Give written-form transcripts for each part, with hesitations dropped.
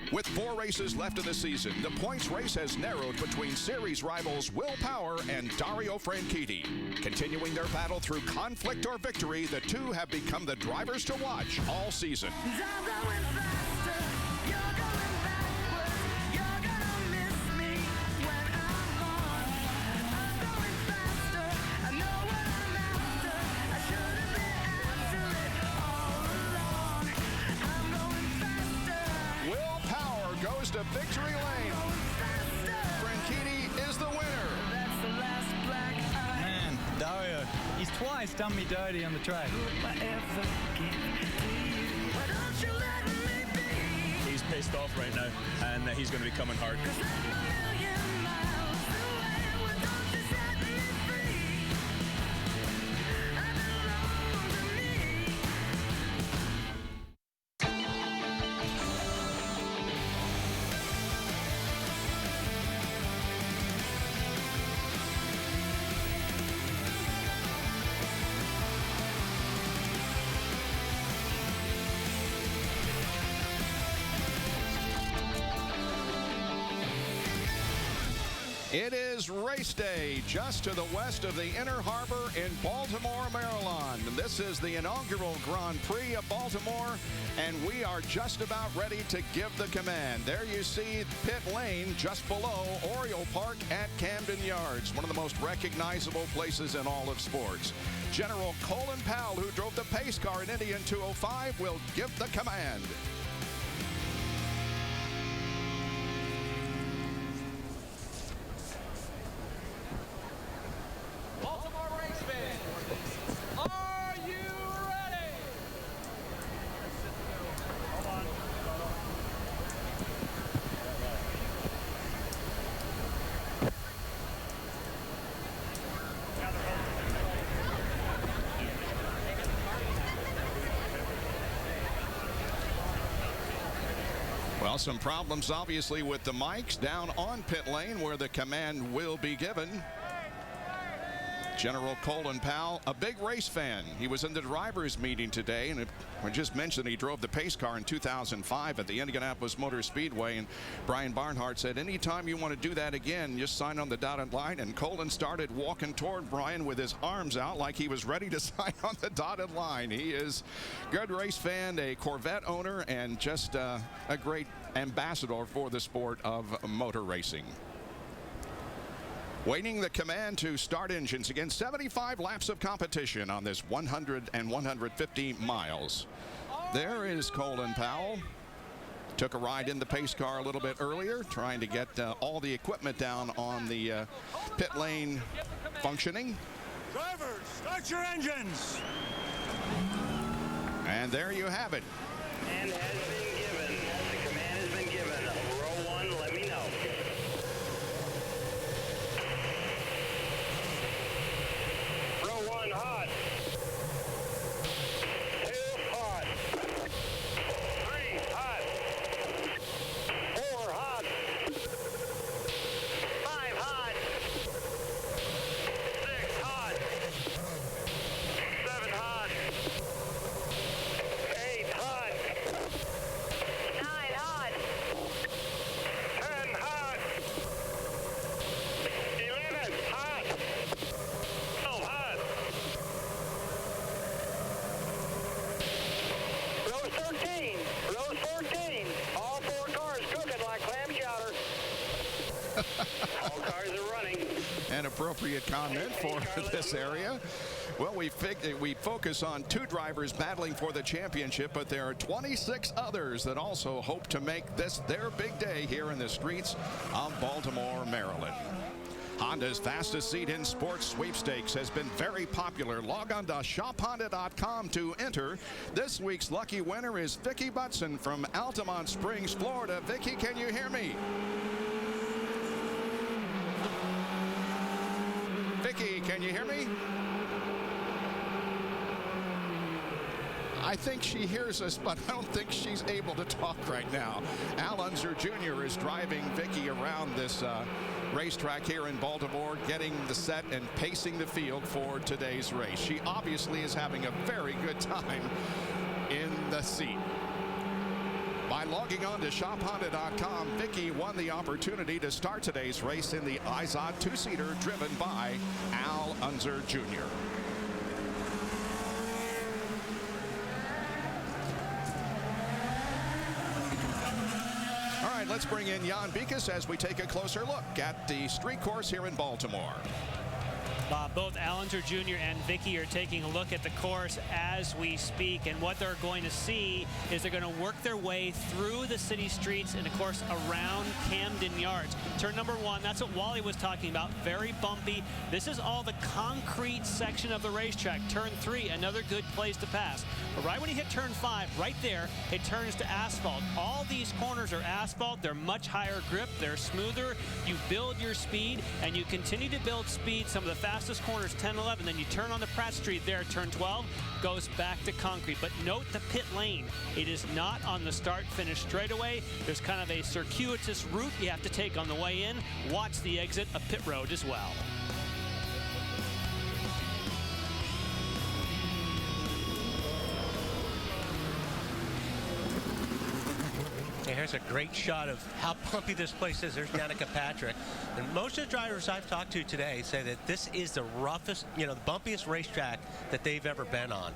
With 4 races left in the season, the points race has narrowed between series rivals Will Power and Dario Franchitti. Continuing their battle through conflict or victory, the two have become the drivers to watch all season. Goes to victory lane. Franchitti is the winner. Man, Dario, he's twice done me dirty on the track. He's pissed off right now, and he's going to be coming hard. It is race day just to the west of the Inner Harbor in Baltimore, Maryland. This is the inaugural Grand Prix of Baltimore, and we are just about ready to give the command. There you see pit lane just below Oriole Park at Camden Yards, one of the most recognizable places in all of sports. General Colin Powell, who drove the pace car in Indy in 205, will give the command. Well, some problems obviously with the mics down on pit lane where the command will be given. General Colin Powell, a big race fan. He was in the drivers meeting today, and I just mentioned he drove the pace car in 2005 at the Indianapolis Motor Speedway, and Brian Barnhart said, anytime you want to do that again, just sign on the dotted line. And Colin started walking toward Brian with his arms out like he was ready to sign on the dotted line. He is a good race fan, a Corvette owner, and just a great ambassador for the sport of motor racing. Waiting the command to start engines. Again, 75 laps of competition on this 100 and 150 miles. There is Colin Powell. Took a ride in the pace car a little bit earlier, trying to get all the equipment down on the pit lane functioning. Drivers, start your engines. And there you have it. Command has been given. The command has been given. Row 1, let me know. Row 1 hot. 2 hot. 3 hot. 4 hot. 5 hot. 6 hot. 7 hot. 8 hot. 9 hot. 10 hot. 11 hot. 12 hot. Row 13. Row 14. All 4 cars cooking like clam chowder. All cars are running. An appropriate comment for this area. Well, we focus on 2 drivers battling for the championship, but there are 26 others that also hope to make this their big day here in the streets of Baltimore, Maryland. Honda's fastest seat in sports sweepstakes has been very popular. Log on to shophonda.com to enter. This week's lucky winner is Vicky Butson from Altamont Springs, Florida. Vicky, can you hear me? Vicky, can you hear me? I think she hears us, but I don't think she's able to talk right now. Al Unser Jr. is driving Vicky around this racetrack here in Baltimore, getting the set and pacing the field for today's race. She obviously is having a very good time in the seat. By logging on to shophonda.com, Vicky won the opportunity to start today's race in the Izod two-seater driven by Al Unser Jr. All right, let's bring in Jan Beekes as we take a closer look at the street course here in Baltimore. Both Al Unser Jr. and Vicky are taking a look at the course as we speak, and what they're going to see is they're going to work their way through the city streets and, of course, around Camden Yards. Turn number 1, that's what Wally was talking about, very bumpy. This is all the concrete section of the racetrack. Turn 3, another good place to pass. But right when you hit turn 5, right there, it turns to asphalt. All these corners are asphalt. They're much higher grip. They're smoother. You build your speed, and you continue to build speed. Some of the fastest corners, 10, 11. Then you turn on the Pratt Street there, turn 12, goes back to concrete. But note the pit lane. It is not on the start-finish straightaway. There's kind of a circuitous route you have to take on the way in. Watch the exit of pit road as well. Here's a great shot of how bumpy this place is. There's Danica Patrick. And most of the drivers I've talked to today say that this is the roughest, the bumpiest racetrack that they've ever been on.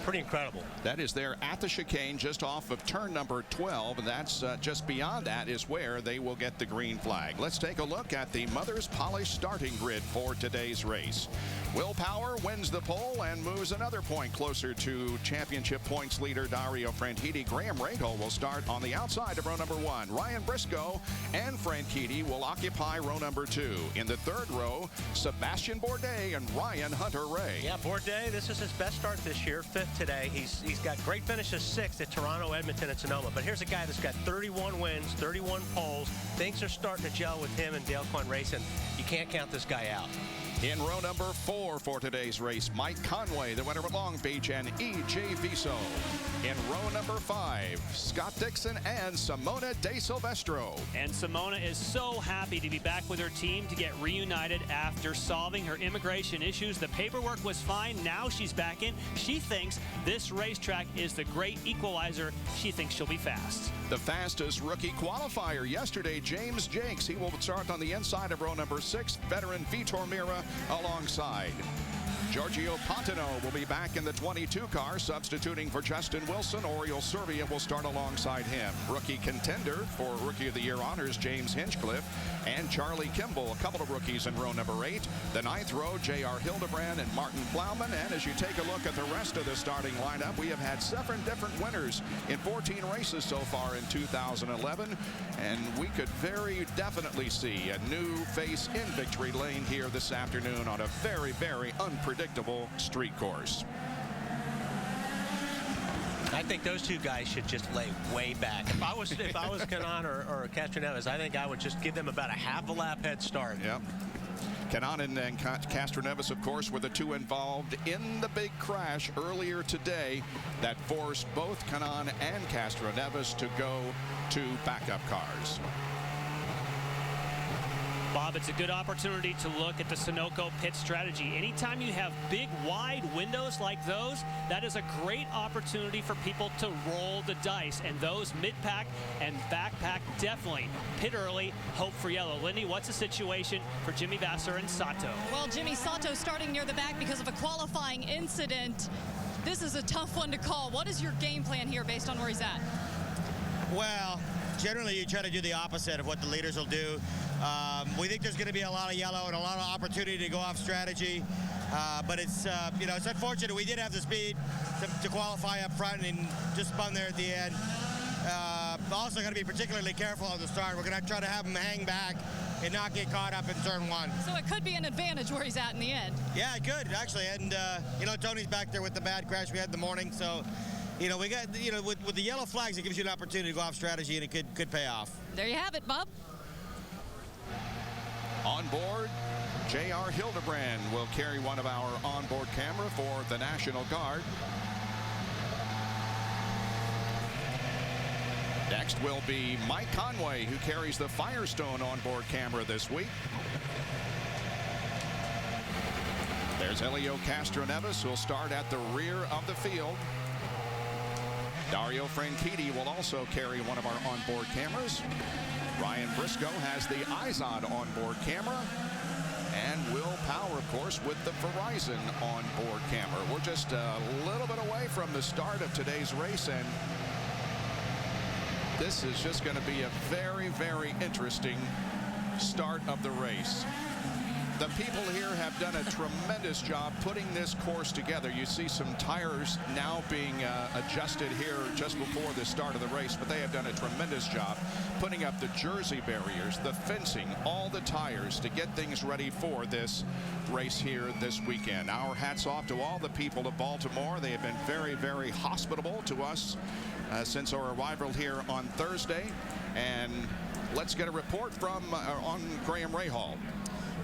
Pretty incredible. That is there at the chicane just off of turn number 12, and that's just beyond that is where they will get the green flag. Let's take a look at the Mother's Polish starting grid for today's race. Will Power wins the pole and moves another point closer to championship points leader Dario Franchitti. Graham Rahal will start on the outside of row number 1. Ryan Briscoe and Franchitti will occupy row number 2. In the third row, Sebastian Bourdais and Ryan Hunter-Reay. Yeah, Bourdais, this is his best start this year, 5th today. He's got great finishes, 6th at Toronto, Edmonton, and Sonoma. But here's a guy that's got 31 wins, 31 poles. Things are starting to gel with him and Dale Coyne Racing. You can't count this guy out. In row number 4 for today's race, Mike Conway, the winner of Long Beach, and E.J. Viso. In row number 5, Scott Dixon and Simona De Silvestro. And Simona is so happy to be back with her team to get reunited after solving her immigration issues. The paperwork was fine. Now she's back in. She thinks this racetrack is the great equalizer. She thinks she'll be fast. The fastest rookie qualifier yesterday, James Jakes. He will start on the inside of row number 6. Veteran Vitor Mira alongside. Giorgio Patino will be back in the 22 car, substituting for Justin Wilson. Oriol Servia will start alongside him. Rookie contender for Rookie of the Year honors, James Hinchcliffe and Charlie Kimball, a couple of rookies in row number 8. The 9th row, J.R. Hildebrand and Martin Plowman. And as you take a look at the rest of the starting lineup, we have had 7 different winners in 14 races so far in 2011. And we could very definitely see a new face in victory lane here this afternoon on a very, very unpredictable street course. I think those two guys should just lay way back. If I was Kanaan or Castroneves, I think I would just give them about a half a lap head start. Yep. Kanaan and Castroneves, of course, were the two involved in the big crash earlier today that forced both Kanaan and Castroneves to go to backup cars. Bob, it's a good opportunity to look at the Sunoco pit strategy. Anytime you have big, wide windows like those, that is a great opportunity for people to roll the dice. And those mid-pack and backpack definitely pit early, hope for yellow. Lindy, what's the situation for Jimmy Vasser and Sato? Well, Jimmy Sato starting near the back because of a qualifying incident. This is a tough one to call. What is your game plan here based on where he's at? Well, generally you try to do the opposite of what the leaders will do. We think there's going to be a lot of yellow and a lot of opportunity to go off strategy. But it's, it's unfortunate. We did have the speed to qualify up front and just spun there at the end. Also going to be particularly careful on the start. We're going to try to have him hang back and not get caught up in turn 1. So it could be an advantage where he's at in the end. Yeah, it could, actually. And, Tony's back there with the bad crash we had in the morning. So, we got, with the yellow flags, it gives you an opportunity to go off strategy, and it could pay off. There you have it, Bob. On board, J.R. Hildebrand will carry one of our onboard camera for the National Guard. Next will be Mike Conway, who carries the Firestone onboard camera this week. There's Helio Castroneves, who'll start at the rear of the field. Dario Franchitti will also carry one of our onboard cameras. Ryan Briscoe has the IZOD onboard camera. And Will Power, of course, with the Verizon onboard camera. We're just a little bit away from the start of today's race, and this is just going to be a very, very interesting start of the race. The people here have done a tremendous job putting this course together. You see some tires now being adjusted here just before the start of the race, but they have done a tremendous job putting up the jersey barriers, the fencing, all the tires to get things ready for this race here this weekend. Our hats off to all the people of Baltimore. They have been very, very hospitable to us since our arrival here on Thursday. And let's get a report from on Graham Rahal.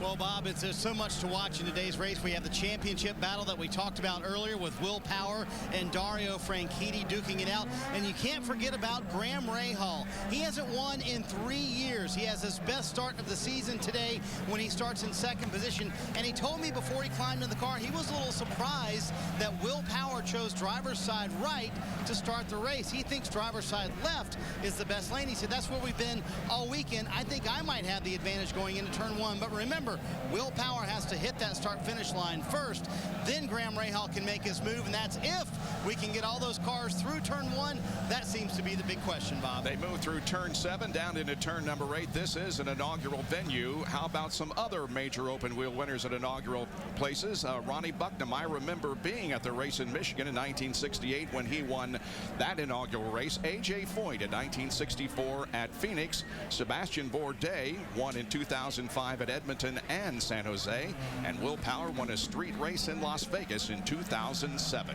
Well, Bob, there's so much to watch in today's race. We have the championship battle that we talked about earlier with Will Power and Dario Franchitti duking it out. And you can't forget about Graham Rahal. He hasn't won in 3 years. He has his best start of the season today when he starts in second position. And he told me before he climbed in the car, he was a little surprised that Will Power chose driver's side right to start the race. He thinks driver's side left is the best lane. He said, that's where we've been all weekend. I think I might have the advantage going into turn one. But remember, Will Power has to hit that start-finish line first. Then Graham Rahal can make his move, and that's if we can get all those cars through turn one. That seems to be the big question, Bob. They move through turn 7 down into turn number 8. This is an inaugural venue. How about some other major open wheel winners at inaugural places? Ronnie Bucknam, I remember being at the race in Michigan in 1968 when he won that inaugural race. A.J. Foyt in 1964 at Phoenix. Sebastian Bourdais won in 2005 at Edmonton and San Jose, and Will Power won a street race in Las Vegas in 2007.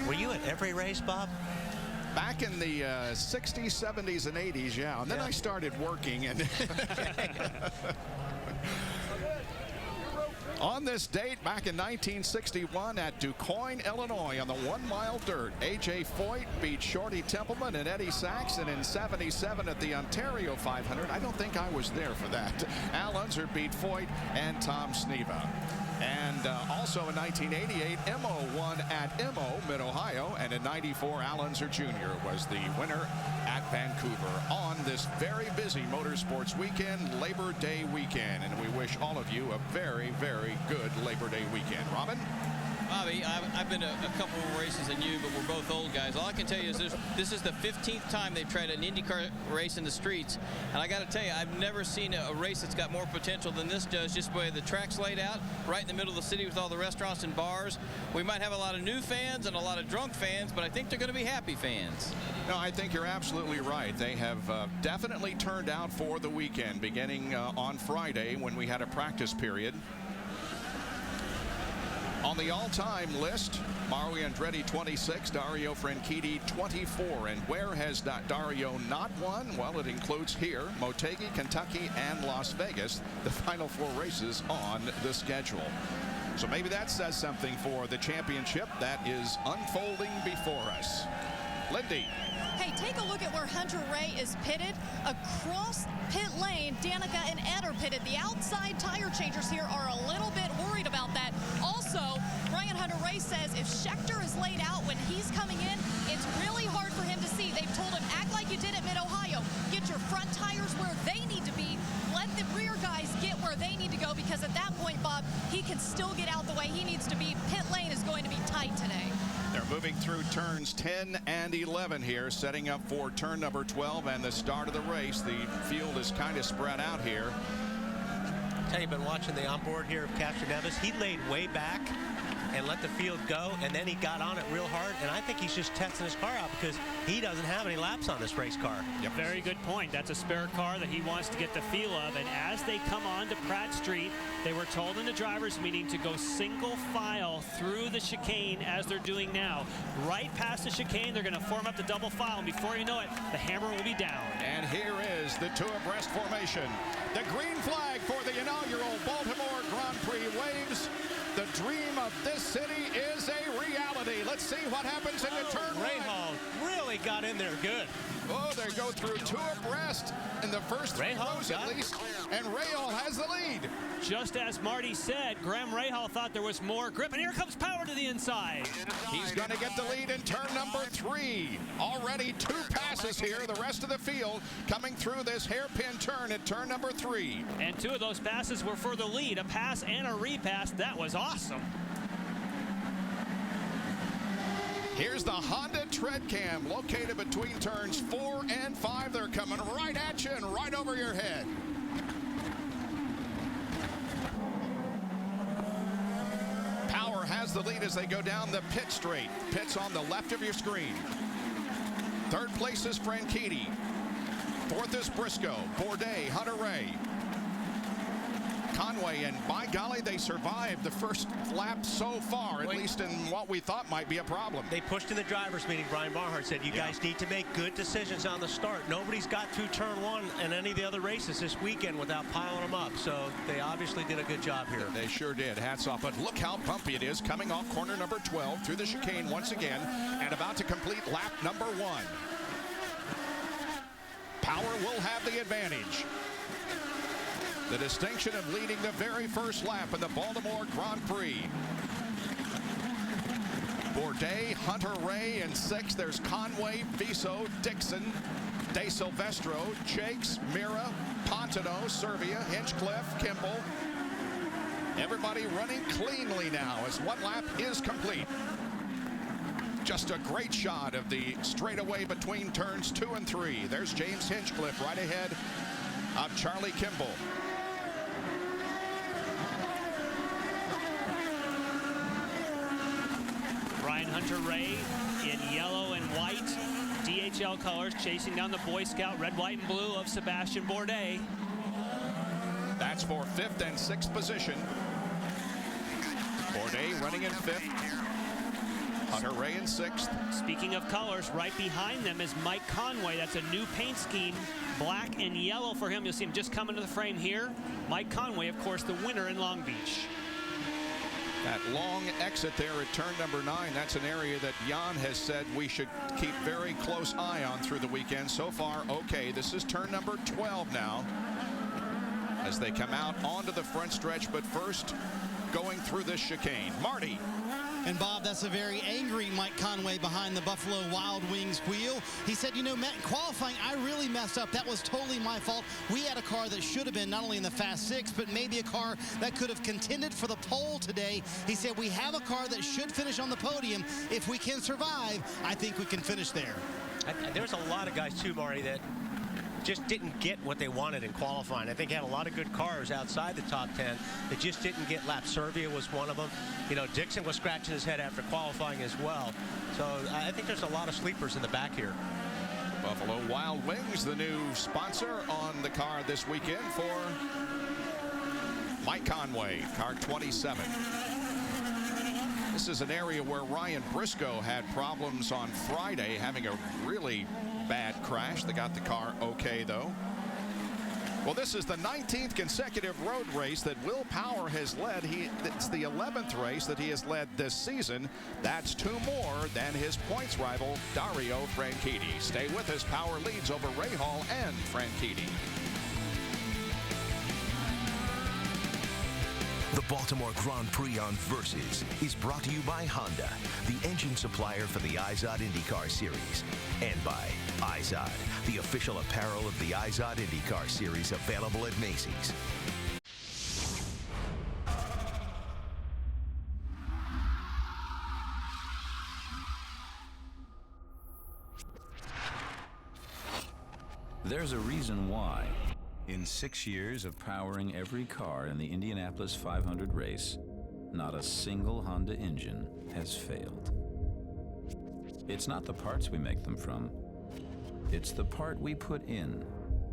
Were you at every race, Bob? Back in the 60s, 70s, and 80s, yeah. And then I started working. And on this date, back in 1961 at DuQuoin, Illinois, on the 1 mile dirt, A.J. Foyt beat Shorty Templeman and Eddie Saxon in 77 at the Ontario 500. I don't think I was there for that. Al Unser beat Foyt and Tom Sneva. And also in 1988, Emo won at Emo, Mid-Ohio. And in 94, Al Unser Jr. was the winner at Vancouver on this very busy motorsports weekend, Labor Day weekend. And we wish all of you a very, very good Labor Day weekend. Robin? Bobby, I've been to a couple more races than you, but we're both old guys. All I can tell you is this is the 15th time they've tried an IndyCar race in the streets. And I got to tell you, I've never seen a race that's got more potential than this does, just the way the track's laid out, right in the middle of the city with all the restaurants and bars. We might have a lot of new fans and a lot of drunk fans, but I think they're going to be happy fans. No, I think you're absolutely right. They have definitely turned out for the weekend, beginning on Friday when we had a practice period. On the all-time list, Mario Andretti 26, Dario Franchitti 24. And where has Dario not won? Well, it includes here, Motegi, Kentucky, and Las Vegas, the final 4 races on the schedule. So maybe that says something for the championship that is unfolding before us. Lindy. Hey, take a look at where Hunter Ray is pitted. Across pit lane, Danica and Ed are pitted. The outside tire changers here are a little bit worried about that. Also, Brian Hunter Ray says if Schechter is laid out when he's coming in, it's really hard for him to see. They've told him, act like you did at Mid-Ohio. Get your front tires where they need to be. Let the rear guys get where they need to go, because at that point, Bob, he can still get out the way he needs to be. Pit lane is going to be tight today. They're moving through turns 10 and 11 here, setting up for turn number 12 and the start of the race. The field is kind of spread out here. You've been watching the onboard here of Castro Neves. He laid way back and let the field go, and then he got on it real hard, and I think he's just testing his car out because he doesn't have any laps on this race car. Yep. Very good point. That's a spare car that he wants to get the feel of, and as they come on to Pratt Street, they were told in the drivers meeting to go single file through the chicane as they're doing now. Right past the chicane, they're going to form up the double file, and before you know it, the hammer will be down. And here is the 2 abreast formation. The green flag for the inaugural Baltimore Grand Prix waves. The dream of this city is a reality. Let's see what happens in the turn one. Rahal really got in there good. Oh, they go through 2 abreast in the first 3 rows at least, and Rahal has the lead. Just as Marty said, Graham Rahal thought there was more grip, and here comes Power to the inside. He's going to get the lead in turn number 3. Already 2 passes here. The rest of the field coming through this hairpin turn at turn number 3. And 2 of those passes were for the lead, a pass and a repass. That was awesome. Here's the Honda tread cam located between turns 4 and 5. They're coming right at you and right over your head. Power has the lead as they go down the pit straight. Pit's on the left of your screen. 3rd place is Franchitti. 4th is Briscoe, Bourdais, Hunter Ray. Conway, and by golly, they survived the first lap so far, at least in what we thought might be a problem. They pushed in the drivers' meeting. Brian Barnhart said, you guys need to make good decisions on the start. Nobody's got through turn 1 in any of the other races this weekend without piling them up. So they obviously did a good job here. They sure did. Hats off. But look how bumpy it is coming off corner number 12 through the chicane once again and about to complete lap number 1. Power will have the advantage. The distinction of leading the very first lap in the Baltimore Grand Prix. Bourdais, Hunter Ray in 6th. There's Conway, Viso, Dixon, De Silvestro, Jakes, Mira, Pontano, Servia, Hinchcliffe, Kimball. Everybody running cleanly now as 1 lap is complete. Just a great shot of the straightaway between turns 2 and 3. There's James Hinchcliffe right ahead of Charlie Kimball. Brian Hunter Ray in yellow and white, DHL colors, chasing down the Boy Scout red, white, and blue of Sebastian Bourdais. That's for 5th and 6th position. Bourdais running in 5th. Hunter Ray in 6th. Speaking of colors, right behind them is Mike Conway. That's a new paint scheme, black and yellow for him. You'll see him just come into the frame here. Mike Conway, of course, the winner in Long Beach. That long exit there at turn number 9, that's an area that Jan has said we should keep very close eye on through the weekend. So far, okay, this is turn number 12 now as they come out onto the front stretch, but first going through this chicane. Marty. And Bob, that's a very angry Mike Conway behind the Buffalo Wild Wings wheel. He said, you know, Matt, in qualifying, I really messed up. That was totally my fault. We had a car that should have been not only in the Fast 6, but maybe a car that could have contended for the pole today. He said, we have a car that should finish on the podium. If we can survive, I think we can finish there. There's a lot of guys, too, Marty, that just didn't get what they wanted in qualifying. I think he had a lot of good cars outside the top 10 that just didn't get laps. Servia was one of them. You know, Dixon was scratching his head after qualifying as well. So I think there's a lot of sleepers in the back here. Buffalo Wild Wings, the new sponsor on the car this weekend for Mike Conway, car 27. This is an area where Ryan Briscoe had problems on Friday, having a really bad crash. They got the car okay, though. Well, this is the 19th consecutive road race that Will Power has led. It's the 11th race that he has led this season. That's 2 more than his points rival, Dario Franchitti. Stay with us. Power leads over Rahal and Franchitti. The Baltimore Grand Prix on Versus is brought to you by Honda, the engine supplier for the IZOD IndyCar Series, and by IZOD, the official apparel of the IZOD IndyCar Series, available at Macy's. There's a reason why. In 6 years of powering every car in the Indianapolis 500 race, not a single Honda engine has failed. It's not the parts we make them from. It's the part we put in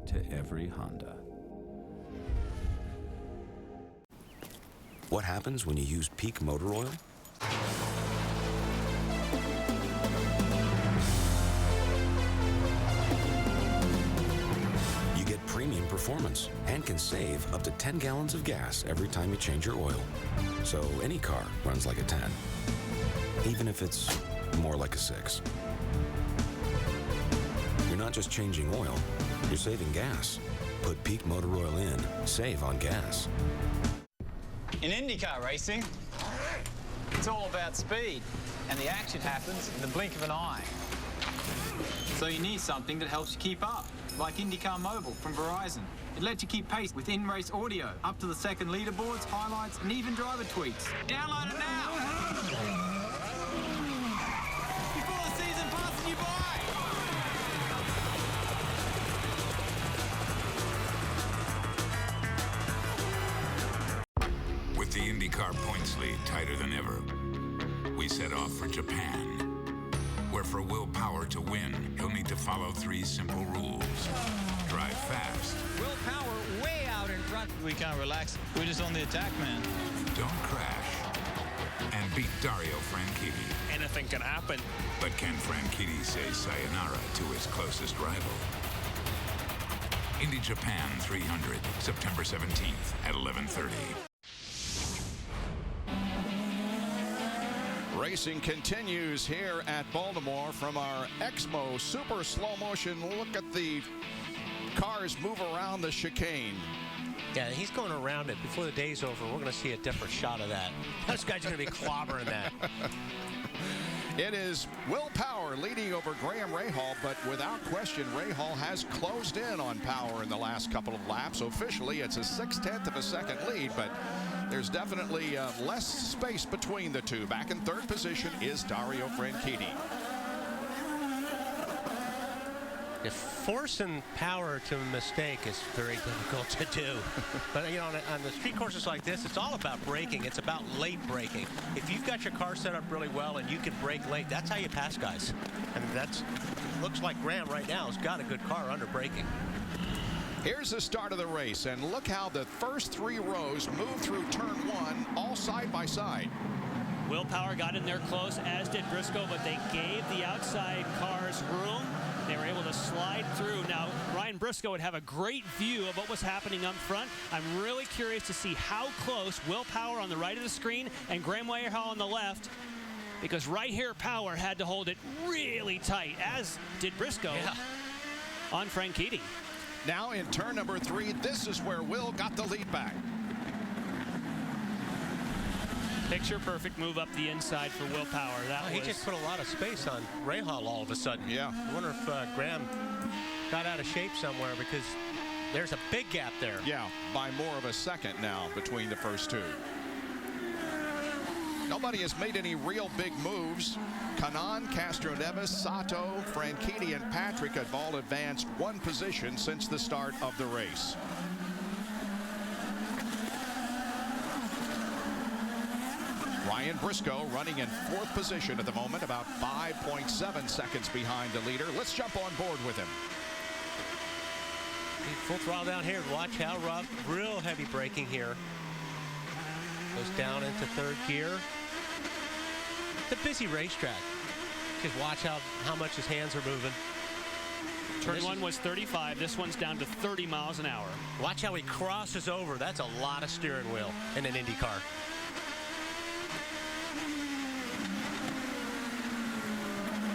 to every Honda. What happens when you use Peak motor oil? Premium performance and can save up to 10 gallons of gas every time you change your oil. So any car runs like a 10. even if it's more like a 6. You're not just changing oil, you're saving gas. Put Peak Motor Oil in, save on gas. In IndyCar racing, it's all about speed, and the action happens in the blink of an eye. So you need something that helps you keep up, like IndyCar Mobile from Verizon. It lets you keep pace with in-race audio, up to the second leaderboards, highlights, and even driver tweets. Download it now! Before the season passes you by! With the IndyCar points lead tighter than ever, we set off for Japan, where for Will Power to win, he'll need to follow 3 simple rules. Drive fast. Will Power way out in front. We can't relax. We're just on the attack, man. Don't crash. And beat Dario Franchitti. Anything can happen. But can Franchitti say sayonara to his closest rival? Indy Japan 300, September 17th at 11:30. Racing continues here at Baltimore from our Exmo super slow motion. Look at the cars move around the chicane. Yeah, he's going around it. Before the day's over, we're going to see a different shot of that. Those guys are going to be clobbering that. It is Will Power leading over Graham Rahal, but without question, Rahal has closed in on Power in the last couple of laps. Officially, it's a 0.6 of a second lead, but there's definitely less space between the two. Back in third position is Dario Franchitti. If forcing Power to a mistake is very difficult to do. But, you know, on the street courses like this, it's all about braking. It's about late braking. If you've got your car set up really well and you can brake late, that's how you pass guys. And that's, looks like Graham right now has got a good car under braking. Here's the start of the race, and look how the first 3 rows move through turn 1, all side by side. Will Power got in there close, as did Briscoe, but they gave the outside cars room. They were able to slide through. Now, Ryan Briscoe would have a great view of what was happening up front. I'm really curious to see how close Will Power on the right of the screen and Graham Rahal on the left, because right here, Power had to hold it really tight, as did Briscoe on Franchitti. Now in turn number 3, this is where Will got the lead back. Picture perfect move up the inside for Will Power. He just put a lot of space on Rahal all of a sudden. Yeah. I wonder if Graham got out of shape somewhere, because there's a big gap there. Yeah, by more of a second now between the first 2. Nobody has made any real big moves. Kanan, Castroneves, Sato, Franchitti, and Patrick have all advanced 1 position since the start of the race. Ryan Briscoe running in 4th position at the moment, about 5.7 seconds behind the leader. Let's jump on board with him. Full throttle down here. Watch how Rob, real heavy braking here. Goes down into 3rd gear. It's a busy racetrack. Just watch how much his hands are moving. Turn 1 was 35. This one's down to 30 miles an hour. Watch how he crosses over. That's a lot of steering wheel in an Indy car.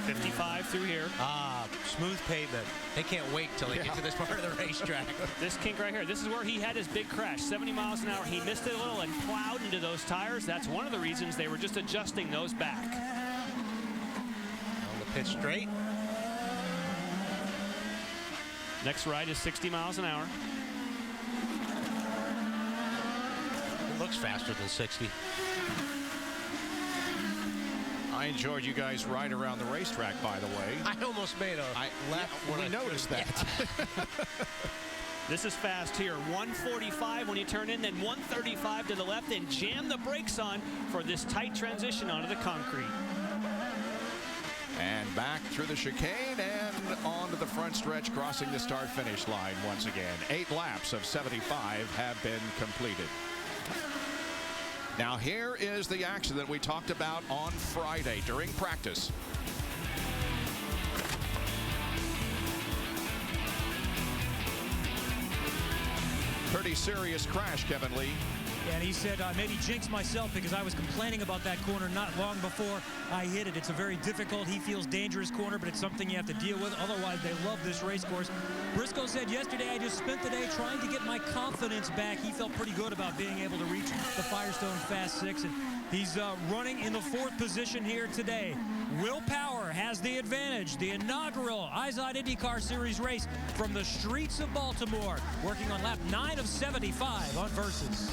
55 through here. Smooth pavement. They can't wait till they get to this part of the racetrack. This kink right here, this is where he had his big crash. 70 miles an hour. He missed it a little and plowed into those tires. That's one of the reasons they were just adjusting those back. On the pitch straight. Next ride is 60 miles an hour. It looks faster than 60. I enjoyed you guys ride around the racetrack, by the way. I almost made a left. We noticed that. This is fast here. 145 when you turn in, then 135 to the left, and jam the brakes on for this tight transition onto the concrete. And back through the chicane and onto the front stretch, crossing the start-finish line once again. 8 laps of 75 have been completed. Now here is the action that we talked about on Friday during practice. Pretty serious crash, Kevin Lee. And he said, I maybe jinxed myself because I was complaining about that corner not long before I hit it. It's a very difficult, he feels dangerous corner, but it's something you have to deal with. Otherwise, they love this race course. Briscoe said yesterday, I just spent the day trying to get my confidence back. He felt pretty good about being able to reach the Firestone Fast 6. And he's running in the 4th position here today. Will Power has the advantage. The inaugural IZOD IndyCar Series race from the streets of Baltimore, working on lap 9 of 75 on Versus.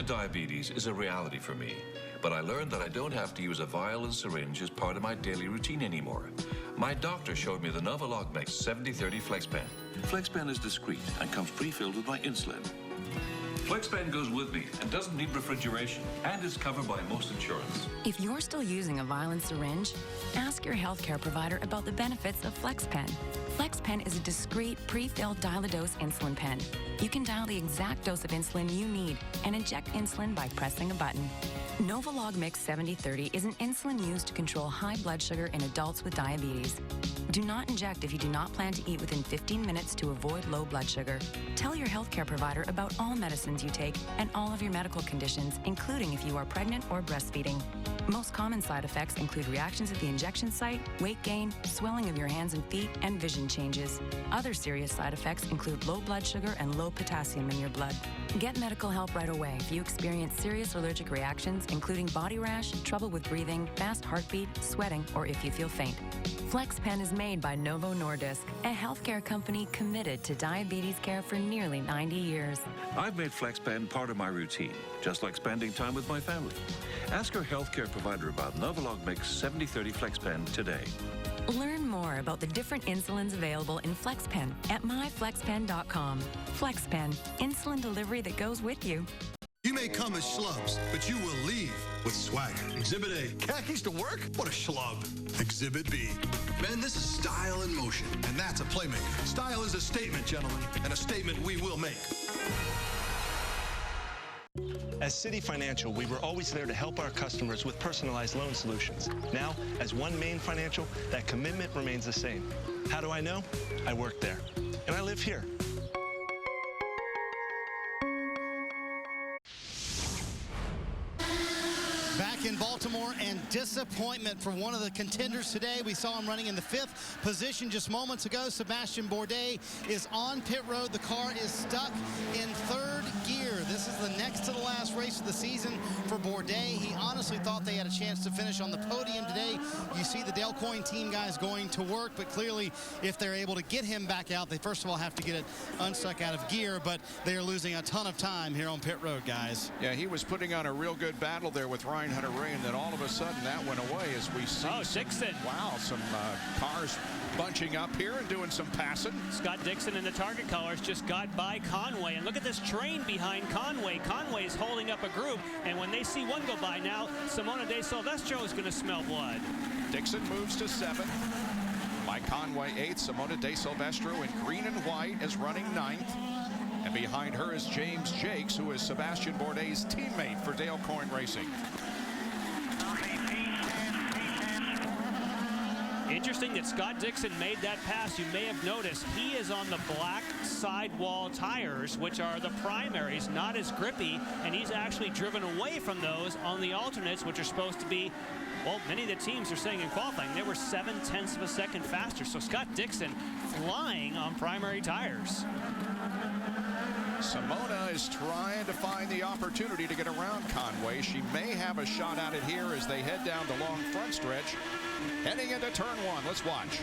Diabetes is a reality for me, but I learned that I don't have to use a vial and syringe as part of my daily routine anymore. My doctor showed me the Novolog Mix 70/30 FlexPen. FlexPen is discreet and comes pre-filled with my insulin. FlexPen goes with me and doesn't need refrigeration and is covered by most insurance. If you're still using a vial and syringe, ask your healthcare provider about the benefits of FlexPen. FlexPen is a discreet, pre-filled dial-a-dose insulin pen. You can dial the exact dose of insulin you need and inject insulin by pressing a button. Novolog Mix 70/30 is an insulin used to control high blood sugar in adults with diabetes. Do not inject if you do not plan to eat within 15 minutes to avoid low blood sugar. Tell your healthcare provider about all medicines you take and all of your medical conditions, including if you are pregnant or breastfeeding. Most common side effects include reactions at the injection site, weight gain, swelling of your hands and feet, and vision changes. Other serious side effects include low blood sugar and low potassium in your blood. Get medical help right away if you experience serious allergic reactions, including body rash, trouble with breathing, fast heartbeat, sweating, or if you feel faint. FlexPen is made by Novo Nordisk, a healthcare company committed to diabetes care for nearly 90 years. I've made FlexPen part of my routine, just like spending time with my family. Ask your healthcare provider about Novolog Mix 70/30 FlexPen today. Learn more about the different insulins available in FlexPen at myflexpen.com. FlexPen, insulin delivery that goes with you. You may come as schlubs, but you will leave with swagger. Exhibit A, khakis to work? What a schlub. Exhibit B, man, this is style in motion, and that's a playmaker. Style is a statement, gentlemen, and a statement we will make. As Citi Financial, we were always there to help our customers with personalized loan solutions. Now, as One Main Financial, that commitment remains the same. How do I know? I work there, and I live here. Back in Baltimore, and disappointment for one of the contenders today. We saw him running in the 5th position just moments ago. Sebastian Bourdais is on pit road. The car is stuck in 3rd gear. This is the next to the last race of the season for Bourdais. He honestly thought they had a chance to finish on the podium today. You see the Dale Coyne team guys going to work, but clearly if they're able to get him back out, they first of all have to get it unstuck out of gear, but they are losing a ton of time here on pit road, guys. Yeah, he was putting on a real good battle there with Ryan Hunter-Reay, and then all of a sudden that went away as we see Dixon. Wow, some cars bunching up here and doing some passing. Scott Dixon in the target colors just got by Conway, and look at this train behind Conway. Conway is holding up a group, and when they see one go by now, Simona De Silvestro is going to smell blood. Dixon moves to 7th. Mike Conway 8th. Simona De Silvestro in green and white is running 9th. And behind her is James Jakes, who is Sebastian Bourdais' teammate for Dale Coyne Racing. Interesting that Scott Dixon made that pass. You may have noticed he is on the black sidewall tires, which are the primaries, not as grippy, and he's actually driven away from those on the alternates, which are supposed to be, well, many of the teams are saying in qualifying they were 0.7 of a second faster. So Scott Dixon flying on primary tires. Simona is trying to find the opportunity to get around Conway. She may have a shot at it here as they head down the long front stretch. Heading into turn 1. Let's watch.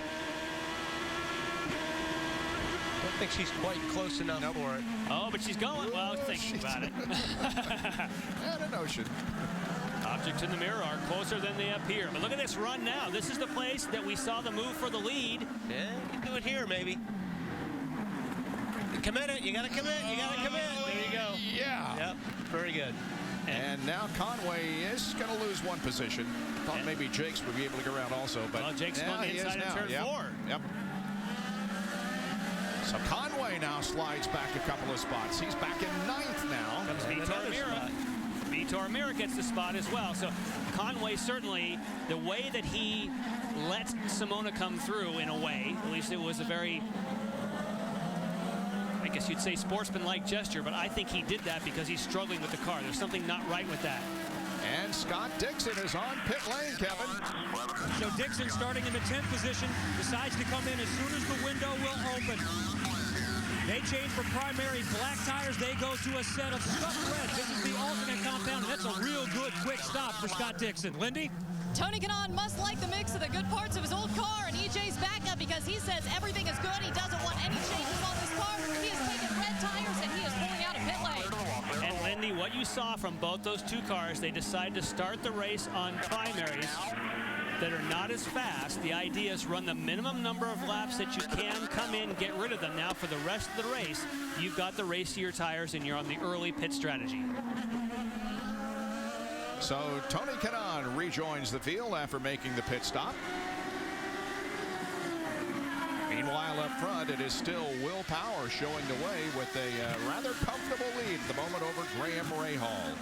I don't think she's quite close enough for it. Oh, but she's going. Well, thinking about it. Had a notion. Objects in the mirror are closer than they appear. But look at this run now. This is the place that we saw the move for the lead. Yeah, you can do it here, maybe. Commit it. You got to commit. You got to commit. There you go. Yeah. Yep. Very good. And now Conway is going to lose one position. Thought maybe Jakes would be able to get around also, but well, Jakes on the inside of turn 4. Yep. So Conway now slides back a couple of spots. He's back in 9th now. Comes Vitor Mira. Vitor Mira gets the spot as well. So Conway certainly, the way that he let Simona come through in a way, at least it was a very I guess you'd say sportsmanlike gesture, but I think he did that because he's struggling with the car. There's something not right with that. And Scott Dixon is on pit lane, Kevin. So Dixon, starting in the 10th position, decides to come in as soon as the window will open. They change from primary black tires. They go to a set of scuffed red. This is the alternate compound, and that's a real good quick stop for Scott Dixon. Lindy? Tony Kanaan must like the mix of the good parts of his old car and EJ's backup because he says everything is good. He doesn't want any changes on this car. He has taken red tires and he is pulling out of pit lane. And Lindy, what you saw from both those two cars, they decided to start the race on primaries that are not as fast. The idea is run the minimum number of laps that you can, come in, get rid of them. Now for the rest of the race, you've got the racier tires and you're on the early pit strategy. So Tony Kanaan rejoins the field after making the pit stop. Meanwhile, up front, it is still Will Power showing the way with a rather comfortable lead at the moment over Graham Rahal.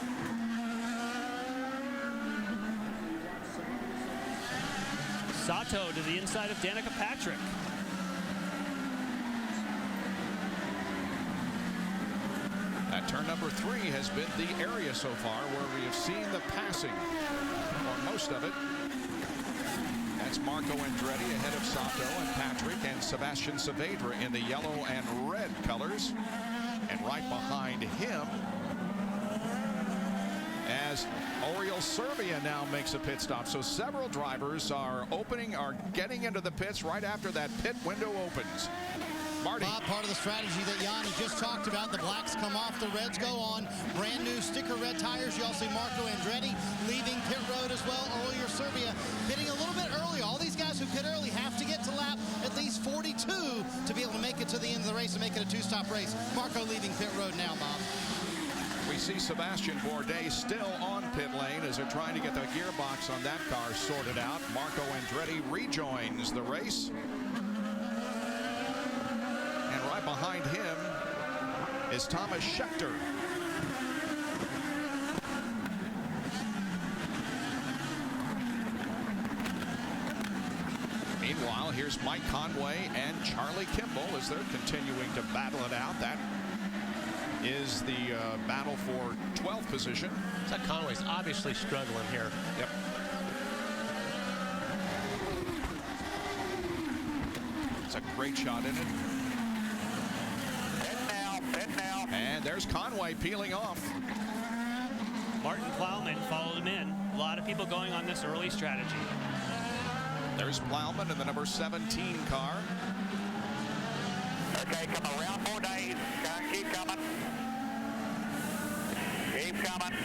Sato to the inside of Danica Patrick. At turn number 3 has been the area so far where we have seen the passing, or most of it. That's Marco Andretti ahead of Sato and Patrick and Sebastian Saavedra in the yellow and red colors. And right behind him, as Oriol Serbia now makes a pit stop. So several drivers are getting into the pits right after that pit window opens. Marty. Bob, part of the strategy that Yanni just talked about. The blacks come off, the reds go on. Brand new sticker red tires. You also see Marco Andretti leaving pit road as well. Oriol Serbia pitting a little bit early. All these guys who pit early have to get to lap at least 42 to be able to make it to the end of the race and make it a two-stop race. Marco leaving pit road now, Bob. We see Sebastian Bourdais still on pit lane as they're trying to get the gearbox on that car sorted out. Marco Andretti rejoins the race. And right behind him is Thomas Schechter. Meanwhile, here's Mike Conway and Charlie Kimball as they're continuing to battle it out. That is the battle for 12th position. So Conway's obviously struggling here. Yep. It's a great shot in it. Pit now. And there's Conway peeling off. Martin Plowman followed him in. A lot of people going on this early strategy. There's Plowman in the number 17 car. Okay, come around 4 days. Keep coming. Keep coming.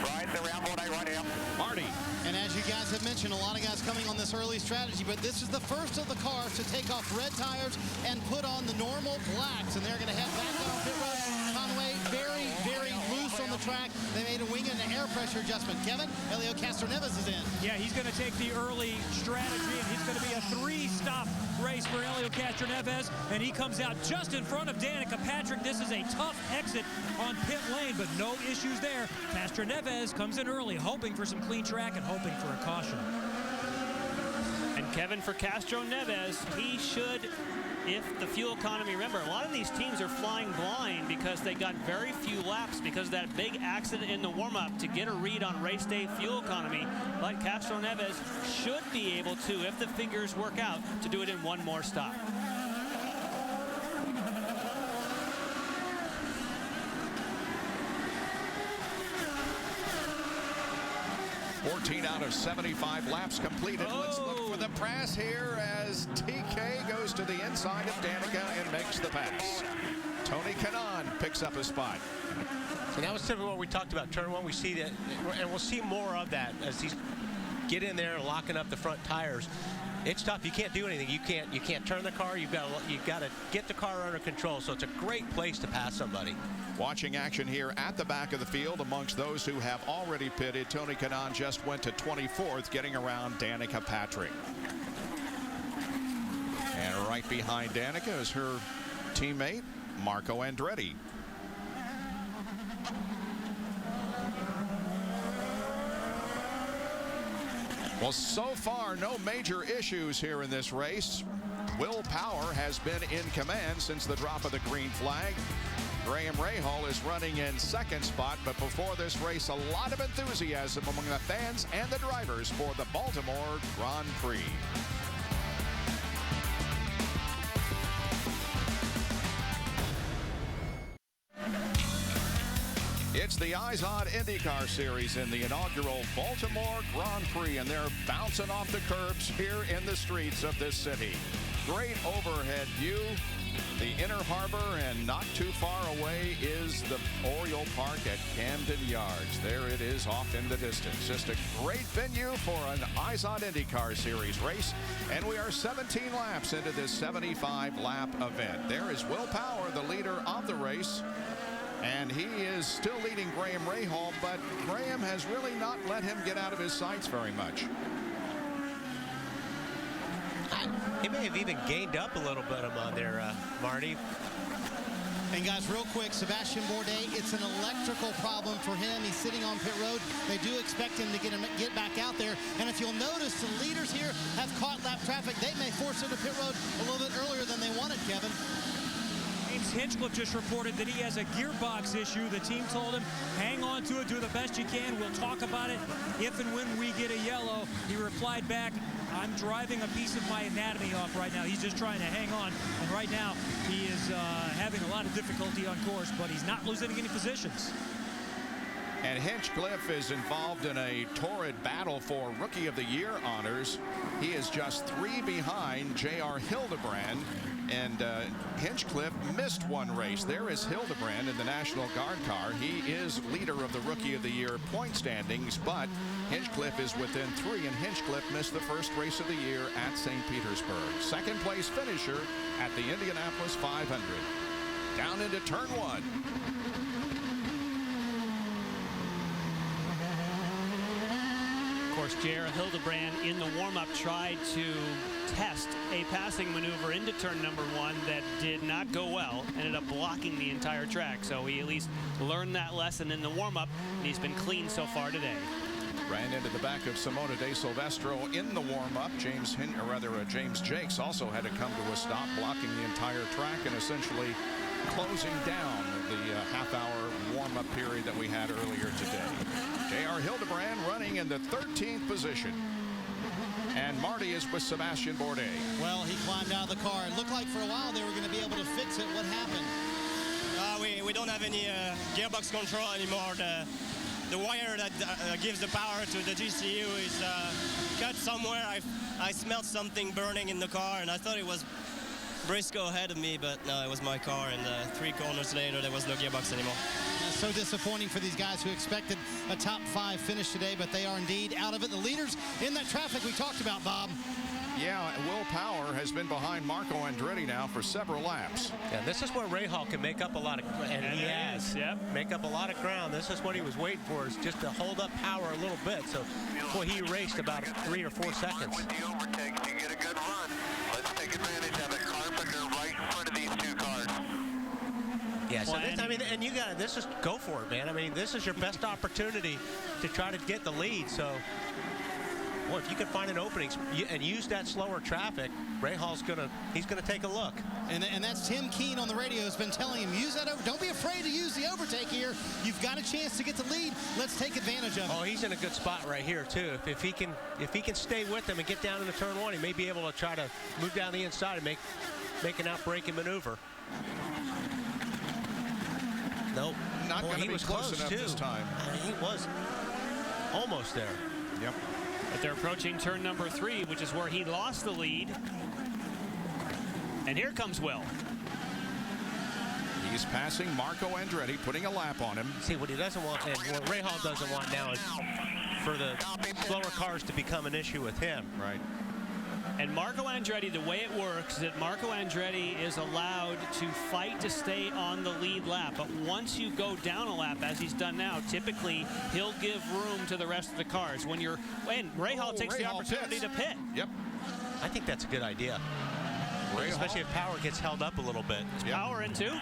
Right around 4 days right here. Marty. And as you guys have mentioned, a lot of guys coming on this early strategy, but this is the first of the cars to take off red tires and put on the normal blacks, and they're going to head back down pit road. Conway very, very loose on the track. They made a wing and an air pressure adjustment. Kevin, Helio Castroneves is in. Yeah, he's going to take the early strategy, and he's going to be a 3-stop race for Helio Castroneves, and he comes out just in front of Danica Patrick. This is a tough exit on pit lane, but no issues there. Castroneves comes in early, hoping for some clean track and hoping for a caution. And Kevin, for Castroneves, he should, if the fuel economy, remember, a lot of these teams are flying blind because they got very few laps because of that big accident in the warm-up to get a read on race day fuel economy. But Castroneves should be able to, if the figures work out, to do it in one more stop. 14 out of 75 laps completed. Oh. Let's look for the press here as TK goes to the inside of Danica and makes the pass. Tony Kanaan picks up a spot. And that was typically what we talked about. Turn 1, we see that, and we'll see more of that as he's get in there and locking up the front tires. It's tough. You can't do anything. You can't turn the car. You've got to get the car under control. So it's a great place to pass somebody. Watching action here at the back of the field amongst those who have already pitted. Tony Kanaan just went to 24th, getting around Danica Patrick. And right behind Danica is her teammate, Marco Andretti. Well, so far, no major issues here in this race. Will Power has been in command since the drop of the green flag. Graham Rahal is running in second spot, but before this race, a lot of enthusiasm among the fans and the drivers for the Baltimore Grand Prix. It's the IZOD IndyCar Series in the inaugural Baltimore Grand Prix, and they're bouncing off the curbs here in the streets of this city. Great overhead view. The inner harbor, and not too far away is the Oriole Park at Camden Yards. There it is off in the distance. Just a great venue for an IZOD IndyCar Series race, and we are 17 laps into this 75-lap event. There is Will Power, the leader of the race, and he is still leading Graham Rahal, but Graham has really not let him get out of his sights very much. He may have even gained up a little bit on there, Marty. And guys, real quick, Sebastian Bourdais, it's an electrical problem for him. He's sitting on pit road. They do expect him to get back out there. And if you'll notice, the leaders here have caught lap traffic. They may force him to pit road a little bit earlier than they wanted, Kevin. James Hinchcliffe just reported that he has a gearbox issue. The team told him, hang on to it, do the best you can. We'll talk about it if and when we get a yellow. He replied back, I'm driving a piece of my anatomy off right now. He's just trying to hang on. And right now, he is having a lot of difficulty on course, but he's not losing any positions. And Hinchcliffe is involved in a torrid battle for Rookie of the Year honors. He is just 3 behind J.R. Hildebrand. And Hinchcliffe missed one race. There is Hildebrand in the National Guard car. He is leader of the Rookie of the Year point standings, but Hinchcliffe is within 3, and Hinchcliffe missed the first race of the year at St. Petersburg. Second place finisher at the Indianapolis 500. Down into turn 1. Of course, J.R. Hildebrand in the warm-up tried to test a passing maneuver into turn number 1 that did not go well, ended up blocking the entire track. So he at least learned that lesson in the warm-up, and he's been clean so far today. Ran into the back of Simona De Silvestro in the warm-up. James Jakes also had to come to a stop, blocking the entire track and essentially closing down the half-hour warm-up period that we had earlier today. J.R. Hildebrand running in the 13th position. And Marty is with Sebastian Bourdais. Well, he climbed out of the car. It looked like for a while they were going to be able to fix it. What happened? We don't have any gearbox control anymore. The wire that gives the power to the GCU is cut somewhere. I smelled something burning in the car, and I thought it was Briscoe ahead of me, but no, it was my car, and 3 corners later, there was no gearbox anymore. So disappointing for these guys who expected a top 5 finish today, but they are indeed out of it. The leaders in that traffic we talked about, Bob. Yeah, Will Power has been behind Marco Andretti now for several laps. Yeah, this is where Rahal can make up a lot of, and he has, make up a lot of ground. This is what he was waiting for, is just to hold up power a little bit. So, boy, he raced about 3 or 4 seconds. With the overtakes, you get a good run. Let's take advantage of it. Carpenter right in front of these 2 cars. Yeah, so this, I mean, and you got this is go for it, man. I mean, this is your best opportunity to try to get the lead. So, well, if you can find an opening and use that slower traffic, Rahal's he's gonna take a look. And that's Tim Keene on the radio has been telling him, use that don't be afraid to use the overtake here. You've got a chance to get the lead. Let's take advantage of it. Oh, he's in a good spot right here too. If he can stay with them and get down into turn 1, he may be able to try to move down the inside and make an outbreaking maneuver. Nope. Not going to be close enough this time. He was almost there. Yep. But they're approaching turn number 3, which is where he lost the lead. And here comes Will. He's passing Marco Andretti, putting a lap on him. See, what he doesn't want, and what Rahal doesn't want now is for the slower cars to become an issue with him. Right. And Marco Andretti, the way it works is that Marco Andretti is allowed to fight to stay on the lead lap. But once you go down a lap, as he's done now, typically he'll give room to the rest of the cars. When Rahal takes the opportunity to pit. Yep. I think that's a good idea. Especially if power gets held up a little bit. Power in 2? Okay,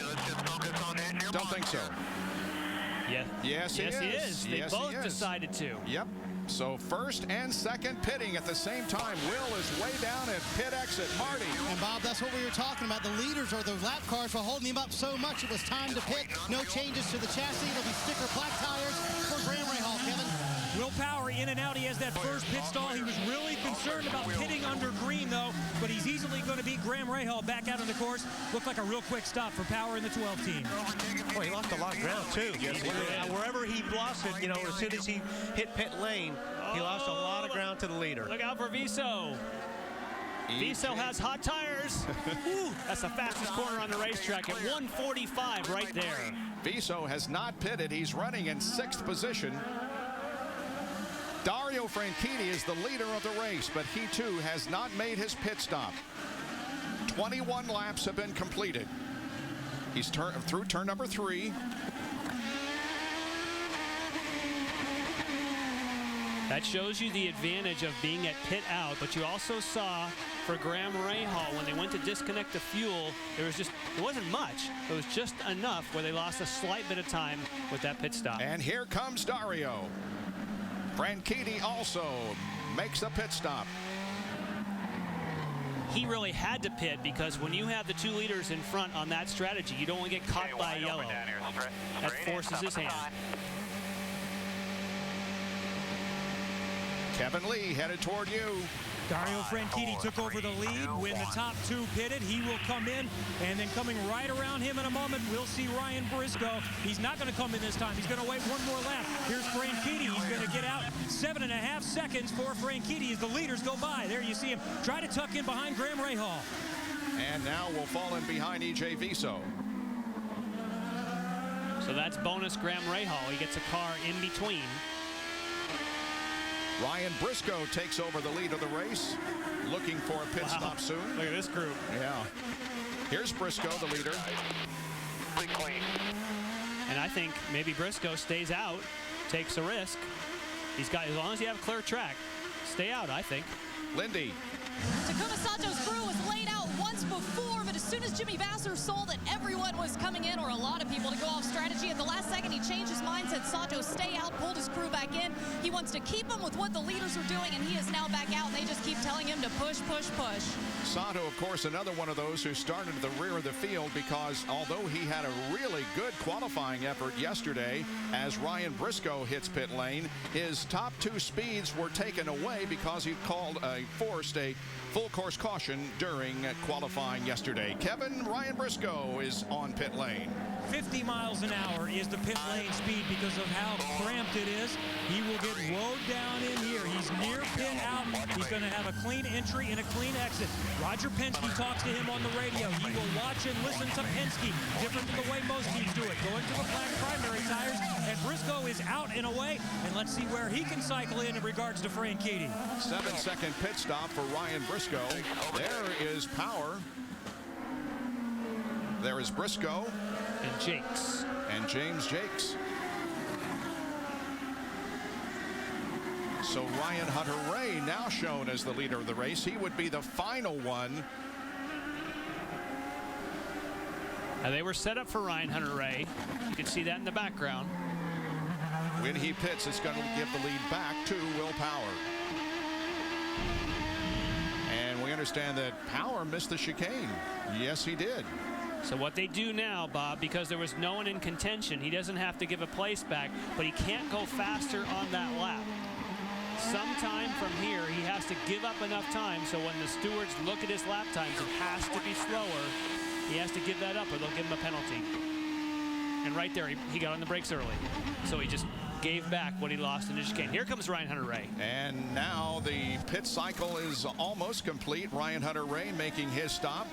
let's just focus on hitting your Don't think so. Yeah. Yes, he is. They both decided to. Yep. So first and second pitting at the same time. Will is way down at pit exit. Marty. And Bob, that's what we were talking about. The leaders or the lap cars were holding him up so much it was time to pit. No changes to the chassis. It'll be sticker black tires for Graham Rahal, Kevin. Will Power in and out. He has that first pit stall. He was really concerned about pitting under green, though, but he's easily going to beat Graham Rahal back out on the course. Looked like a real quick stop for Power in the 12 team. Well, he lost a lot of ground, too. Yes, wherever he lost it, as soon as he hit pit lane, he lost a lot of ground to the leader. Look out for Viso. Viso has hot tires. Woo, that's the fastest corner on the racetrack at 145 right there. Viso has not pitted. He's running in 6th position. Dario Franchitti is the leader of the race, but he too has not made his pit stop. 21 laps have been completed. He's through turn number 3. That shows you the advantage of being at pit out, but you also saw for Graham Rahal when they went to disconnect the fuel, there wasn't much. It was just enough where they lost a slight bit of time with that pit stop. And here comes Dario. Franchitti also makes a pit stop. He really had to pit because when you have the 2 leaders in front on that strategy, you don't want to get caught by yellow. That forces his hand. Kevin Lee headed toward you. Dario Franchitti took over the lead. When the top 2 pitted, he will come in, and then coming right around him in a moment, we'll see Ryan Briscoe. He's not going to come in this time. He's going to wait one more lap. Here's Franchitti. He's going to get out 7.5 seconds for Franchitti as the leaders go by. There you see him try to tuck in behind Graham Rahal. And now we'll fall in behind E.J. Viso. So that's bonus Graham Rahal. He gets a car in between. Ryan Briscoe takes over the lead of the race, looking for a pit stop soon. Look at this group. Yeah. Here's Briscoe, the leader. And I think maybe Briscoe stays out, takes a risk. He's got, as long as you have clear track, stay out, I think. Lindy. Takuma Sato's crew was laid out once before, but as soon as Jimmy Vasser saw that everyone was coming in, or a lot of people, to go off strategy, at the last second he changed his mind, said Sato stay out, pulled his crew back in. He wants to keep them with what the leaders are doing, and he is now back out, and they just keep telling him to push, push, push. Sato, of course, another one of those who started at the rear of the field because although he had a really good qualifying effort yesterday, as Ryan Briscoe hits pit lane, his top 2 speeds were taken away because he forced a full course caution during qualifying yesterday. Kevin, Ryan Briscoe is on pit lane. 50 miles an hour is the pit lane speed because of how cramped it is. He will get rode down in here. He's near pit out. He's going to have a clean entry and a clean exit. Roger Penske talks to him on the radio. He will watch and listen to Penske, different than the way most teams do it. Going to the black primary tires, and Briscoe is out and away. And let's see where he can cycle in regards to Franchitti. 7-second pit stop for Ryan Briscoe. There is Power. There is Briscoe. And Jakes. And James Jakes. So Ryan Hunter-Reay now shown as the leader of the race. He would be the final one. Now they were set up for Ryan Hunter-Reay. You can see that in the background. When he pits, it's going to give the lead back to Will Power. And we understand that Power missed the chicane. Yes, he did. So what they do now, Bob, because there was no one in contention, he doesn't have to give a place back, but he can't go faster on that lap. Sometime from here, he has to give up enough time so when the stewards look at his lap times, it has to be slower. He has to give that up or they'll give him a penalty. And right there, he got on the brakes early. So he just gave back what he lost in the chicane. Here comes Ryan Hunter-Reay. And now the pit cycle is almost complete. Ryan Hunter-Reay making his stop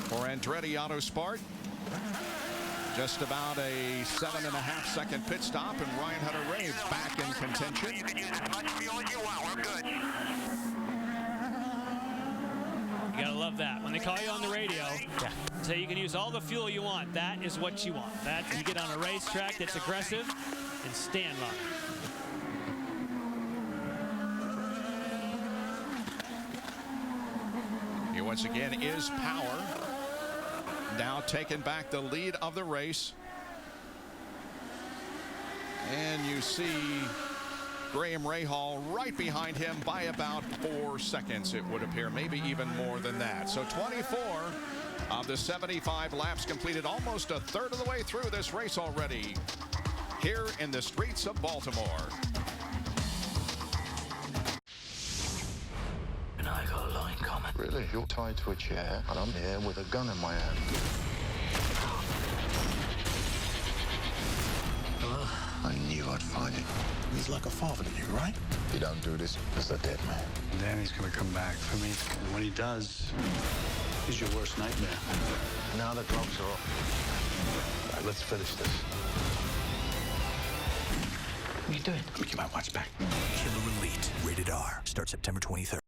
for Andretti Autosport. Just about a 7.5-second pit stop, and Ryan Hunter-Reay is back in contention. You can use as much fuel as you want. We're good. You gotta love that. When they call you on the radio, say you can use all the fuel you want. That is what you want. That you get on a racetrack that's aggressive and stand on it. Here once again is Power. Now taking back the lead of the race. And you see Graham Rahal right behind him by about 4 seconds, it would appear, maybe even more than that. So 24 of the 75 laps completed, almost a third of the way through this race already here in the streets of Baltimore. And I got a line coming. Really? You're tied to a chair, and I'm here with a gun in my hand. Hello? I knew I'd find it. He's like a father to you, right? If you don't do this, it's a dead man. Danny's gonna come back for me. And when he does, he's your worst nightmare. Now the gloves are off. All right, let's finish this. What are you doing? Let me get my watch back. Killer Elite, rated R, starts September 23rd.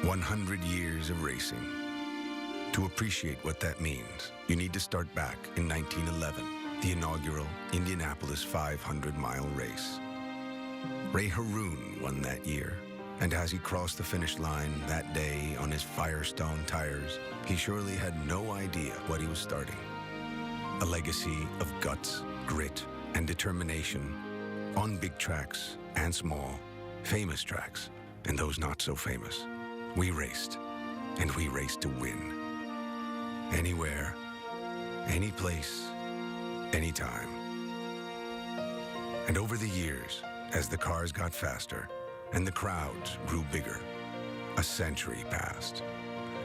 100 years of racing. To appreciate what that means, you need to start back in 1911, the inaugural Indianapolis 500-mile race. Ray Haroon won that year, and as he crossed the finish line that day on his Firestone tires, he surely had no idea what he was starting. A legacy of guts, grit, and determination on big tracks and small, famous tracks, and those not so famous. We raced, and we raced to win. Anywhere, any place, anytime. And over the years, as the cars got faster and the crowds grew bigger, a century passed.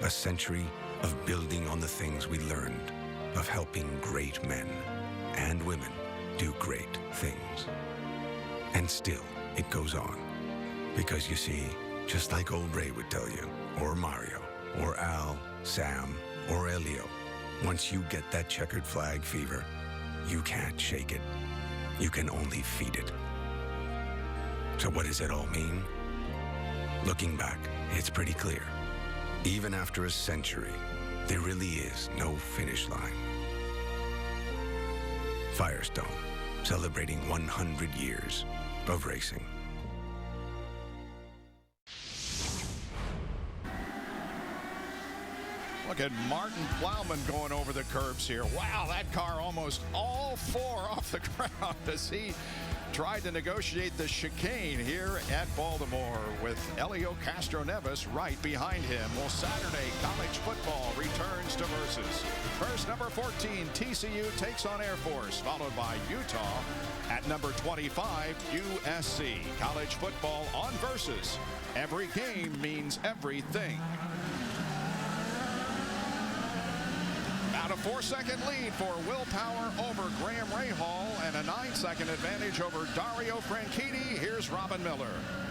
A century of building on the things we learned, of helping great men and women do great things. And still, it goes on. Because you see, just like old Ray would tell you, or Mario, or Al, Sam, or Elio, once you get that checkered flag fever, you can't shake it. You can only feed it. So what does it all mean? Looking back, it's pretty clear. Even after a century, there really is no finish line. Firestone, celebrating 100 years of racing. Look at Martin Plowman going over the curbs here. Wow, that car almost all four off the ground as he tried to negotiate the chicane here at Baltimore with Elio Castroneves right behind him. Well, Saturday, college football returns to Versus. First, number 14, TCU takes on Air Force, followed by Utah at number 25, USC. College football on Versus. Every game means everything. A 4-second lead for Will Power over Graham Rahal and a 9-second advantage over Dario Franchitti. Here's Robin Miller.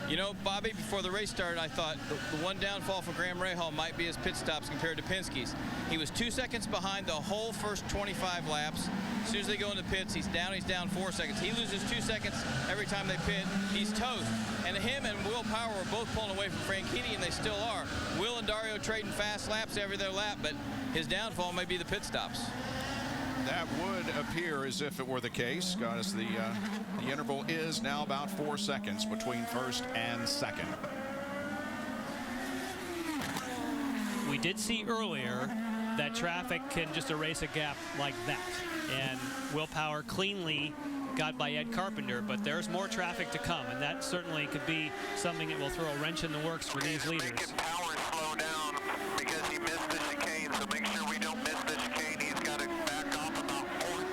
You know, Bobby, before the race started, I thought the one downfall for Graham Rahal might be his pit stops compared to Penske's. He was 2 seconds behind the whole first 25 laps. As soon as they go into pits, he's down 4 seconds. He loses 2 seconds every time they pit. He's toast. And him and Will Power were both pulling away from Franchitti, and they still are. Will and Dario trading fast laps every their lap, but his downfall may be the pit stops. That would appear as if it were the case, because the interval is now about 4 seconds between first and second. We did see earlier that traffic can just erase a gap like that. And Will Power cleanly got by Ed Carpenter, but there's more traffic to come, and that certainly could be something that will throw a wrench in the works for these leaders. Power slow down because he missed the chicane, so make sure we don't miss the chicane. He's got to back off about 4.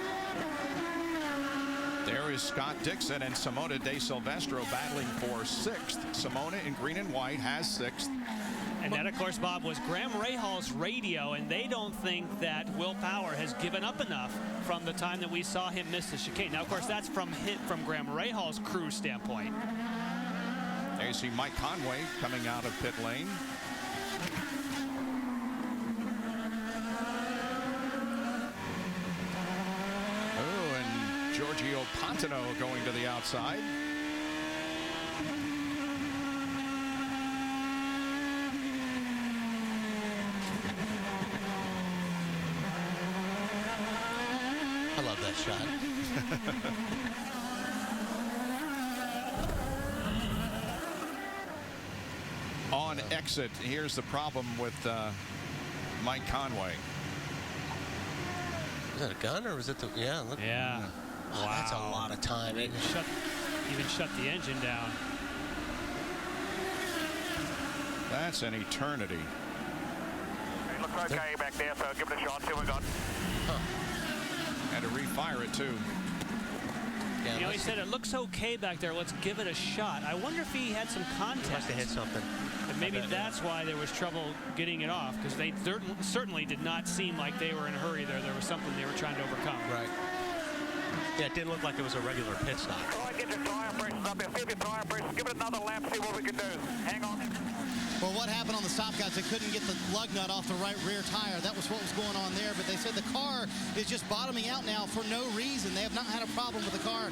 There is Scott Dixon and Simona De Silvestro battling for 6th. Simona in green and white has 6th. And that, of course, Bob, was Graham Rahal's radio, and they don't think that Will Power has given up enough from the time that we saw him miss the chicane. Now, of course, that's from Graham Rahal's crew standpoint. There you see Mike Conway coming out of pit lane. Oh, and Giorgio Pontino going to the outside. I love that shot. On exit, here's the problem with Mike Conway. Is that a gun or was it the? Yeah. Look. Yeah. Wow. That's a lot of time. even shut the engine down. That's an eternity. It looks okay back there, so give it a shot. See what we got. Had to refire it too. You know, he said it looks okay back there. Let's give it a shot. I wonder if he had some contact. Must have hit something. And maybe that's why there was trouble getting it off, because they certainly did not seem like they were in a hurry there. There was something they were trying to overcome. Right. Yeah, it didn't look like it was a regular pit stop. Go ahead, get your tire pressures up there. See if your tire pressures. Give it another lap. See what we can do. Hang on. Well, what happened on the stop, guys, they couldn't get the lug nut off the right rear tire. That was what was going on there. But they said the car is just bottoming out now for no reason. They have not had a problem with the car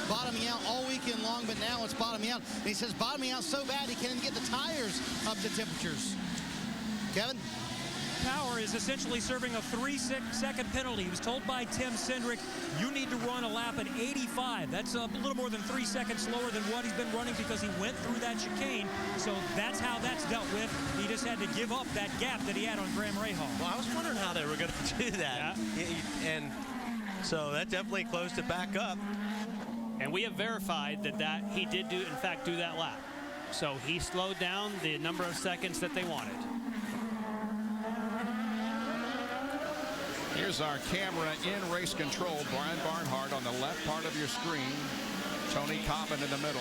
bottoming out all weekend long, but now it's bottoming out. And he says bottoming out so bad he can't even get the tires up to temperatures. Kevin? Power is essentially serving a 3-second penalty. He was told by Tim Cindric, you need to run a lap at 85. That's a little more than 3 seconds slower than what he's been running because he went through that chicane. So that's how that's dealt with. He just had to give up that gap that he had on Graham Rahal. Well, I was wondering how they were going to do that. Yeah. And so that definitely closed it back up. And we have verified that he did in fact do that lap. So he slowed down the number of seconds that they wanted. Here's our camera in race control. Brian Barnhart on the left part of your screen. Tony Cobbin in the middle.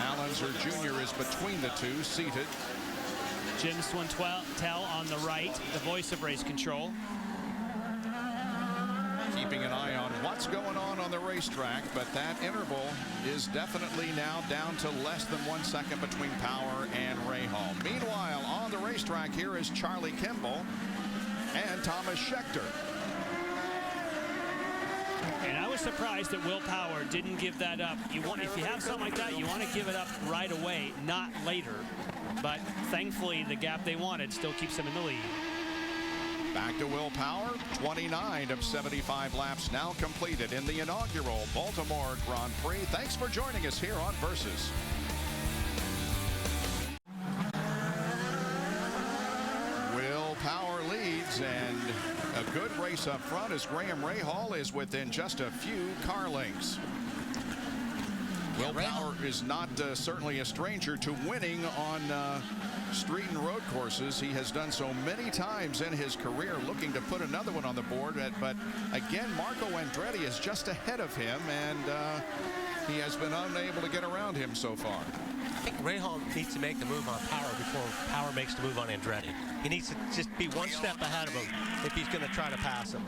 Allenser Jr. is between the two, seated. Jim Swintel on the right, the voice of race control. Keeping an eye on what's going on the racetrack, but that interval is definitely now down to less than 1 second between Power and Rahal. Meanwhile, on the racetrack, here is Charlie Kimball and Thomas Scheckter. And I was surprised that Will Power didn't give that up. If you have something like that, you want to give it up right away, not later. But thankfully, the gap they wanted still keeps them in the lead. Back to Will Power. 29 of 75 laps now completed in the inaugural Baltimore Grand Prix. Thanks for joining us here on Versus. Will Power leads, and a good race up front as Graham Rahal is within just a few car lengths. Will Power is not certainly a stranger to winning on street and road courses. He has done so many times in his career, looking to put another one on the board. But again, Marco Andretti is just ahead of him, and he has been unable to get around him so far. I think Rahal needs to make the move on Power before Power makes the move on Andretti. He needs to just be one step ahead of him if he's going to try to pass him.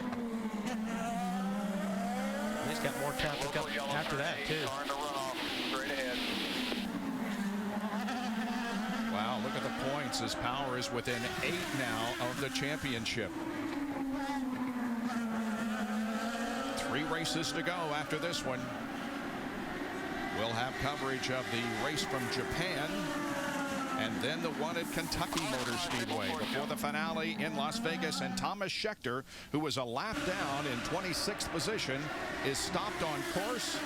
He's got more traffic up after that, too. Wow, look at the points as Power is within 8 now of the championship. 3 races to go after this one. We'll have coverage of the race from Japan and then the one at Kentucky Motor Speedway before the finale in Las Vegas. And Thomas Scheckter, who was a lap down in 26th position, is stopped on course.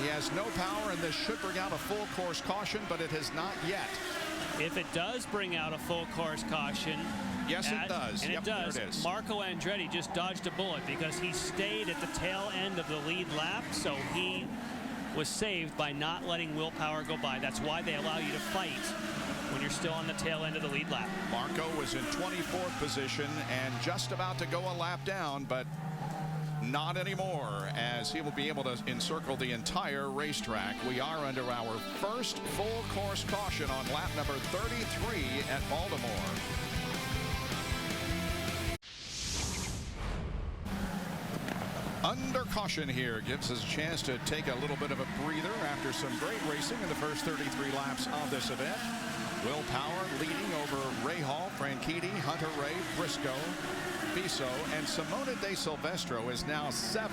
He has no power, and this should bring out a full course caution, but it has not yet. If it does bring out a full course caution, yes, it does. And it does. There it is. Marco Andretti just dodged a bullet because he stayed at the tail end of the lead lap, so he was saved by not letting Will Power go by. That's why they allow you to fight when you're still on the tail end of the lead lap. Marco was in 24th position and just about to go a lap down, but not anymore, as he will be able to encircle the entire racetrack. We are under our first full course caution on lap number 33 at Baltimore. Under caution here gives us a chance to take a little bit of a breather after some great racing in the first 33 laps of this event. Will Power leading over Rahal, Franchitti, Hunter Ray, Briscoe, Biso, and Simona De Silvestro is now 7th,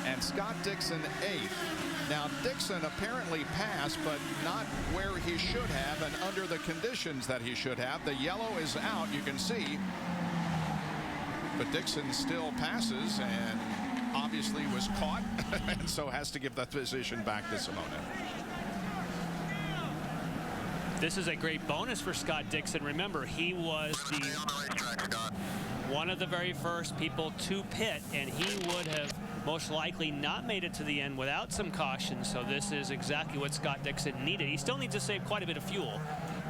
and Scott Dixon 8th. Now, Dixon apparently passed, but not where he should have and under the conditions that he should have. The yellow is out, you can see, but Dixon still passes and obviously was caught and so has to give the position back to Simona. This is a great bonus for Scott Dixon. Remember, he was one of the very first people to pit, and he would have most likely not made it to the end without some caution. So this is exactly what Scott Dixon needed. He still needs to save quite a bit of fuel.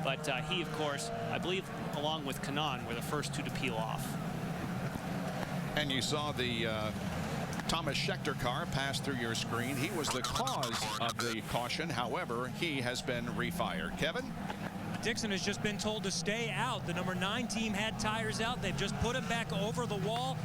But he, of course, I believe, along with Kanaan, were the first two to peel off. And you saw the Thomas Schechter car pass through your screen. He was the cause of the caution. However, he has been refired. Kevin? Dixon has just been told to stay out. The number 9 team had tires out. They've just put him back over the wall.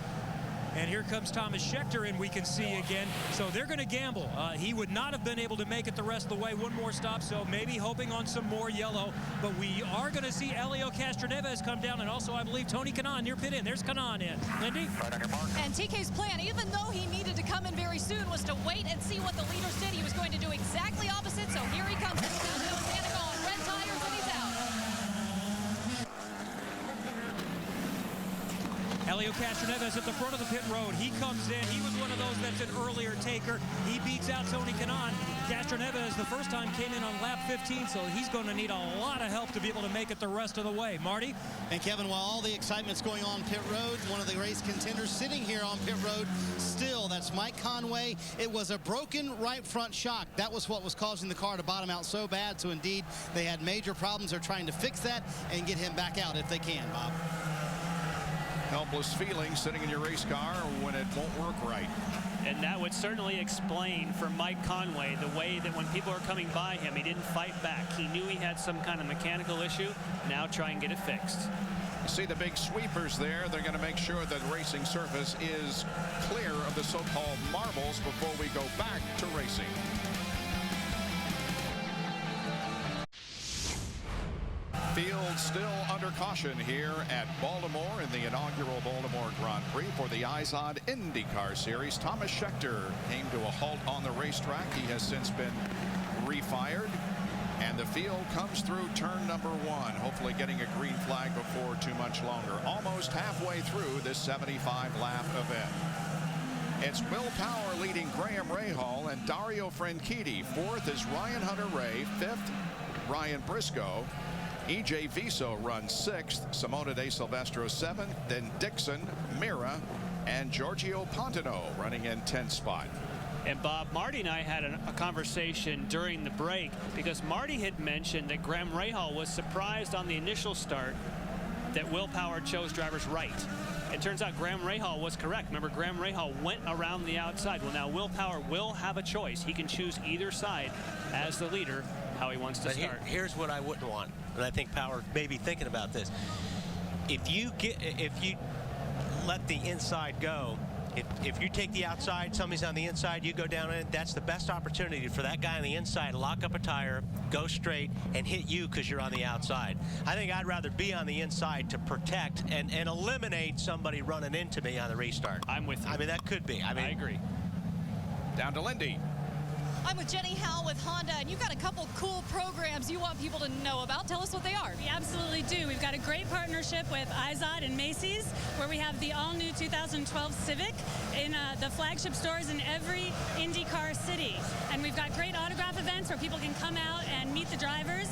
And here comes Thomas Schechter, and we can see again. So they're going to gamble. He would not have been able to make it the rest of the way. One more stop, so maybe hoping on some more yellow. But we are going to see Helio Castroneves come down, and also, I believe, Tony Kanaan near pit in. There's Kanaan in. Lindy? Right on your mark. And TK's plan, even though he needed to come in very soon, was to wait and see what the leaders did. He was going to do exactly opposite, so here he comes. Danica on red tires, and he's out. Helio Castroneves at the front of the pit road. He comes in. He was one of those that's an earlier taker. He beats out Tony Kanaan. Castroneves the first time came in on lap 15, so he's going to need a lot of help to be able to make it the rest of the way. Marty? And Kevin, while all the excitement's going on pit road, one of the race contenders sitting here on pit road still, that's Mike Conway. It was a broken right front shock. That was what was causing the car to bottom out so bad. So indeed, they had major problems. They're trying to fix that and get him back out if they can, Bob. Helpless feeling sitting in your race car when it won't work right. And that would certainly explain for Mike Conway the way that when people are coming by him, he didn't fight back. He knew he had some kind of mechanical issue. Now try and get it fixed. You see the big sweepers there. They're going to make sure that the racing surface is clear of the so-called marbles before we go back to racing. Field still under caution here at Baltimore in the inaugural Baltimore Grand Prix for the IZOD IndyCar Series. Thomas Schechter came to a halt on the racetrack. He has since been refired. And the field comes through turn number 1, hopefully getting a green flag before too much longer. Almost halfway through this 75-lap event. It's Will Power leading Graham Rahal and Dario Franchitti. 4th is Ryan Hunter-Reay. 5th, Ryan Briscoe. E.J. Viso runs 6th, Simona De Silvestro 7th, then Dixon, Mira, and Giorgio Pontino running in 10th spot. And Bob, Marty and I had a conversation during the break because Marty had mentioned that Graham Rahal was surprised on the initial start that Will Power chose driver's right. It turns out Graham Rahal was correct. Remember, Graham Rahal went around the outside. Well, now Will Power will have a choice. He can choose either side as the leader, how he wants to start. Here's what I wouldn't want, and I think Power may be thinking about this. If you let the inside go, if you take the outside, somebody's on the inside, you go down in, that's the best opportunity for that guy on the inside to lock up a tire, go straight, and hit you because you're on the outside. I think I'd rather be on the inside to protect and eliminate somebody running into me on the restart. I'm with you. I mean, that could be. I agree. Down to Lindy. I'm with Jenny Howell with Honda, and you've got a couple cool programs you want people to know about. Tell us what they are. We absolutely do. We've got a great partnership with IZOD and Macy's, where we have the all-new 2012 Civic in the flagship stores in every IndyCar city. And we've got great autograph events where people can come out and meet the drivers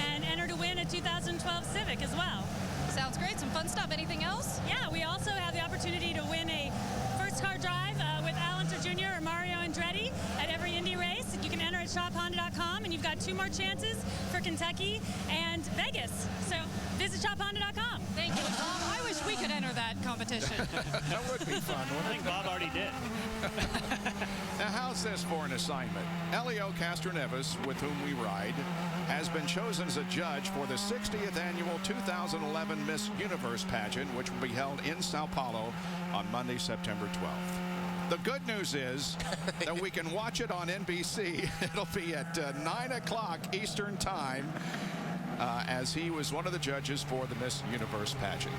and enter to win a 2012 Civic as well. Sounds great. Some fun stuff. Anything else? Yeah, we also have the opportunity to win a first car drive with Alonso Jr. or Mario Andretti at every Indy race. You can enter at shophonda.com, and you've got 2 more chances for Kentucky and Vegas. So visit shophonda.com. Thank you, Bob. I wish we could enter that competition. That would be fun, wouldn't it? I think Bob already did. Now, how's this for an assignment? Helio Castroneves, with whom we ride, has been chosen as a judge for the 60th annual 2011 Miss Universe pageant, which will be held in Sao Paulo on Monday, September 12th. The good news is that we can watch it on NBC. It'll be at 9 o'clock Eastern Time, as he was one of the judges for the Miss Universe pageant.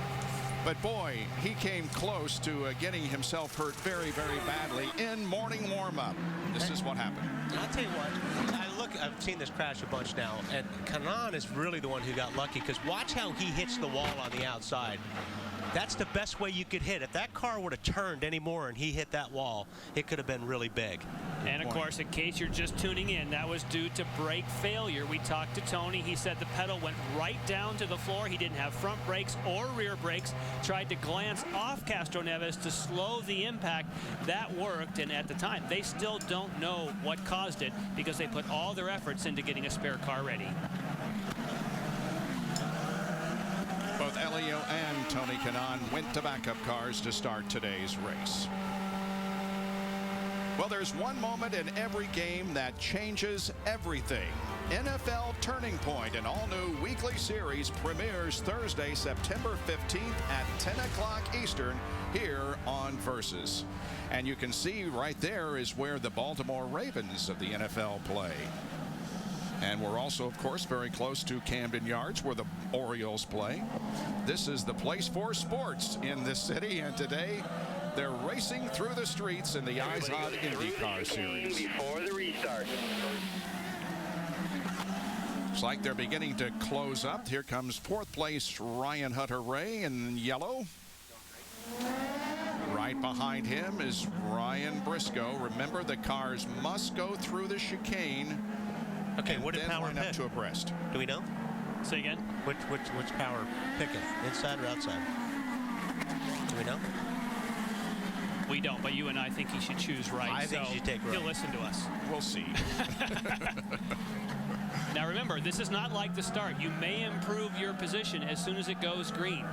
But boy, he came close to getting himself hurt very, very badly in morning warm-up. This is what happened. I'll tell you what, I've seen this crash a bunch now, and Kanaan is really the one who got lucky, because watch how he hits the wall on the outside. that's the best way you could hit. If that car would have turned any more and he hit that wall, it could have been really big. And of course, in case you're just tuning in, that was due to brake failure. We talked to Tony. He said the pedal went right down to the floor. He didn't have front brakes or rear brakes. Tried to glance off Castroneves to slow the impact. That worked, and at the time, they still don't know what caused it because they put all their efforts into getting a spare car ready. Both Elio and Tony Kanaan went to backup cars to start today's race. Well, there's one moment in every game that changes everything. NFL Turning Point, an all-new weekly series, premieres Thursday, September 15th at 10 o'clock Eastern here on Versus. And you can see right there is where the Baltimore Ravens of the NFL play. And we're also, of course, very close to Camden Yards, where the Orioles play. This is the place for sports in this city, and today they're racing through the streets in the IZOD IndyCar Series. Before the restart. Looks like they're beginning to close up. Here comes fourth place Ryan Hunter-Reay in yellow. Right behind him is Ryan Briscoe. Remember, the cars must go through the chicane. Okay, what did Power line up pick? to abreast? Do we know? Say again? Which Power picking? Inside or outside? Do we know? We don't, but you and I think he should choose right. I think so he should take right. He'll listen to us. We'll see. Now remember, this is not like the start. You may improve your position as soon as it goes green.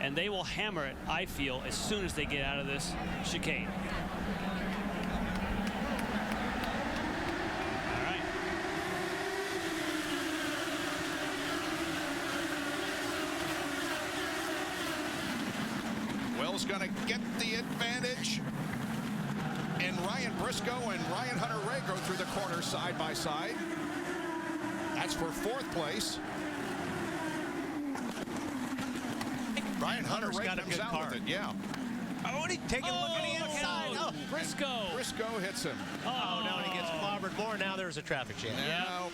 And they will hammer it, I feel, as soon as they get out of this chicane. Will's going to get the advantage. And Ryan Briscoe and Ryan Hunter-Reay go through the corner side by side. That's for fourth place. Ryan Hunter-Reay got a comes good out car. with it, yeah. Oh, and he's taking a look at the inside. Oh, Briscoe. Briscoe hits him. Oh, no, and he gets clobbered more. Now there's a traffic jam. Yeah.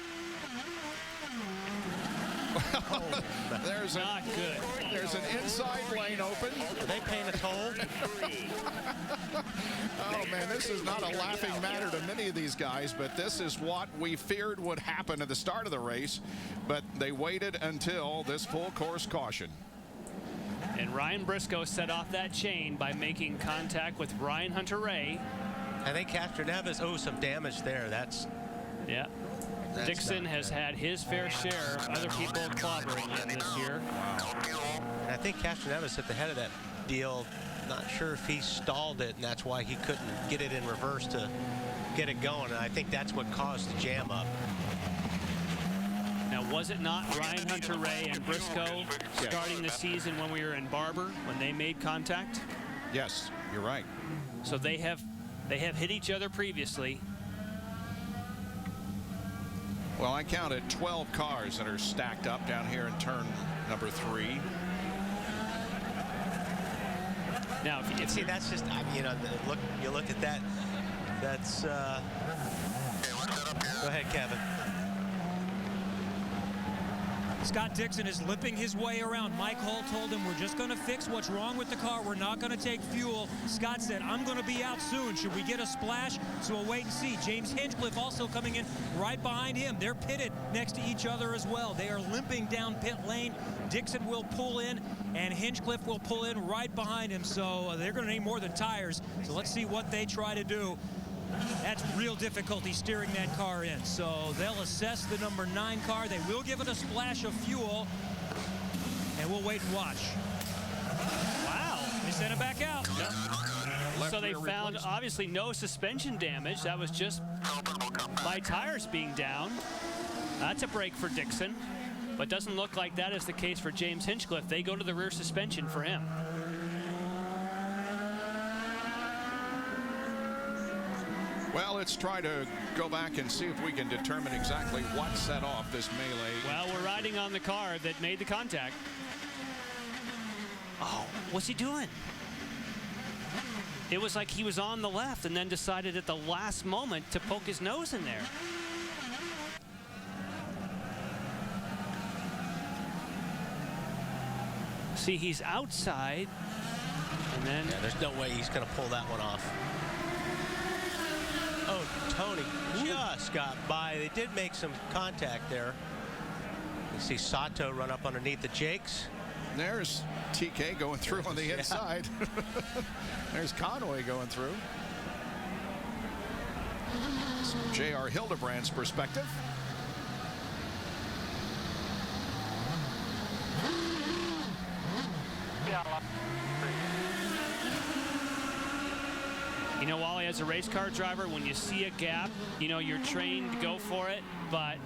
There's not good. There's an inside lane open. Are they paying a toll? Oh man, this is not a laughing matter to many of these guys, but this is what we feared would happen at the start of the race. But they waited until this full course caution. And Ryan Briscoe set off that chain by making contact with Ryan Hunter-Reay. I think Castroneves owes some damage there. Yeah. Dixon has had his fair share of other people clobbering him this year. And I think Castroneves at the head of that deal, not sure if he stalled it, and that's why he couldn't get it in reverse to get it going. And I think that's what caused the jam up. Now, was it not Ryan Hunter-Reay and Briscoe starting the season when we were in Barber, when they made contact? Yes, you're right. So they have hit each other previously. Well, I counted 12 cars that are stacked up down here in turn number 3. Now, if you see, that's just, you know, you look at that. That's. Go ahead, Kevin. Scott Dixon is limping his way around. Mike Hull told him, we're just going to fix what's wrong with the car. We're not going to take fuel. Scott said, I'm going to be out soon. Should we get a splash? So we'll wait and see. James Hinchcliffe also coming in right behind him. They're pitted next to each other as well. They are limping down pit lane. Dixon will pull in, and Hinchcliffe will pull in right behind him. So they're going to need more than tires. So let's see what they try to do. That's real difficulty steering that car in. So they'll assess the number 9 car. They will give it a splash of fuel, and we'll wait and watch. Wow, they sent it back out. Yep. So they found obviously no suspension damage. That was just by tires being down. That's a break for Dixon, but doesn't look like that is the case for James Hinchcliffe. They go to the rear suspension for him. Well, let's try to go back and see if we can determine exactly what set off this melee. Well, we're riding on the car that made the contact. Oh, what's he doing? It was like he was on the left and then decided at the last moment to poke his nose in there. See, he's outside. And then... Yeah, there's no way he's going to pull that one off. Oh, Tony just got by. They did make some contact there. You see Sato run up underneath the Jakes. There's TK going through on the inside. There's Conway going through. J.R. Hildebrand's perspective. You know, Wally, as a race car driver, when you see a gap, you know, you're trained to go for it, but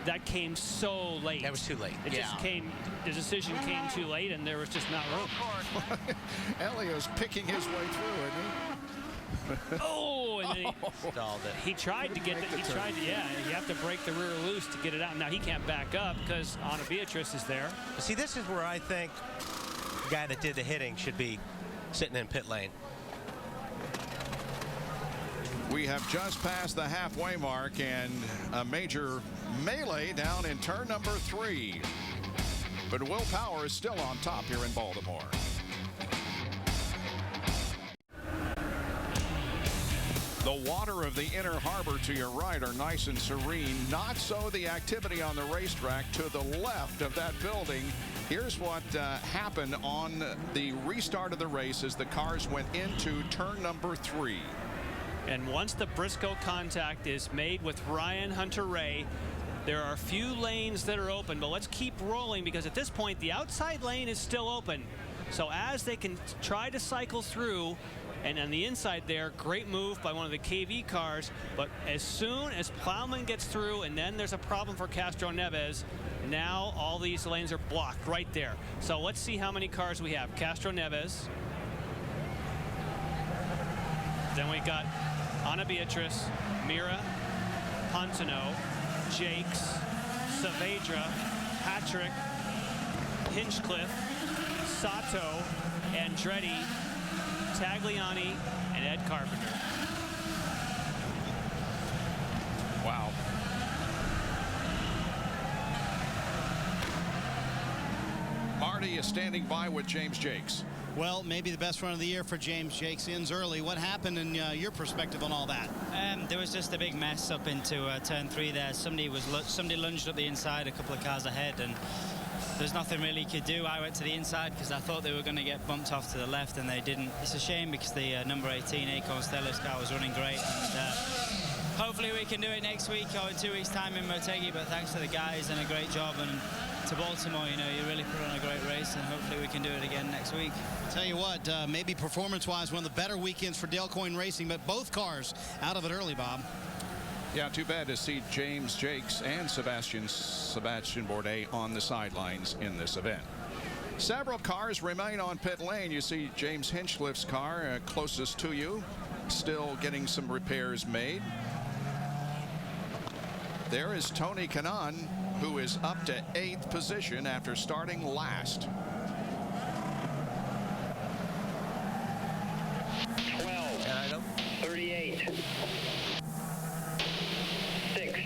that came so late. That was too late. It just came, the decision came too late, and there was just not room. Elio's picking his way through, isn't he? Oh, and then he stalled it. He tried to get the, yeah, you have to break the rear loose to get it out. Now he can't back up because Ana Beatriz is there. See, this is where I think the guy that did the hitting should be sitting in pit lane. We have just passed the halfway mark and a major melee down in turn number 3. But Will Power is still on top here in Baltimore. The water of the inner harbor to your right are nice and serene. Not so the activity on the racetrack to the left of that building. Here's what happened on the restart of the race as the cars went into turn number 3. And once the Briscoe contact is made with Ryan Hunter-Reay, there are a few lanes that are open, but let's keep rolling because at this point the outside lane is still open. So as they can try to cycle through, and on the inside there, great move by one of the KV cars, but as soon as Plowman gets through and then there's a problem for Castro Neves, now all these lanes are blocked right there. So let's see how many cars we have. Castro Neves. Then we got Ana Beatriz, Mira, Pontano, Jakes, Saavedra, Patrick, Hinchcliffe, Sato, Andretti, Tagliani, and Ed Carpenter. Wow. Marty is standing by with James Jakes. Well, maybe the best run of the year for James Jakes ends early. What happened in your perspective on all that? There was just a big mess up into turn 3 there. Somebody lunged up the inside a couple of cars ahead, and there's nothing really he could do. I went to the inside because I thought they were going to get bumped off to the left, and they didn't. It's a shame because the number 18 Acorn Stellis car was running great. And, hopefully we can do it next week or in 2 weeks' time in Motegi, but thanks to the guys and a great job. And to Baltimore, you know, you really put on a great race, and hopefully we can do it again next week. Tell you what, maybe performance-wise, one of the better weekends for Dale Coyne Racing, but both cars out of it early, Bob. Yeah, too bad to see James Jakes and Sebastian Bourdais on the sidelines in this event. Several cars remain on pit lane. You see James Hinchcliffe's car closest to you, still getting some repairs made. There is Tony Kanaan, who is up to 8th position after starting last. 12, 38, 6,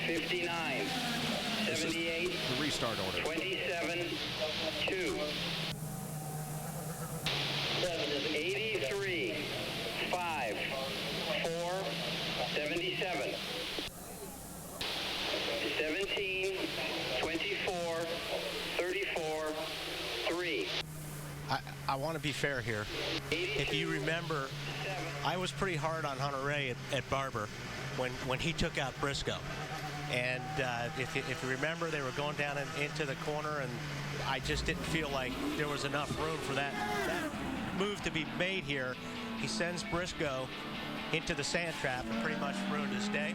59, 78, the restart order. 27, 2, 83, 5, 4, 77, 17, 24, 34, 3. I want to be fair here. If you remember, I was pretty hard on Hunter-Reay at Barber when he took out Briscoe. And if you remember, they were going down into the corner, and I just didn't feel like there was enough room for that move to be made here. He sends Briscoe into the sand trap and pretty much ruined his day.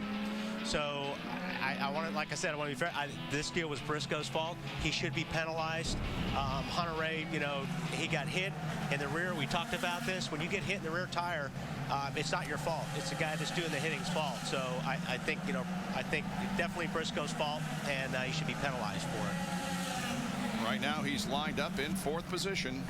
So I want to, like I said, I want to be fair. This deal was Briscoe's fault. He should be penalized. Hunter-Reay, you know, he got hit in the rear. We talked about this. When you get hit in the rear tire, it's not your fault. It's the guy that's doing the hitting's fault. So I think, you know, I think definitely Briscoe's fault, and he should be penalized for it. Right now, he's lined up in 4th position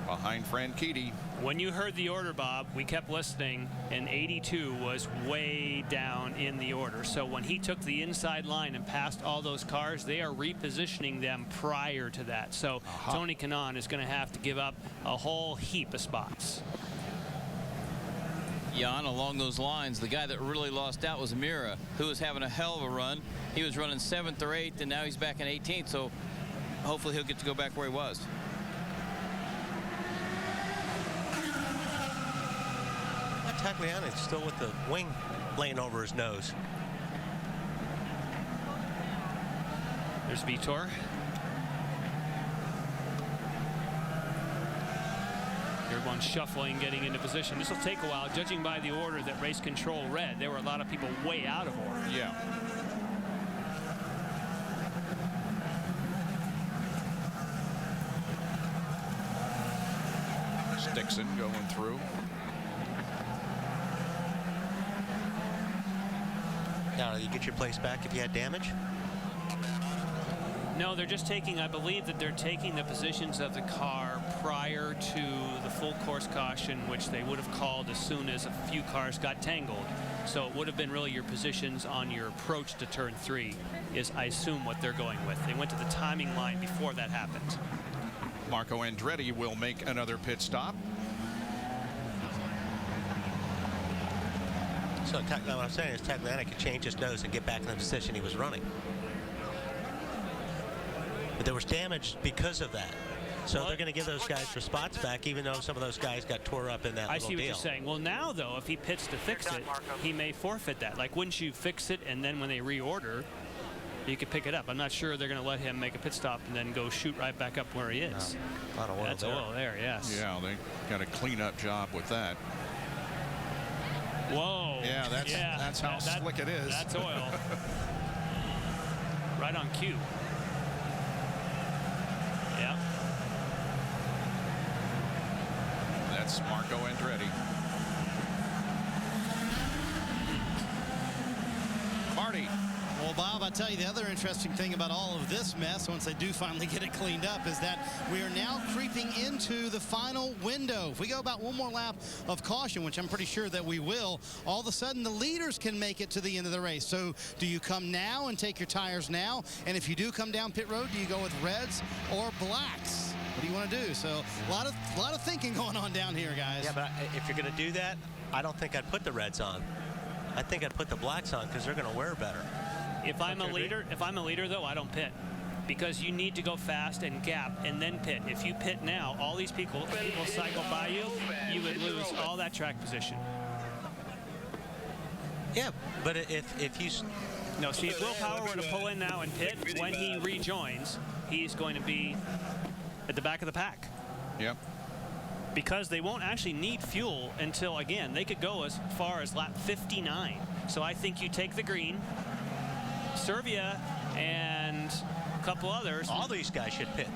behind Franchitti When you heard the order, Bob, we kept listening, and 82 was way down in the order. So when he took the inside line and passed all those cars, they are repositioning them prior to that. So Tony Kanaan is going to have to give up a whole heap of spots. Yeah, and along those lines, the guy that really lost out was Mira, who was having a hell of a run. He was running 7th or 8th, and now he's back in 18th, so hopefully he'll get to go back where he was. Tagliani is still with the wing laying over his nose. There's Vitor. Everyone shuffling, getting into position. This will take a while, judging by the order that race control read. There were a lot of people way out of order. Yeah. Dixon going through. Now, you get your place back if you had damage? No, they're just taking, I believe that they're taking the positions of the car prior to the full course caution, which they would have called as soon as a few cars got tangled. So it would have been really your positions on your approach to turn 3 is, I assume, what they're going with. They went to the timing line before that happened. Marco Andretti will make another pit stop. So what I'm saying is Tagliani could change his nose and get back in the position he was running. But there was damage because of that. So they're going to give those guys their spots back, even though some of those guys got tore up in that I little see what deal. you're saying. Well, now, though, if he pits to fix it, he may forfeit that. Like, wouldn't you fix it, and then when they reorder, you could pick it up? I'm not sure they're going to let him make a pit stop and then go shoot right back up where he is. No, a lot of oil That's there. oil there, yes. Yeah, they got a cleanup job with that. Whoa. Yeah, that's how slick it is. That's oil. Right on cue. Yeah. That's Marco Andretti. Marty. Well, Bob, I'll tell you the other interesting thing about all of this mess, once they do finally get it cleaned up, is that we are now creeping into the final window. If we go about one more lap of caution, which I'm pretty sure that we will, all of a sudden the leaders can make it to the end of the race. So do you come now and take your tires now? And if you do come down pit road, do you go with reds or blacks? What do you want to do? So a lot of thinking going on down here, guys. Yeah, but if you're going to do that, I don't think I'd put the reds on. I think I'd put the blacks on because they're going to wear better. If I'm a leader, though, I don't pit, because you need to go fast and gap and then pit. If you pit now, all these people cycle by you, you would lose all that track position. Yeah, but if you... No, see, if Will Power were to pull in now and pit, when he rejoins, he's going to be at the back of the pack. Yep. Because they won't actually need fuel until, again, they could go as far as lap 59. So I think you take the green, Servia and a couple others. All these guys should pit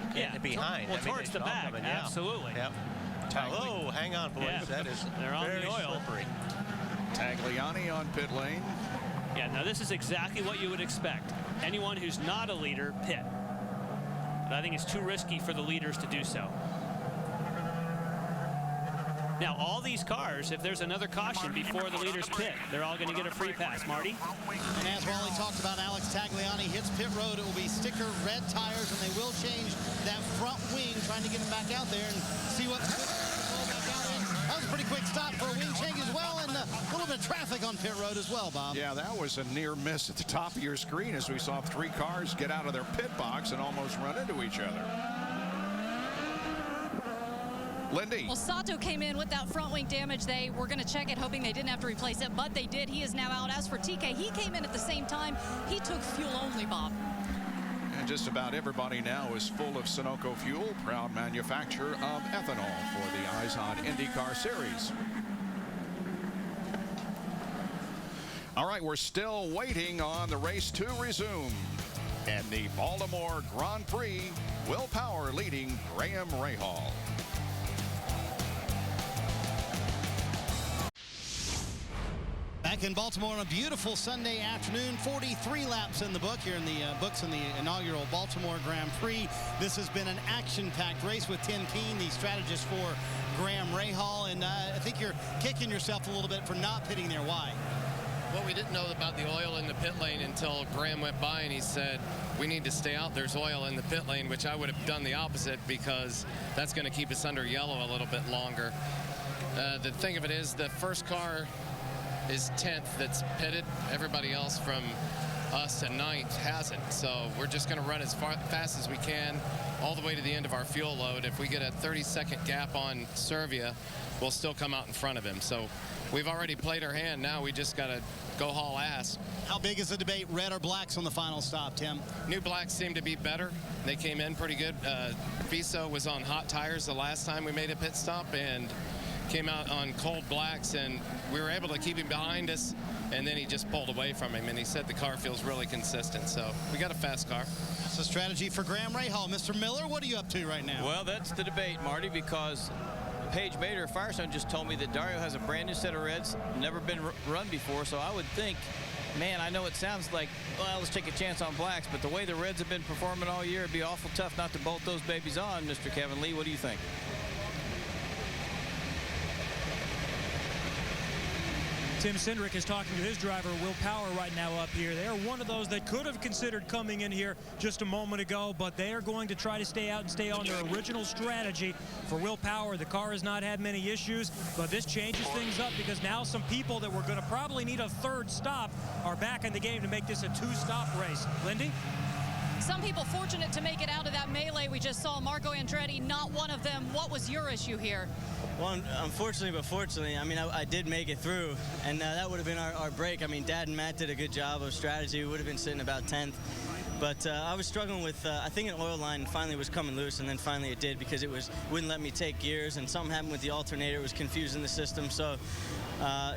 behind. Well, towards the back, absolutely. Yep. Oh, hang on, boys. Yeah. That is They're on very the oil. slippery. Tagliani on pit lane. Yeah, now this is exactly what you would expect. Anyone who's not a leader, pit. But I think it's too risky for the leaders to do so. Now, all these cars, if there's another caution before the leaders pit, they're all going to get a free pass. Marty? And as Wally talked about, Alex Tagliani hits pit road. It will be sticker red tires, and they will change that front wing, trying to get him back out there and see what back out in. That was a pretty quick stop for a wing change as well, and a little bit of traffic on pit road as well, Bob. Yeah, that was a near miss at the top of your screen as we saw 3 cars get out of their pit box and almost run into each other. Lindy. Well, Sato came in with that front wing damage. They were going to check it, hoping they didn't have to replace it, but they did. He is now out. As for TK, he came in at the same time. He took fuel only, Bob. And just about everybody now is full of Sunoco fuel, proud manufacturer of ethanol for the IZOD IndyCar Series. All right, we're still waiting on the race to resume. And the Baltimore Grand Prix, Will Power leading Graham Rahal. Back in Baltimore on a beautiful Sunday afternoon, 43 laps in the book here in the books in the inaugural Baltimore Grand Prix. This has been an action-packed race with Tim Keene, the strategist for Graham Rahal, and I think you're kicking yourself a little bit for not pitting there. Why? Well, we didn't know about the oil in the pit lane until Graham went by and he said, we need to stay out. There's oil in the pit lane, which I would have done the opposite because that's going to keep us under yellow a little bit longer. The thing of it is the first car is 10th that's pitted. Everybody else from us to 9th hasn't. So we're just going to run as fast as we can all the way to the end of our fuel load. If we get a 30-second gap on Servia, we'll still come out in front of him. So we've already played our hand. Now we just got to go haul ass. How big is the debate, red or blacks on the final stop, Tim? New blacks seem to be better. They came in pretty good. Viso was on hot tires the last time we made a pit stop and came out on cold blacks, and we were able to keep him behind us, and then he just pulled away from him, and he said the car feels really consistent. So we got a fast car. That's a strategy for Graham Rahal. Mr. Miller, what are you up to right now? Well, that's the debate, Marty, because Paige Bader, Firestone, just told me that Dario has a brand new set of reds, never been run before, so I would think, man, I know it sounds like, well, let's take a chance on blacks, but the way the reds have been performing all year, it'd be awful tough not to bolt those babies on, Mr. Kevin Lee. What do you think? Tim Cindric is talking to his driver, Will Power, right now up here. They are one of those that could have considered coming in here just a moment ago, but they are going to try to stay out and stay on their original strategy. For Will Power, the car has not had many issues, but this changes things up because now some people that were going to probably need a third stop are back in the game to make this a two-stop race. Lindy? Some people fortunate to make it out of that melee we just saw. Marco Andretti, not one of them. What was your issue here? Well, unfortunately, but fortunately, I mean, I did make it through, and that would have been our break. I mean, Dad and Matt did a good job of strategy. We would have been sitting about 10th. But I was struggling with, I think an oil line finally was coming loose, and then finally it did because it wouldn't let me take gears, and something happened with the alternator. It was confusing the system. So,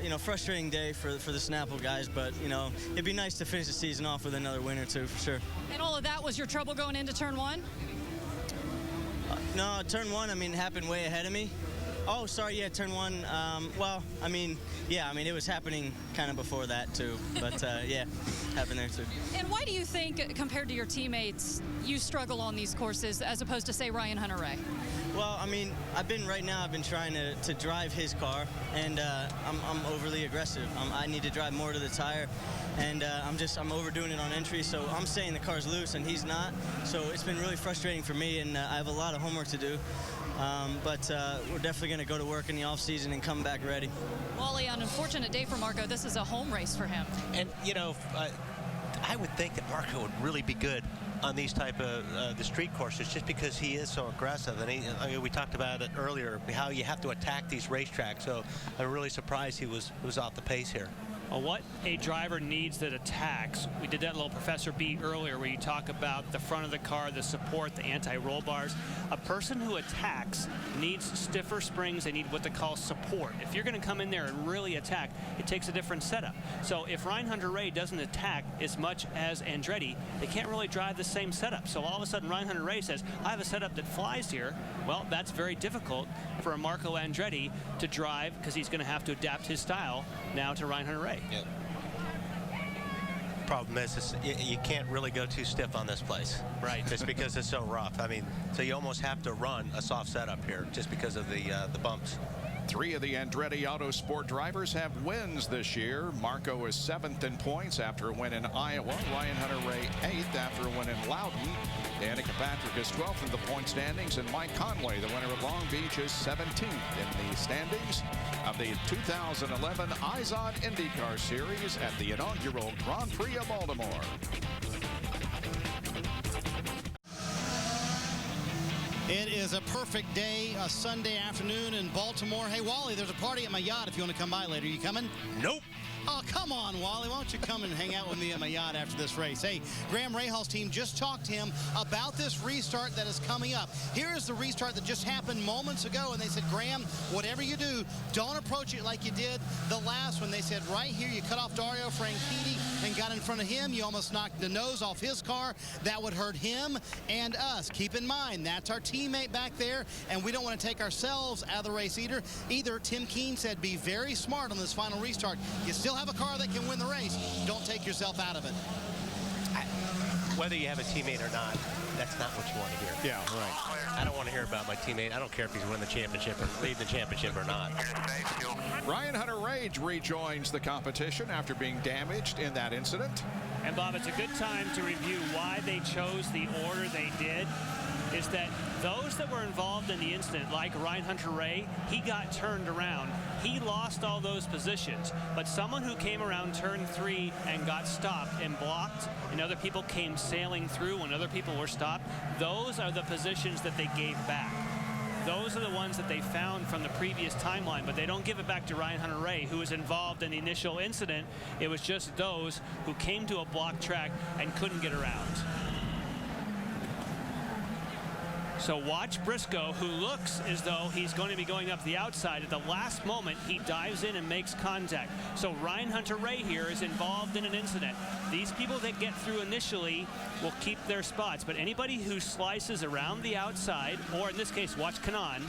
you know, frustrating day for the Snapple guys, but, you know, it'd be nice to finish the season off with another win or two for sure. And all of that was your trouble going into turn one? No, turn one, I mean, it happened way ahead of me. Oh, sorry, yeah, turn one. Well, I mean, yeah, I mean, it was happening kind of before that, too. But, yeah, happened there, too. And why do you think, compared to your teammates, you struggle on these courses as opposed to, say, Ryan Hunter-Reay? Well, I mean, I've been trying to drive his car, and I'm overly aggressive. I need to drive more to the tire, and I'm overdoing it on entry, so I'm saying the car's loose, and he's not. So it's been really frustrating for me, and I have a lot of homework to do. But we're definitely going to go to work in the off-season and come back ready. Wally, an unfortunate day for Marco. This is a home race for him. And, you know, I would think that Marco would really be good on these type of the street courses just because he is so aggressive. And I mean, we talked about it earlier, how you have to attack these racetracks. So I'm really surprised he was off the pace here. Well, what a driver needs that attacks, we did that little Professor B earlier where you talk about the front of the car, the support, the anti-roll bars. A person who attacks needs stiffer springs. They need what they call support. If you're going to come in there and really attack, it takes a different setup. So if Ryan Hunter-Reay doesn't attack as much as Andretti, they can't really drive the same setup. So all of a sudden Ryan Hunter-Reay says, I have a setup that flies here. Well, that's very difficult for a Marco Andretti to drive because he's going to have to adapt his style now to Ryan Hunter-Reay. Yep. Problem is you can't really go too stiff on this place. Right. Just because it's so rough. I mean, so you almost have to run a soft setup here just because of the bumps. 3 of the Andretti Autosport drivers have wins this year. Marco is 7th in points after a win in Iowa. Ryan Hunter-Reay 8th after a win in Loudon. Danica Patrick is 12th in the point standings, and Mike Conway, the winner at Long Beach, is 17th in the standings of the 2011 IZOD IndyCar Series at the inaugural Grand Prix of Baltimore. It is a perfect day, a Sunday afternoon in Baltimore. Hey, Wally, there's a party at my yacht if you want to come by later. You coming? Nope. Oh, come on, Wally. Why don't you come and hang out with me at my yacht after this race? Hey, Graham Rahal's team just talked to him about this restart that is coming up. Here is the restart that just happened moments ago, and they said, Graham, whatever you do, don't approach it like you did the last one. They said right here, you cut off Dario Franchitti and got in front of him. You almost knocked the nose off his car. That would hurt him and us. Keep in mind, that's our teammate back there, and we don't want to take ourselves out of the race either. Tim Keene said, be very smart on this final restart. You still have a car that can win the race. Don't take yourself out of it. whether you have a teammate or not, that's not what you want to hear. Yeah, right. I don't want to hear about my teammate. I don't care if he's winning the championship or leading the championship or not. Ryan Hunter-Reay rejoins the competition after being damaged in that incident. And Bob, it's a good time to review why they chose the order they did. Is that those that were involved in the incident, like Ryan Hunter-Reay, he got turned around. He lost all those positions. But someone who came around turn 3 and got stopped and blocked, and other people came sailing through when other people were stopped, those are the positions that they gave back. Those are the ones that they found from the previous timeline, but they don't give it back to Ryan Hunter-Reay, who was involved in the initial incident. It was just those who came to a blocked track and couldn't get around. So watch Briscoe, who looks as though he's going to be going up the outside. At the last moment, he dives in and makes contact. So Ryan Hunter-Reay here is involved in an incident. These people that get through initially will keep their spots, but anybody who slices around the outside, or in this case, watch Kanaan.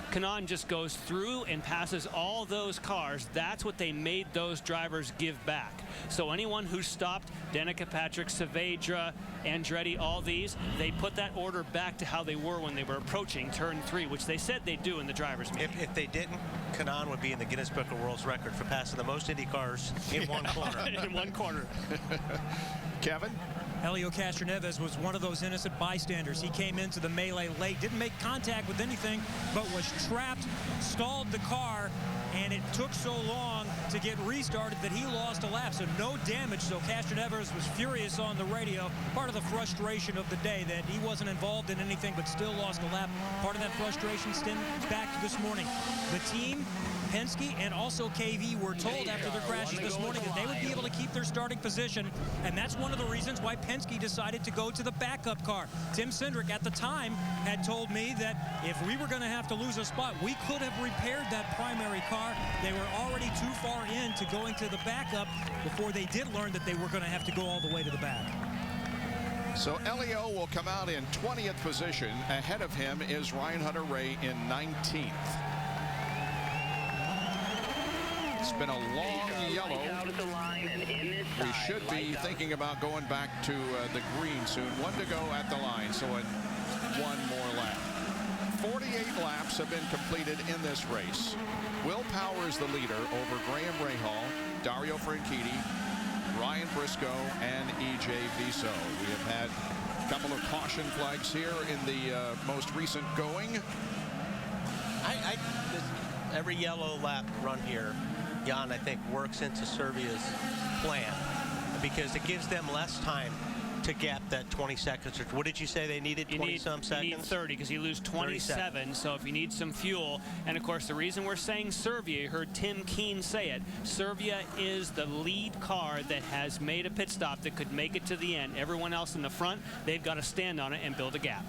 Kanaan just goes through and passes all those cars. That's what they made those drivers give back. So anyone who stopped, Danica Patrick, Saavedra, Andretti, all these, they put that order back to how they were when they were approaching turn 3, which they said they'd do in the driver's meeting. If they didn't, Kanaan would be in the Guinness Book of World Record for passing the most Indy cars in one corner. In one corner. Kevin? Helio Castroneves was one of those innocent bystanders. He came into the melee late, didn't make contact with anything, but was trapped, stalled the car, and it took so long to get restarted that he lost a lap. So no damage. So Castroneves was furious on the radio. Part of the frustration of the day that he wasn't involved in anything but still lost a lap. Part of that frustration stems back to this morning. The team, Penske and also KV, were told after their crashes this morning that they would be able to keep their starting position, and that's one of the reasons why Penske decided to go to the backup car. Tim Cindric at the time had told me that if we were going to have to lose a spot, we could have repaired that primary car. They were already too far in to going to the backup before they did learn that they were going to have to go all the way to the back. So Helio will come out in 20th position. Ahead of him is Ryan Hunter-Reay in 19th. It's been a long yellow. We should be thinking about going back to the green soon. 1 to go at the line, so one more lap. 48 laps have been completed in this race. Will Power is the leader over Graham Rahal, Dario Franchitti, Ryan Briscoe, and E.J. Viso. We have had a couple of caution flags here in the most recent going. Every yellow lap run here, Jan, I think, works into Servia's plan because it gives them less time to gap that 20 seconds. Or what did you say they needed? 20-some seconds? You need 30 because you lose 27. So if you need some fuel, and of course the reason we're saying Servia, you heard Tim Keen say it, Servia is the lead car that has made a pit stop that could make it to the end. Everyone else in the front, they've got to stand on it and build a gap.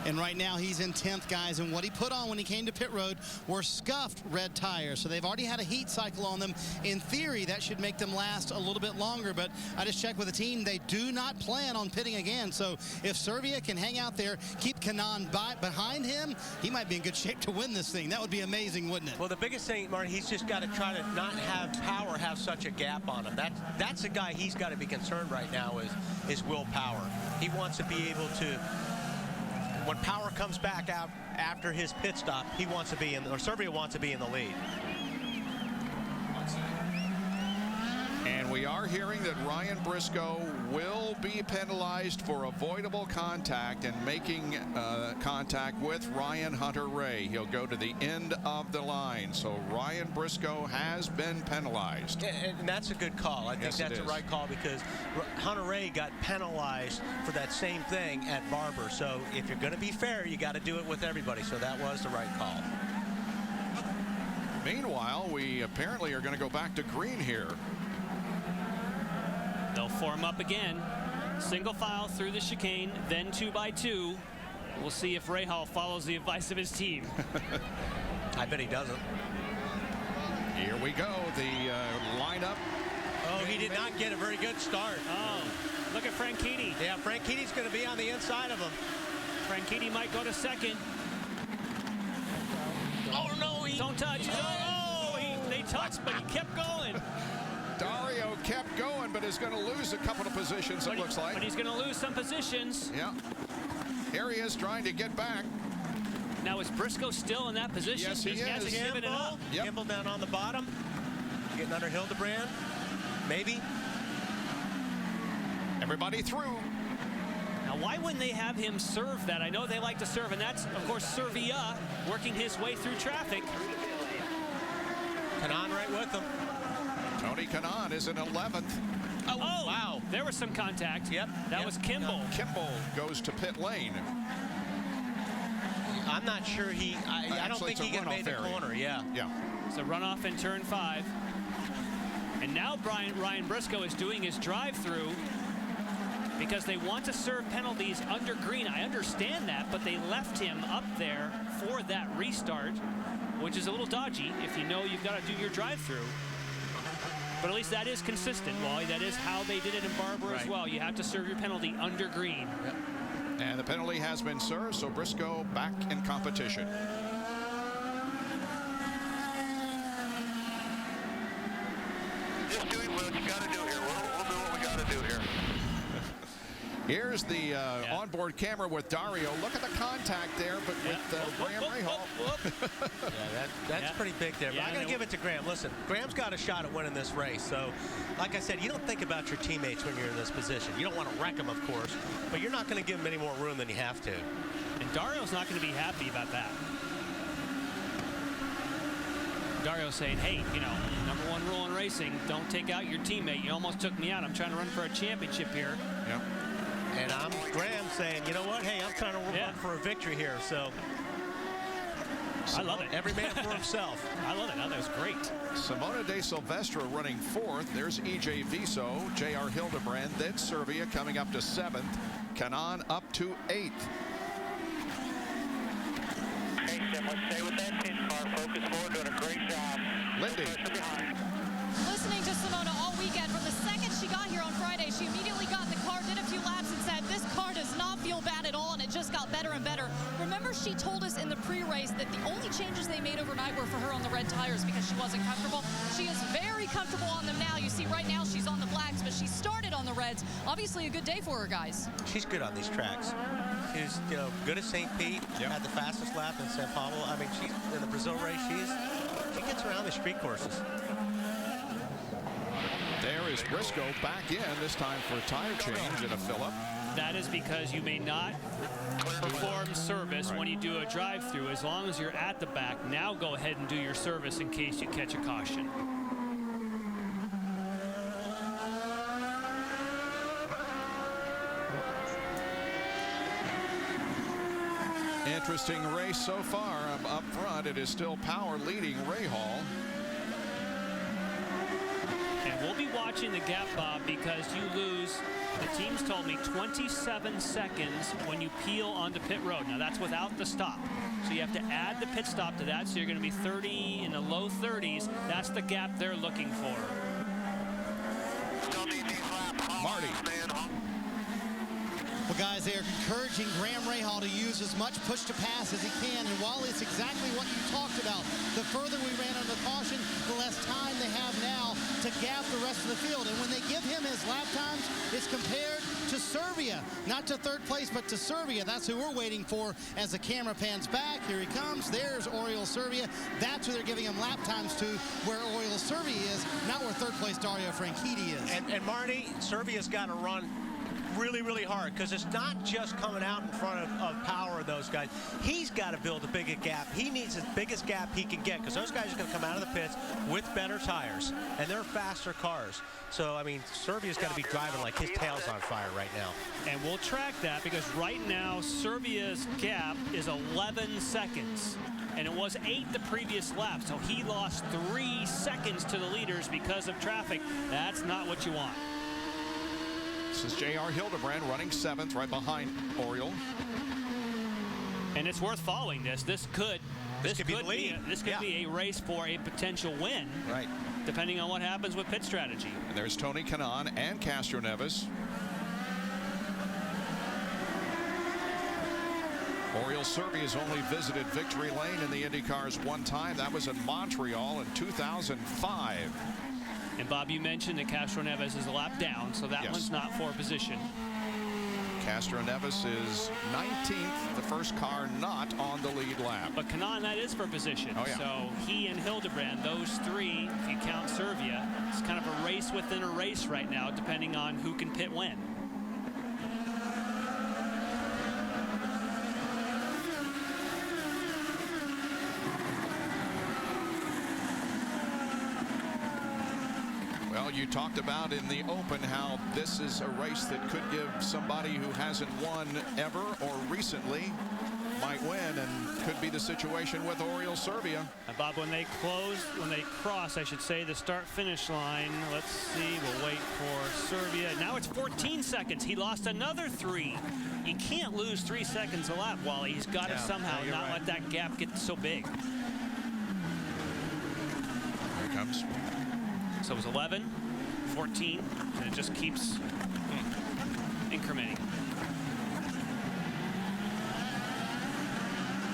And right now he's in 10th, guys, and what he put on when he came to pit road were scuffed red tires. So they've already had a heat cycle on them. In theory, that should make them last a little bit longer, but I just checked with the team. They do not plan on pitting again. So if Servia can hang out there, keep Kanaan behind him, he might be in good shape to win this thing. That would be amazing, wouldn't it? Well, the biggest thing, Martin, he's just got to try to not have Power have such a gap on him. That's the guy he's got to be concerned right now is Will Power. He wants to be able to, when Power comes back out after his pit stop, he wants to be in, or Servia wants to be in the lead. And we are hearing that Ryan Briscoe will be penalized for avoidable contact and making contact with Ryan Hunter-Reay. He'll go to the end of the line. So Ryan Briscoe has been penalized. And that's a good call. I think that's the right call because Hunter-Reay got penalized for that same thing at Barber. So if you're going to be fair, you got to do it with everybody. So that was the right call. Meanwhile, we apparently are going to go back to green here. They'll form up again. Single file through the chicane, then 2x2. We'll see if Rahal follows the advice of his team. I bet he doesn't. Here we go. The lineup. Oh, he did not get a very good start. Oh, look at Franchitti. Yeah, Franchitti's going to be on the inside of him. Franchitti might go to second. Oh, no. Don't touch. Oh, they touched, but he kept going. Dario kept going, but is going going to lose a couple of positions, it looks like. But he's going to lose some positions. Yeah. Here he is trying to get back. Now, is Briscoe still in that position? Yes, he is. Giving it up. Yep. Kimball down on the bottom. Getting under Hildebrand. Maybe. Everybody through. Now, why wouldn't they have him serve that? I know they like to serve, and that's, of course, Servia working his way through traffic. Kanaan right with him. Tony Kanaan is in 11th. Oh, wow. There was some contact. Yep. That was Kimball. Kimball goes to pit lane. I'm not sure I don't think he can make the corner. Yeah. It's a runoff in turn 5. And now Ryan Briscoe is doing his drive-through because they want to serve penalties under green. I understand that, but they left him up there for that restart, which is a little dodgy if you know you've got to do your drive-through. But at least that is consistent, Wally. That is how they did it in Barber as well. You have to serve your penalty under green. Yep. And the penalty has been served, so Briscoe back in competition. Just doing what you got to do here. We'll do what we got to do here. Here's the onboard camera with Dario. Look at the contact there, but with Graham Rahal. That's pretty big there. But I'm going to give it to Graham. Listen, Graham's got a shot at winning this race. So, like I said, you don't think about your teammates when you're in this position. You don't want to wreck them, of course, but you're not going to give them any more room than you have to. And Dario's not going to be happy about that. Dario saying, hey, you know, #1 rule in racing, don't take out your teammate. You almost took me out. I'm trying to run for a championship here. Yep. And I'm Graham saying, you know what? Hey, I'm trying to run for a victory here. So I love it. Every man for himself. I love it. That was great. Simona De Silvestro running 4th. There's EJ Viso, J.R. Hildebrand, then Servia coming up to 7th. Kanaan up to 8th. Hey, Tim, let's stay with that pin car. Focus forward, doing a great job. Lindy. Listening to Simona all weekend, from the second she got here on Friday, she immediately got in the car, did a few laps, and said, this car does not feel bad at all, and it just got better and better. Remember, she told us in the pre-race that the only changes they made overnight were for her on the red tires because she wasn't comfortable. She is very comfortable on them now. You see right now she's on the blacks, but she started on the reds. Obviously a good day for her, guys. She's good on these tracks. She's good at St. Pete, had the fastest lap in San Pablo. I mean, she's in the Brazil race. She gets around the street courses. There is Briscoe back in, this time for a tire change and a fill-up. That is because you may not perform service when you do a drive-through. As long as you're at the back, now go ahead and do your service in case you catch a caution. Interesting race so far. Up front, it is still Power leading Rahal. And we'll be watching the gap, Bob, because you lose, the teams told me, 27 seconds when you peel onto pit road. Now, that's without the stop. So you have to add the pit stop to that. So you're going to be 30 in the low 30s. That's the gap they're looking for. Marty. Well, guys, they are encouraging Graham Rahal to use as much push to pass as he can. And while it's exactly what you talked about, the further we ran under caution, the less time they have now to gap the rest of the field. And when they give him his lap times, it's compared to Servia. Not to third place, but to Servia. That's who we're waiting for as the camera pans back. Here he comes. There's Oriol Servia. That's who they're giving him lap times to, where Oriol Servia is, not where third place Dario Franchitti is. And Marty, Servia's got to run really, really hard, because it's not just coming out in front of Power, those guys. He's got to build a bigger gap. He needs the biggest gap he can get, because those guys are going to come out of the pits with better tires, and they're faster cars. So, I mean, Servia's got to be driving like his tail's on fire right now. And we'll track that, because right now, Servia's gap is 11 seconds. And it was 8 the previous lap, so he lost 3 seconds to the leaders because of traffic. That's not what you want. This is J.R. Hildebrand running 7th, right behind Oriol. And it's worth following this. This could be a race for a potential win. Right. Depending on what happens with pit strategy. And there's Tony Kanaan and Castro Neves. Oriol Servia has only visited victory lane in the IndyCars one time. That was in Montreal in 2005. And Bob, you mentioned that Castro Neves is a lap down, so that one's not for position. Castro Neves is 19th, the first car not on the lead lap. But Kanaan, that is for position. Oh, yeah. So he and Hildebrand, those three, if you count Servia, it's kind of a race within a race right now, depending on who can pit when. Well, you talked about in the open how this is a race that could give somebody who hasn't won ever or recently might win, and could be the situation with Oriol Servia. And Bob, when they cross, I should say, the start-finish line, let's see, we'll wait for Servia. Now it's 14 seconds. He lost another 3. You can't lose 3 seconds a lap, Wally. He's got to somehow not let that gap get so big. Here it comes. So it was 11, 14, and it just keeps incrementing.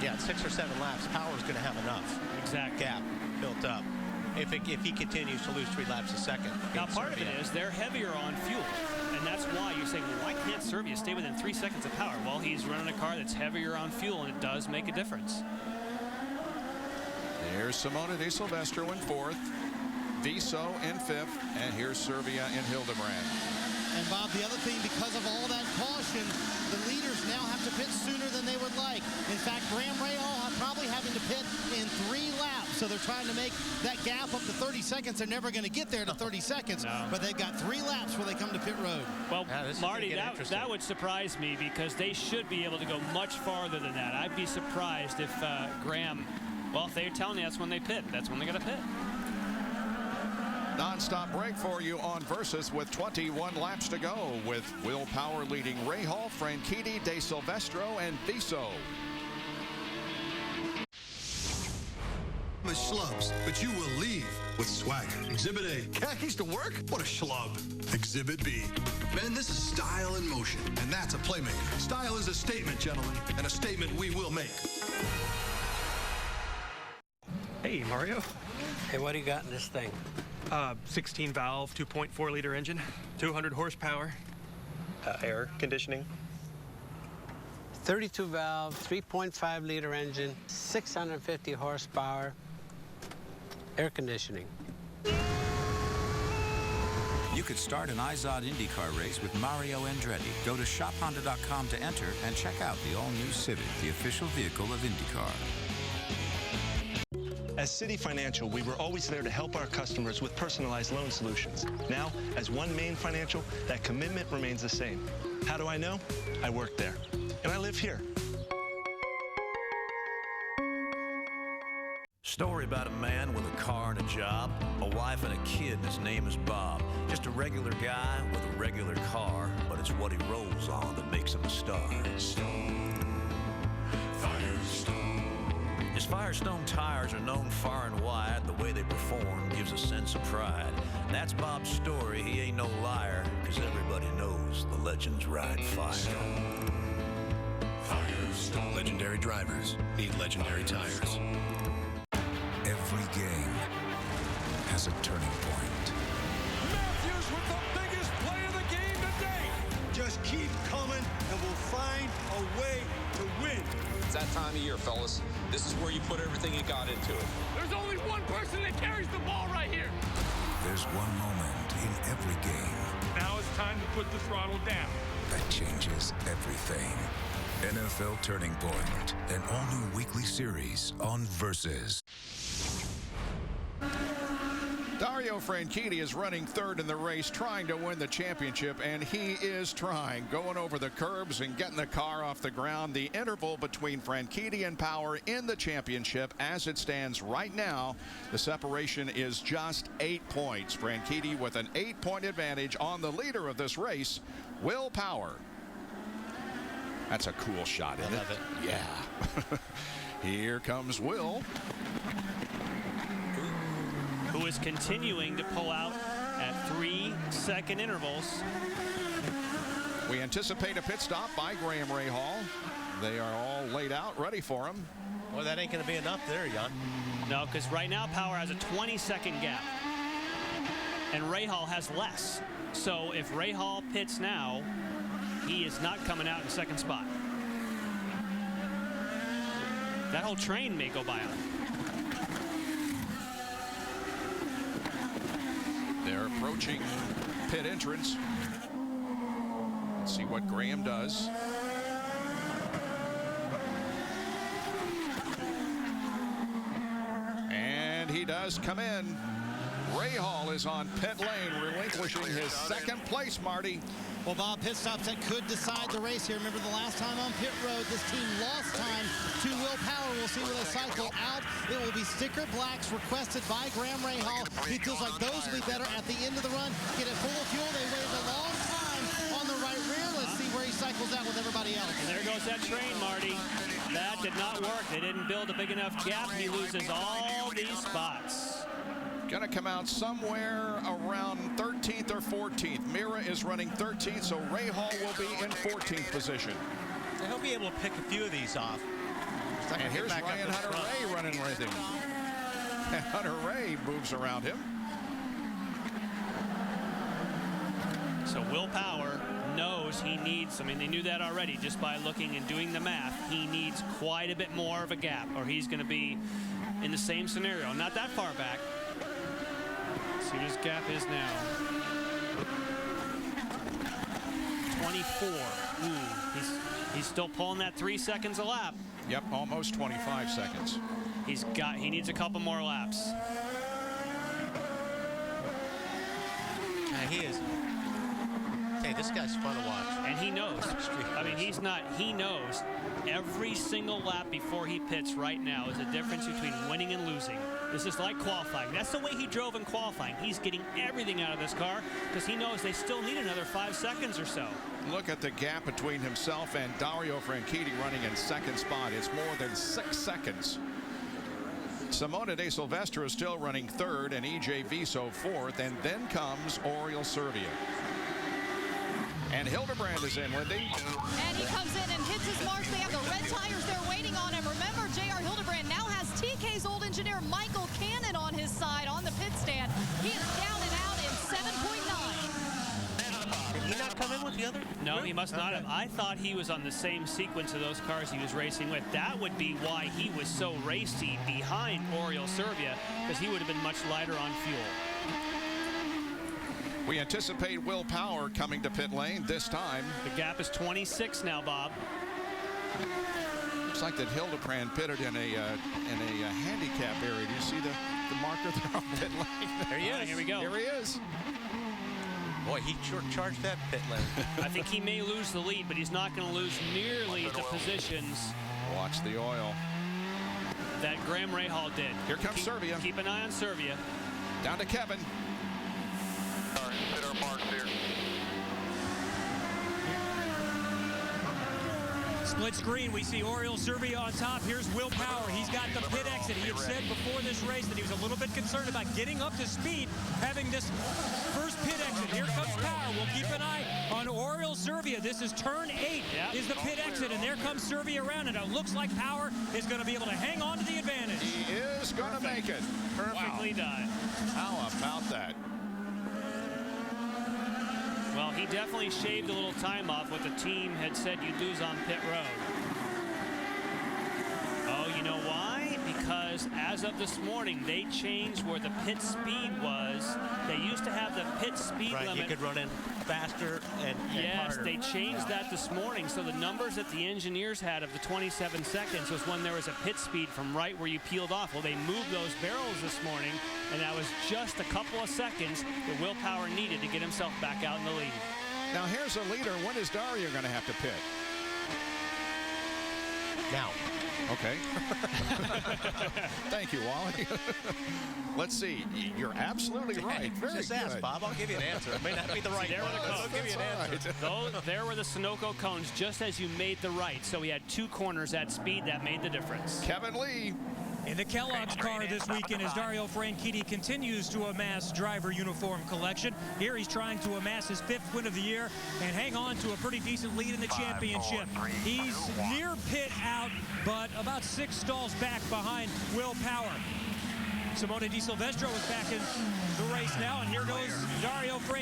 Yeah, 6 or 7 laps, Power's going to have enough gap built up if he continues to lose 3 laps a second. Now, part of it is they're heavier on fuel, and that's why you're saying, well, why can't Servia stay within 3 seconds of Power? Well, he's running a car that's heavier on fuel, and it does make a difference. Here's Simona De Silvestro in 4th, Viso in 5th, and here's Servia and Hildebrand. And Bob, the other thing, because of all that caution, the leaders now have to pit sooner than they would like. In fact, Graham Rahal probably having to pit in 3 laps. So they're trying to make that gap up to 30 seconds. They're never going to get there to 30 seconds, but they've got 3 laps before they come to pit road. Well, Marty, that would surprise me, because they should be able to go much farther than that. I'd be surprised if Graham, well, if they're telling you that's when they pit, that's when they got to pit. Non-stop break for you on Versus with 21 laps to go, with Will Power leading Rahal, Franchitti, De Silvestro, and Viso. Schlubs, but you will leave with swag. Exhibit A, khakis to work? What a schlub. Exhibit B, men, this is style in motion, and that's a playmaker. Style is a statement, gentlemen, and a statement we will make. Hey, Mario. Hey, what do you got in this thing? 16 valve, 2.4 liter engine, 200 horsepower, air conditioning. 32 valve, 3.5 liter engine, 650 horsepower, air conditioning. You could start an IZOD IndyCar race with Mario Andretti. Go to shophonda.com to enter and check out the all-new Civic, the official vehicle of IndyCar. As City Financial, we were always there to help our customers with personalized loan solutions. Now, as One Main Financial, that commitment remains the same. How do I know? I work there, and I live here. Story about a man with a car and a job, a wife and a kid, and his name is Bob. Just a regular guy with a regular car, but it's what he rolls on that makes him a star. Firestone. His Firestone tires are known far and wide. The way they perform gives a sense of pride. That's Bob's story. He ain't no liar, because everybody knows the legends ride fire. Firestone. Legendary drivers need legendary tires. Every game has a turning point. Matthews with the biggest play of the game today. Just keep coming, and we'll find a way to win. It's that time of year, fellas. This is where you put everything you got into it. There's only one person that carries the ball right here. There's one moment in every game. Now it's time to put the throttle down. That changes everything. NFL Turning Point, an all-new weekly series on Versus. Dario Franchitti is running 3rd in the race, trying to win the championship, and he is trying, going over the curbs and getting the car off the ground. The interval between Franchitti and Power in the championship, as it stands right now, the separation is just 8 points. Franchitti with an 8-point advantage on the leader of this race, Will Power. That's a cool shot, isn't it? I love it. Yeah. Here comes Will, who is continuing to pull out at 3-second intervals. We anticipate a pit stop by Graham Rahal. They are all laid out, ready for him. Well, that ain't going to be enough there, Jan. No, because right now Power has a 20-second gap. and Rahal has less. So if Rahal pits now, he is not coming out in second spot. That whole train may go by him. They're approaching pit entrance. Let's see what Graham does. And he does come in. Rahal is on pit lane, relinquishing his second place, Marty. Well, Bob, pit stops that could decide the race here. Remember the last time on pit road, this team lost time to Will Power. We'll see where they cycle out. It will be sticker blacks requested by Graham Rahal. He feels like those will be better at the end of the run. Get it full of fuel. They waited a long time on the right rear. Let's see where he cycles out with everybody else. And there goes that train, Marty. That did not work. They didn't build a big enough gap. He loses all these spots. Going to come out somewhere around 13th or 14th. Mira is running 13th, so Rahal will be in 14th position. So he'll be able to pick a few of these off. And here's Ryan Hunter-Reay running with him. And Hunter-Reay moves around him. So Will Power knows he needs, I mean, they knew that already just by looking and doing the math. He needs quite a bit more of a gap, or he's going to be in the same scenario. Not that far back. See what his gap is now. 24. Ooh, he's still pulling that 3 seconds a lap. Yep, almost 25 seconds. He needs a couple more laps. He is. Hey, this guy's fun to watch. And he knows. I mean, he knows every single lap before he pits right now is a difference between winning and losing. This is like qualifying. That's the way he drove in qualifying. He's getting everything out of this car because he knows they still need another 5 seconds or so. Look at the gap between himself and Dario Franchitti running in second spot. It's more than 6 seconds. Simona De Silvestro is still running third and EJ Viso fourth, and then comes Oriol Servia. And Hildebrand is in, Lindy. And he comes in and hits his marks. They have the red tires there waiting on him. Remember, J.R. Hildebrand now has TK's old engineer Michael Cannon on his side on the pit stand. He is down and out in 7.9. Did he not come in with the other? No, he must not have. I thought he was on the same sequence of those cars he was racing with. That would be why he was so racy behind Oriol Servia, because he would have been much lighter on fuel. We anticipate Will Power coming to pit lane this time. The gap is 26 now, Bob. Looks like that Hildebrand pitted in a handicap area. Do you see the marker there on pit lane? There he is. Here we go. Here he is. Boy, he sure charged that pit lane. I think he may lose the lead, but he's not going to lose nearly the positions. Watch the oil. That Graham Rahal did. Here comes Servia. Keep an eye on Servia. Down to Kevin. All right, hit our marks here. Split screen, we see Oriol Servia on top. Here's Will Power. He's got the pit exit. He had said before this race that he was a little bit concerned about getting up to speed, having this first pit exit. Here comes Power. We'll keep an eye on Oriol Servia. This is turn 8 is the pit exit, and there comes Servia around, and it looks like Power is going to be able to hang on to the advantage. He is going to make it. Perfectly done. How about that? Well, he definitely shaved a little time off what the team had said you'd lose on pit road. Oh, you know why? Because as of this morning, they changed where the pit speed was. They used to have the pit speed limit. You could run in faster and yes, harder. they changed that this morning. So the numbers that the engineers had of the 27 seconds was when there was a pit speed from right where you peeled off. Well, they moved those barrels this morning, and that was just a couple of seconds that Will Power needed to get himself back out in the lead. Now here's a leader. When is Dario going to have to pit? Now. Okay. Thank you, Wally. Let's see. You're absolutely right. Very Just good. ask, Bob. I'll give you an answer. It may not be the right There were one. the cones. I'll give you an answer. There were the Sunoco cones just as you made the right. So we had 2 corners at speed that made the difference. Kevin Lee. In the Kellogg's car this weekend as Dario Franchitti continues to amass driver uniform collection. Here he's trying to amass his 5th win of the year and hang on to a pretty decent lead in the championship. He's near pit out, but about 6 stalls back behind Will Power. Simona De Silvestro is back in the race now, and here goes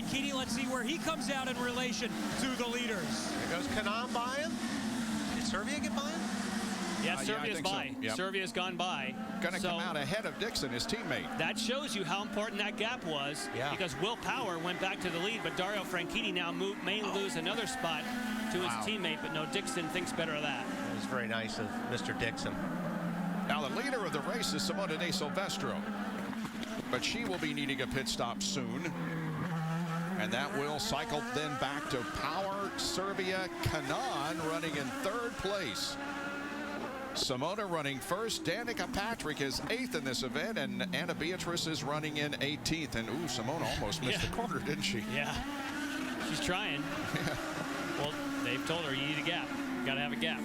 Franchitti. Let's see where he comes out in relation to the leaders. There goes Kanan by him. Did Servia get by him? Yeah, Servia's by. So. Yep. Servia's gone by. Going to come out ahead of Dixon, his teammate. That shows you how important that gap was. Yeah. Because Will Power went back to the lead, but Dario Franchitti now may lose another spot to his teammate, but no, Dixon thinks better of that. That was very nice of Mr. Dixon. Now the leader of the race is Simona De Silvestro, but she will be needing a pit stop soon. And that will cycle then back to Power, Servia, Kanan running in third place. Simona running first. Danica Patrick is 8th in this event, and Anna Beatrice is running in 18th. And ooh, Simona almost missed the corner, didn't she? Yeah, she's trying. Yeah. Well, they've told her you need a gap. You got to have a gap.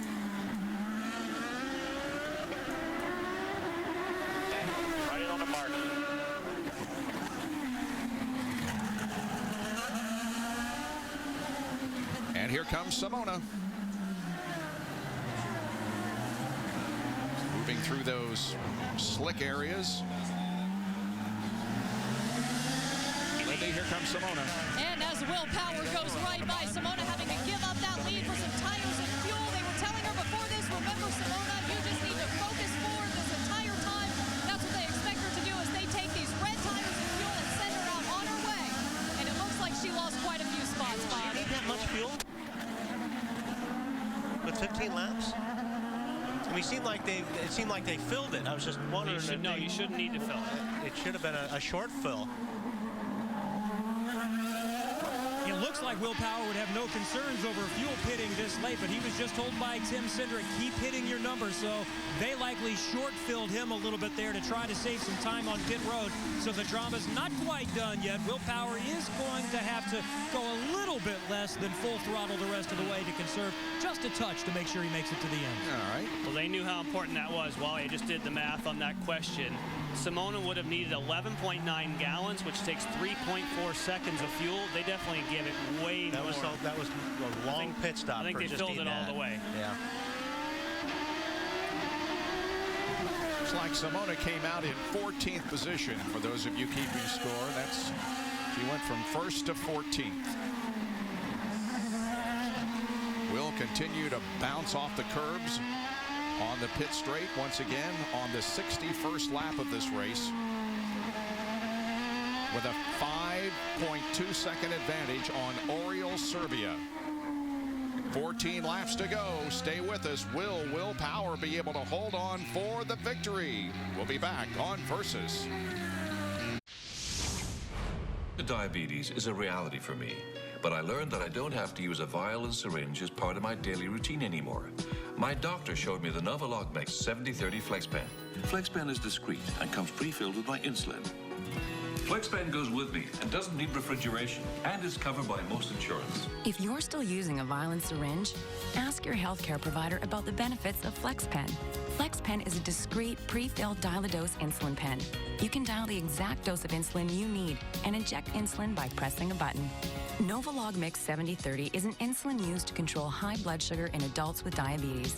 Right on the mark. And here comes Simona. Moving through those slick areas. Lindy, here comes Simona. And as Will Power goes right by, Simona having to give up that lead for some tires and fuel. They were telling her before this, remember Simona, you just need to focus forward this entire time. That's what they expect her to do as they take these red tires and fuel and send her out on her way. And it looks like she lost quite a few spots, Bob. Do you need that much fuel? With 15 laps? I mean, it seemed like they filled it. I was just wondering. You shouldn't need to fill it. It should have been a short fill. It looks like Will Power would have no concerns over fuel pitting this late, but he was just told by Tim Cindric, keep hitting your numbers. So they likely short-filled him a little bit there to try to save some time on pit road. So the drama's not quite done yet. Will Power is going to have to go a little bit less than full throttle the rest of the way to conserve just a touch to make sure he makes it to the end. All right. Well, they knew how important that was. Wally, I just did the math on that question. Simona would have needed 11.9 gallons, which takes 3.4 seconds of fuel. They definitely give it way more. That was a long pit stop. I think they filled it all the way. Yeah. Looks like Simona came out in 14th position. For those of you keeping score, she went from 1st to 14th. Will continue to bounce off the curbs on the pit straight once again on the 61st lap of this race with a 5.2 second advantage on Oriol Servia. 14 laps to go. Stay with us. Will Power be able to hold on for the victory? We'll be back on Versus. Diabetes is a reality for me, but I learned that I don't have to use a vial and syringe as part of my daily routine anymore. My doctor showed me the Novolog Mix 70/30 FlexPen. FlexPen is discreet and comes pre-filled with my insulin. FlexPen goes with me and doesn't need refrigeration and is covered by most insurance. If you're still using a vial and syringe, ask your healthcare provider about the benefits of FlexPen. FlexPen is a discreet, pre-filled dial-a-dose insulin pen. You can dial the exact dose of insulin you need and inject insulin by pressing a button. Novolog Mix 70/30 is an insulin used to control high blood sugar in adults with diabetes.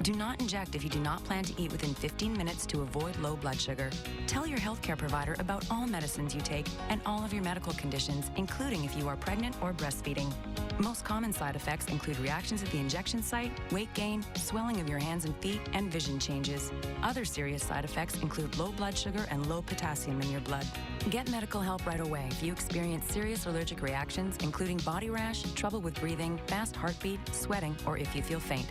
Do not inject if you do not plan to eat within 15 minutes to avoid low blood sugar. Tell your healthcare provider about all medicines you take and all of your medical conditions, including if you are pregnant or breastfeeding. Most common side effects include reactions at the injection site, weight gain, swelling of your hands and feet, and vision changes. Other serious side effects include low blood sugar and low potassium in your blood. Get medical help right away if you experience serious allergic reactions, including body rash, trouble with breathing, fast heartbeat, sweating, or if you feel faint.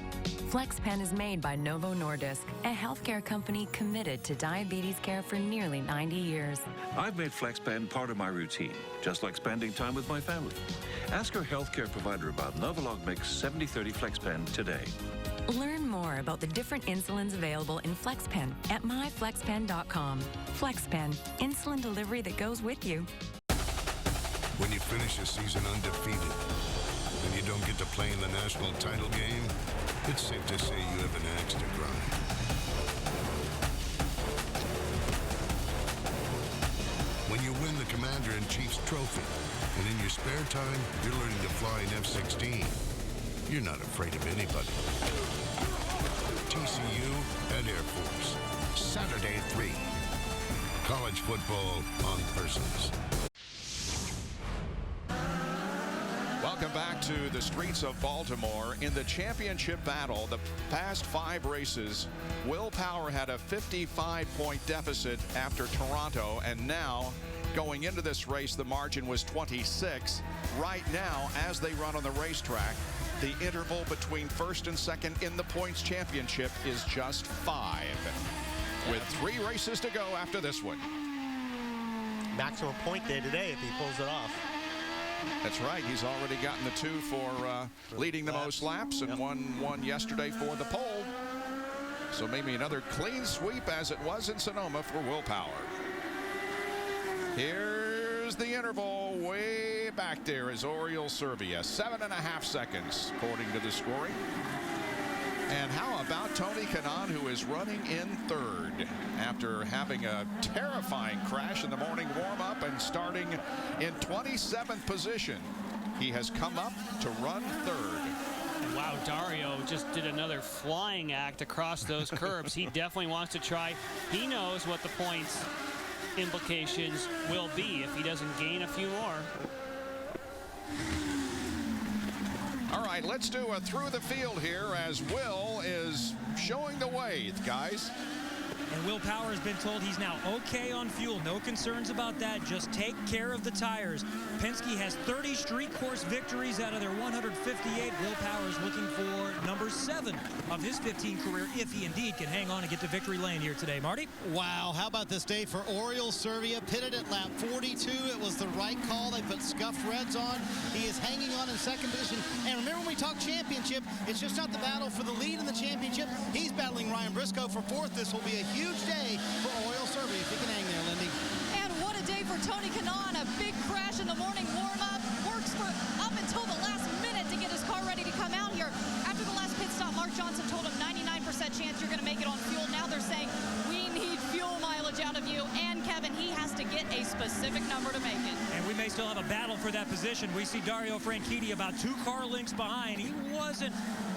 FlexPen is made by Novo Nordisk, a healthcare company committed to diabetes care for nearly 90 years. I've made FlexPen part of my routine, just like spending time with my family. Ask your healthcare provider about Novolog Mix 70/30 FlexPen today. Learn more about the different insulins available in FlexPen at myflexpen.com. FlexPen, insulin delivery that goes with you. When you finish a season undefeated and you don't get to play in the national title game, it's safe to say you have an axe to grind. When you win the Commander-in-Chief's trophy, and in your spare time, you're learning to fly an F-16, you're not afraid of anybody. TCU and Air Force, Saturday 3. College football on Versus. Welcome back to the streets of Baltimore. In the championship battle, the past 5 races, Will Power had a 55-point deficit after Toronto, and now going into this race, the margin was 26. Right now, as they run on the racetrack, the interval between first and second in the points championship is just 5, with 3 races to go after this one. Maximum point day today if he pulls it off. That's right. He's already gotten the 2 for leading the most laps, and won yesterday for the pole. So maybe another clean sweep as it was in Sonoma for Will Power. Here's the interval way back there is Oriole Serbia. 7.5 seconds according to the scoring. And how about Tony Kanaan, who is running in 3rd after having a terrifying crash in the morning warm-up and starting in 27th position. He has come up to run 3rd. And wow, Dario just did another flying act across those curbs. He definitely wants to try. He knows what the points implications will be if he doesn't gain a few more. All right, let's do a through the field here as Will is showing the way, guys. And Will Power has been told he's now okay on fuel. No concerns about that. Just take care of the tires. Penske has 30 street course victories out of their 158. Will Power is looking for number 7 of his 15 career, if he indeed can hang on and get to victory lane here today. Marty? Wow, how about this day for Oriole Serbia? Pitted at lap 42. It was the right call. They put scuffed reds on. He is hanging on in 2nd position. And remember, when we talk championship, it's just not the battle for the lead in the championship. He's battling Ryan Briscoe for 4th. This will be a huge day for Oriole Serbia if he can hang there, Lindy. And what a day for Tony Kanaan. A big crash in the morning warm-up. Works for up until the last minute to get his car ready to come out here. After the last pit stop, Mark Johnson told him 99% chance you're going to make it on fuel. Now they're saying we need fuel mileage out of you. And Kevin, he has to get a specific number to make it. And we may still have a battle for that position. We see Dario Franchitti about 2 car lengths behind. He wasn't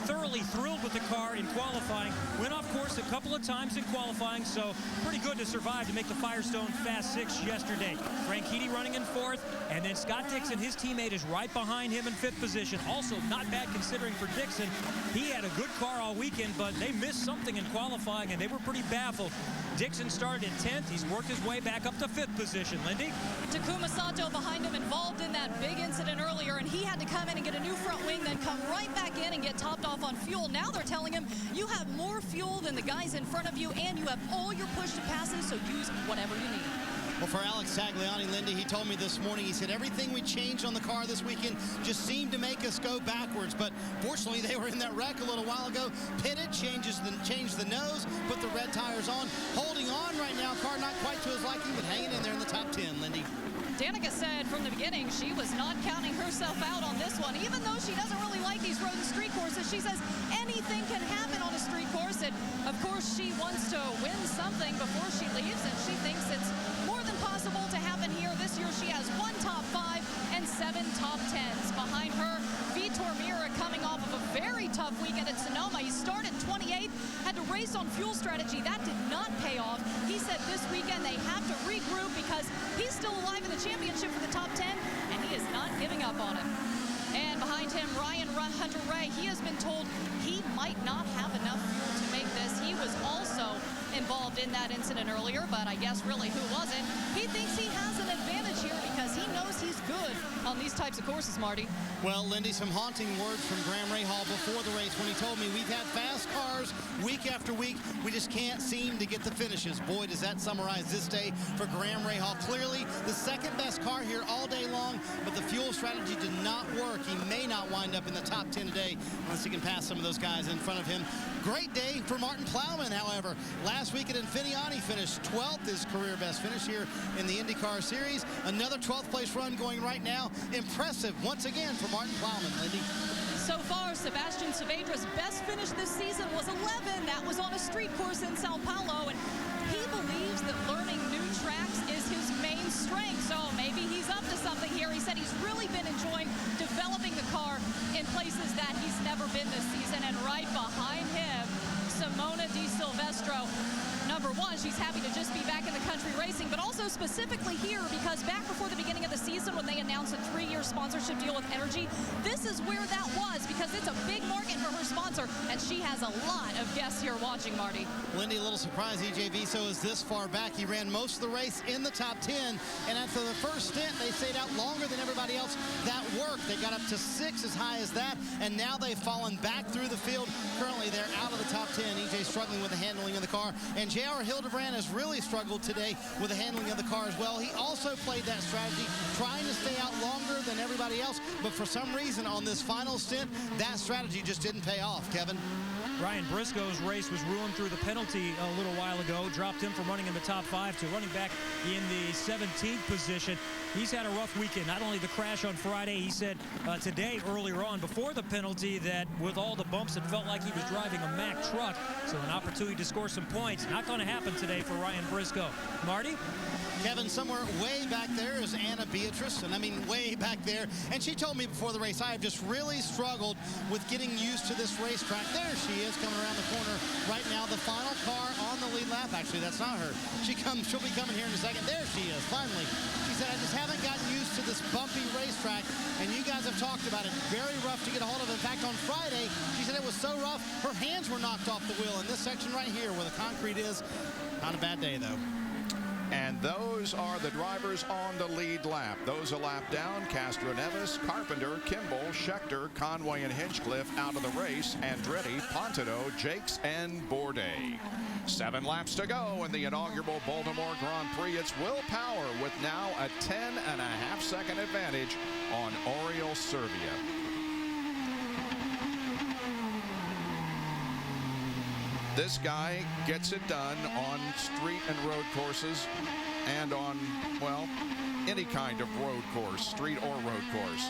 thoroughly thrilled with the car in qualifying. Went off course a couple of times in qualifying, so pretty good to survive to make the Firestone Fast 6 yesterday. Franchitti running in 4th, and then Scott Dixon, his teammate, is right behind him in 5th position. Also not bad considering for Dixon. He had a good car all weekend, but they missed something in qualifying, and they were pretty baffled. Dixon started in 10th. He's worked his way back up to 5th position. Lindy? Takuma Sato behind him, involved in that big incident earlier, and he had to come in and get a new front wing, then come right back in and get topped off on fuel. Now they're telling him you have more fuel than the guys in front of you, and you have all your push to passes, so use whatever you need. Well, for Alex Tagliani, Lindy, he told me this morning, he said everything we changed on the car this weekend just seemed to make us go backwards. But fortunately, they were in that wreck a little while ago. Pitted, changed the nose, put the red tires on. Holding on right now, car not quite to his liking, but hanging in there in the top 10, Lindy. Danica said from the beginning she was not counting herself out on this one, even though she doesn't really like these road and street courses. She says anything can happen on a street course, and of course she wants to win something before she leaves, and she thinks it's more than possible to happen here. This year she has 1 top 5 and 7 top 10s. Behind her, Vitor Meira coming off of a very tough weekend at Sonoma. He started 28th, had to race on fuel strategy. That did not pay off. He said this weekend they have to regroup because he's still alive in the championship for the top 10, and he is not giving up on it. And behind him, Hunter-Reay. He has been told he might not have enough fuel to make this. He was also involved in that incident earlier, but I guess really who wasn't? He thinks he has an advantage here because he knows he's good on these types of courses, Marty. Well, Lindy, some haunting words from Graham Rahal before the race when he told me we've had fast cars week after week. We just can't seem to get the finishes. Boy, does that summarize this day for Graham Rahal. Clearly the second best car here all day long, but the fuel strategy did not work. He may not wind up in the top 10 today unless he can pass some of those guys in front of him. Great day for Martin Plowman, however. Last week at Infineon, he finished 12th, his career best finish here in the IndyCar Series. Another 12th place run going right now. Impressive once again for Martin Plowman, Lindy. So far, Sebastian Saavedra's best finish this season was 11. That was on a street course in Sao Paulo, and he believes that learning new tracks is his main strength. So maybe he's up to something here. He said he's really been enjoying developing the car in places that he's never been this season. And right behind him, Simona Di Silvestro. Number one, she's happy to just be back in the country racing, but also specifically here because back before the beginning of the season when they announced a 3-year her sponsorship deal with Energy. This is where that was because it's a big market for her sponsor, and she has a lot of guests here watching, Marty. Lindy, a little surprised EJ Viso is this far back. He ran most of the race in the top 10, and after the first stint, they stayed out longer than everybody else. That worked. They got up to 6 as high as that, and now they've fallen back through the field. Currently, they're out of the top 10. EJ struggling with the handling of the car, and J.R. Hildebrand has really struggled today with the handling of the car as well. He also played that strategy, trying to stay out longer than everybody else, but for some reason on this final stint, that strategy just didn't pay off, Kevin. Ryan Briscoe's race was ruined through the penalty a little while ago, dropped him from running in the top 5 to running back in the 17th position. He's had a rough weekend. Not only the crash on Friday, he said today earlier on before the penalty that with all the bumps it felt like he was driving a Mack truck. So an opportunity to score some points. Not going to happen today for Ryan Briscoe. Marty? Kevin, somewhere way back there is Anna Beatrice, and I mean way back there. And she told me before the race, I have just really struggled with getting used to this racetrack. There she is coming around the corner right now. The final car on the lead lap. Actually, that's not her. She'll be coming here in a second. There she is, finally. She said, I just haven't gotten used to this bumpy racetrack, and you guys have talked about it. Very rough to get a hold of. In fact, on Friday, she said it was so rough, her hands were knocked off the wheel in this section right here where the concrete is. Not a bad day, though. And those are the drivers on the lead lap. Those a lap down: Castro Neves, Carpenter, Kimball, Schechter, Conway, and Hinchcliffe out of the race. Andretti, Pontido, Jakes, and Bourdais. 7 laps to go in the inaugural Baltimore Grand Prix. It's Will Power with now a 10.5-second advantage on Oriol Servia. This guy gets it done on street and road courses and on, well, any kind of road course, street or road course.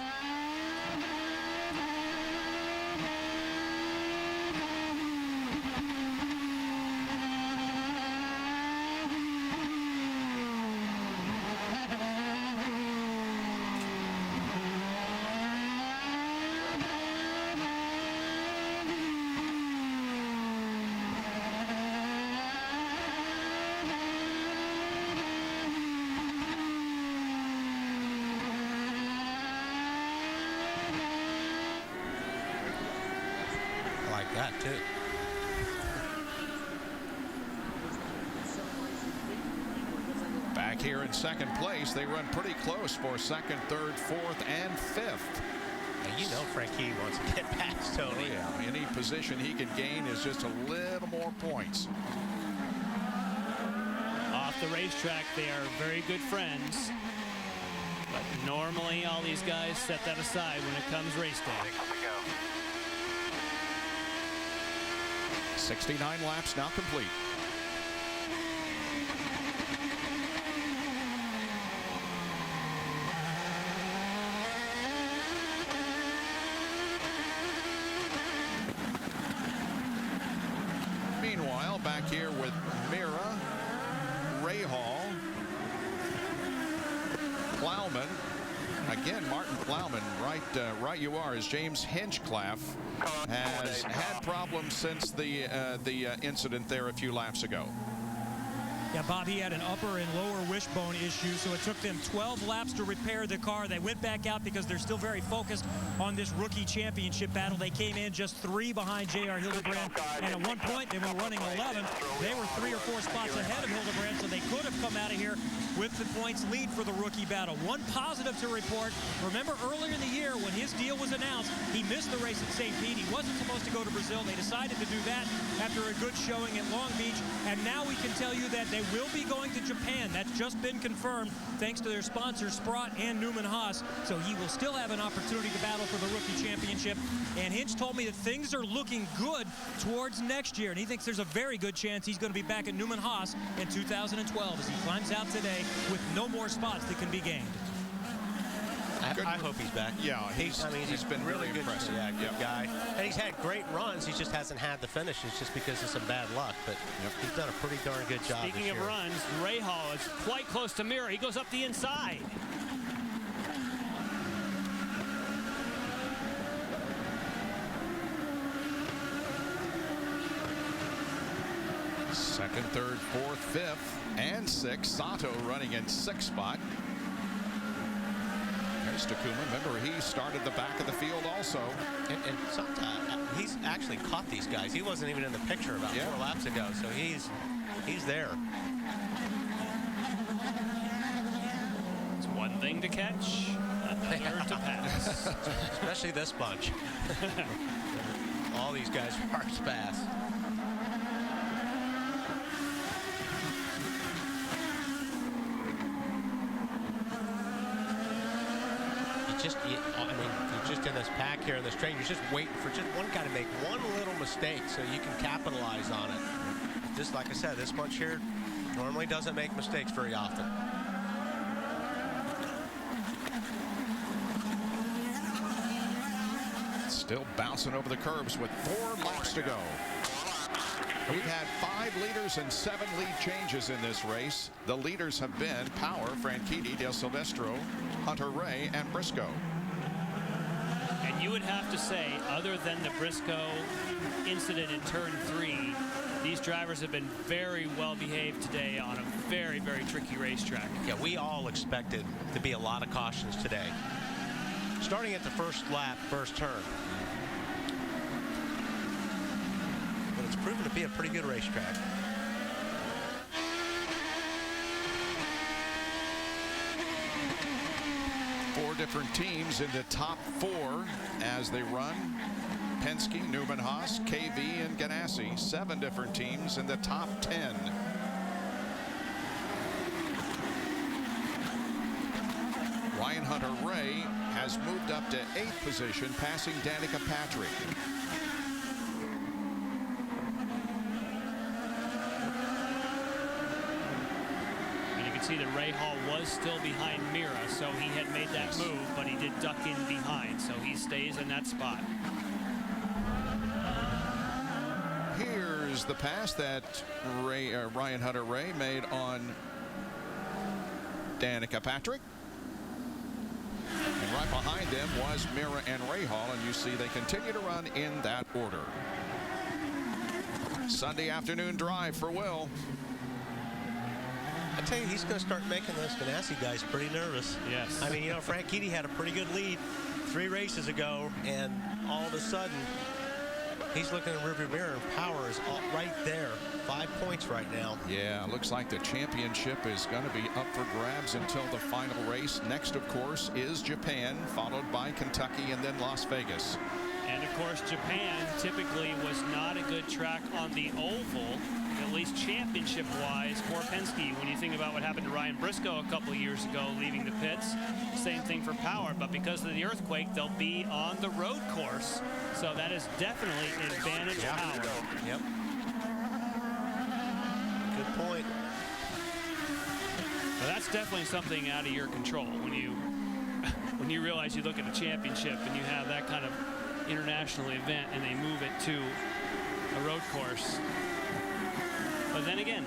That too. Back here in second place, they run pretty close for second, third, fourth, and fifth. And you know Frankie wants to get past Tony. Oh, yeah. Any position he can gain is just a little more points. Off the racetrack, they are very good friends. But normally all these guys set that aside when it comes race day. 69 laps now complete. Meanwhile, back here with Mira, Rahal, Plowman. Again, Martin Plowman, right you are, as James Hinchcliffe has had problems since the incident there a few laps ago. Yeah, Bob, he had an upper and lower wishbone issue, so it took them 12 laps to repair the car. They went back out because they're still very focused on this rookie championship battle. They came in just 3 behind J.R. Hildebrand, and at one point they were running 11. They were 3 or 4 spots ahead of Hildebrand, so they could have come out of here with the points lead for the rookie battle. One positive to report: remember earlier in the year when his deal was announced, he missed the race at St. Pete. He wasn't supposed to go to Brazil. They decided to do that after a good showing at Long Beach, and now we can tell you that they will be going to Japan. That's just been confirmed thanks to their sponsors Sprott and Newman Haas, so he will still have an opportunity to battle for the rookie championship. And Hinch told me that things are looking good towards next year, and he thinks there's a very good chance he's going to be back at Newman Haas in 2012 as he climbs out today with no more spots that can be gained. I hope he's back. Yeah, he's been really impressive. Yeah, good guy. And he's had great runs. He just hasn't had the finishes just because of some bad luck. But he's done a pretty darn good job. Speaking of runs, Rahal is quite close to Mira. He goes up the inside. Second, third, fourth, fifth, and sixth. Sato running in 6th spot. race, Takuma. Remember, he started the back of the field also. And sometimes he's actually caught these guys. He wasn't even in the picture about 4 laps ago, so he's there. It's one thing to catch, another to pass. Especially this bunch. All these guys are fast. You're just in this pack here in this train. You're just waiting for just one guy to make one little mistake so you can capitalize on it. Just like I said, this bunch here normally doesn't make mistakes very often. Still bouncing over the curbs with 4 laps to go. We've had 5 leaders and 7 lead changes in this race. The leaders have been Power, Franchitti, Del Silvestro, Hunter Ray, and Briscoe. And you would have to say, other than the Briscoe incident in turn 3, these drivers have been very well behaved today on a very, very tricky racetrack. Yeah, we all expected to be a lot of cautions today. Starting at the first lap, first turn. But it's proven to be a pretty good racetrack. Four different teams in the top 4 as they run. Penske, Newman Haas, KV, and Ganassi. 7 different teams in the top 10. Ryan Hunter-Ray has moved up to 8th position, passing Danica Patrick. And you can see that Ray Hall was still behind Mira, so he had made that move, but he did duck in behind, so he stays in that spot. Here's the pass that Ryan Hunter-Ray made on Danica Patrick. And right behind them was Mira and Ray Hall, and you see they continue to run in that order. Sunday afternoon drive for Will. I tell you, he's going to start making those Ganassi guys pretty nervous. Yes. I mean, you know, Franchitti had a pretty good lead 3 races ago, and all of a sudden, he's looking at rearview mirror, and Power is right there. 5 points right now. Yeah, looks like the championship is going to be up for grabs until the final race. Next, of course, is Japan, followed by Kentucky, and then Las Vegas. And of course, Japan typically was not a good track on the oval, at least championship-wise, for Penske. When you think about what happened to Ryan Briscoe a couple of years ago leaving the pits, same thing for Power, but because of the earthquake, they'll be on the road course. So that is definitely an advantage Power. Yep. Good point. Well, that's definitely something out of your control when you realize you look at a championship and you have that kind of international event and they move it to a road course. But then again,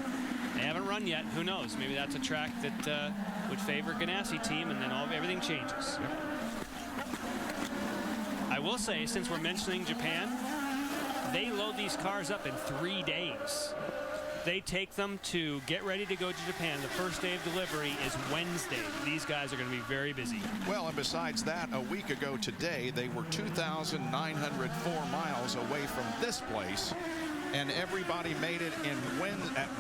they haven't run yet. Who knows? Maybe that's a track that would favor Ganassi team, and then everything changes. I will say, since we're mentioning Japan, they load these cars up in 3 days. They take them to get ready to go to Japan. The first day of delivery is Wednesday. These guys are going to be very busy. Well, and besides that, a week ago today, they were 2,904 miles away from this place, and everybody made it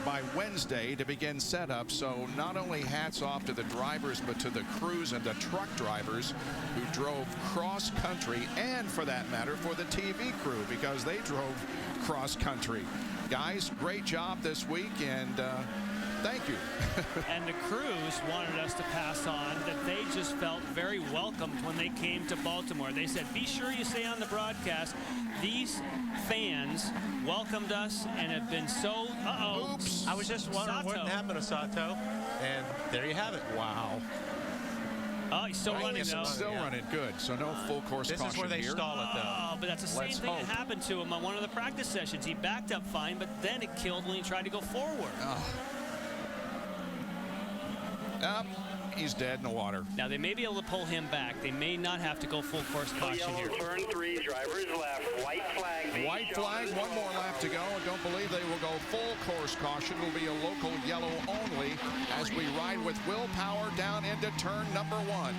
by Wednesday to begin setup. So not only hats off to the drivers, but to the crews and the truck drivers who drove cross country, and for that matter, for the TV crew, because they drove cross country. Guys, great job this week, and thank you. And the crews wanted us to pass on that they just felt very welcomed when they came to Baltimore. They said, be sure you say on the broadcast, these fans welcomed us and have been so... Oops. I was just wondering what happened to Sato, and there you have it. Wow. Oh, he's still running, though. Still running, good. So no full course caution here. This is where they stall it, though. Oh, but that's the same thing that happened to him on one of the practice sessions. He backed up fine, but then it killed when he tried to go forward. He's dead in the water. Now, they may be able to pull him back. They may not have to go full course caution here. Turn 3, drivers left. White flag. White flag, 1 more lap to go. I don't believe they will go full course caution. It will be a local yellow only as we ride with Will Power down into turn number 1.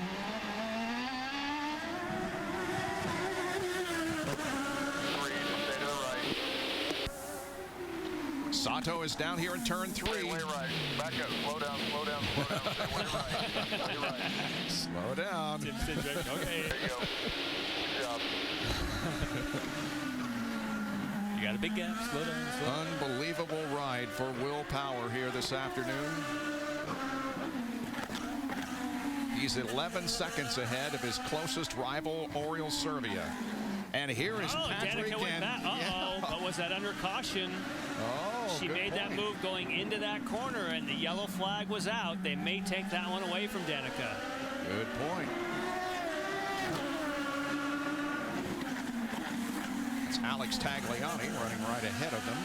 Sato is down here in turn 3. Way right. Back up. Slow down, slow down, slow down. Stay way right. Way right. Slow down. Okay. There you go. Good job. You got a big gap. Slow down, slow down. Unbelievable ride for Will Power here this afternoon. He's 11 seconds ahead of his closest rival, Oriol Serbia. And here is Patrick. Danica went back. But was that under caution? Oh, she made that move going into that corner, and the yellow flag was out. They may take that one away from Danica. Good point. It's Alex Tagliani running right ahead of them.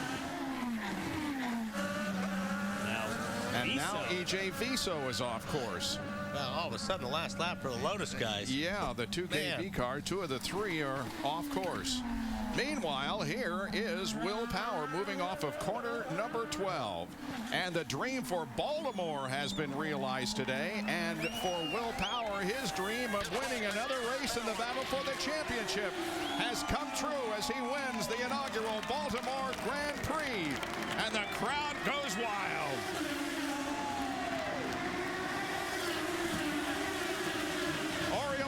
Now E.J. Viso is off course. Well, all of a sudden, the last lap for the Lotus guys. Yeah, the 2KB car, 2 of the 3 are off course. Meanwhile, here is Will Power moving off of corner number 12. And the dream for Baltimore has been realized today. And for Will Power, his dream of winning another race in the battle for the championship has come true as he wins the inaugural Baltimore Grand Prix. And the crowd goes wild.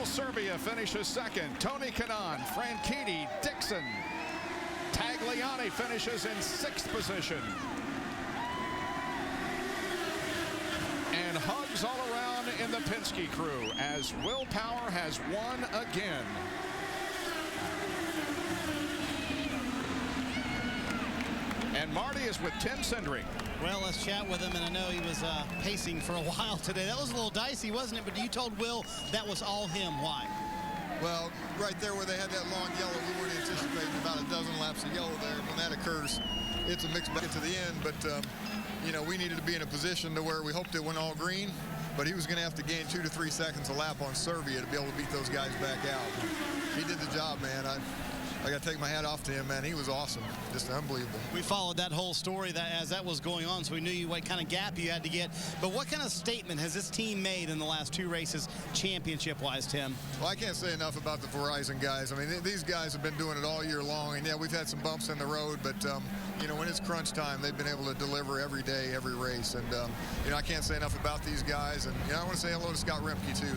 Serbia finishes second. Tony Kanaan, Franchitti, Dixon. Tagliani finishes in 6th position. And hugs all around in the Penske crew as Will Power has won again. And Marty is with Tim Cindric. Well, let's chat with him, and I know he was pacing for a while today. That was a little dicey, wasn't it? But you told Will that was all him. Why? Well, right there where they had that long yellow, we weren't anticipating about a dozen laps of yellow there. When that occurs, it's a mixed bag to the end. But, you know, we needed to be in a position to where we hoped it went all green. But he was going to have to gain 2 to 3 seconds a lap on Serbia to be able to beat those guys back out. He did the job, man. I got to take my hat off to him, man. He was awesome. Just unbelievable. We followed that whole story as that was going on, so we knew what kind of gap you had to get. But what kind of statement has this team made in the last 2 races, championship-wise, Tim? Well, I can't say enough about the Verizon guys. I mean, these guys have been doing it all year long. And, yeah, we've had some bumps in the road, but, you know, when it's crunch time, they've been able to deliver every day, every race. And, you know, I can't say enough about these guys. And, you know, I want to say hello to Scott Remke, too.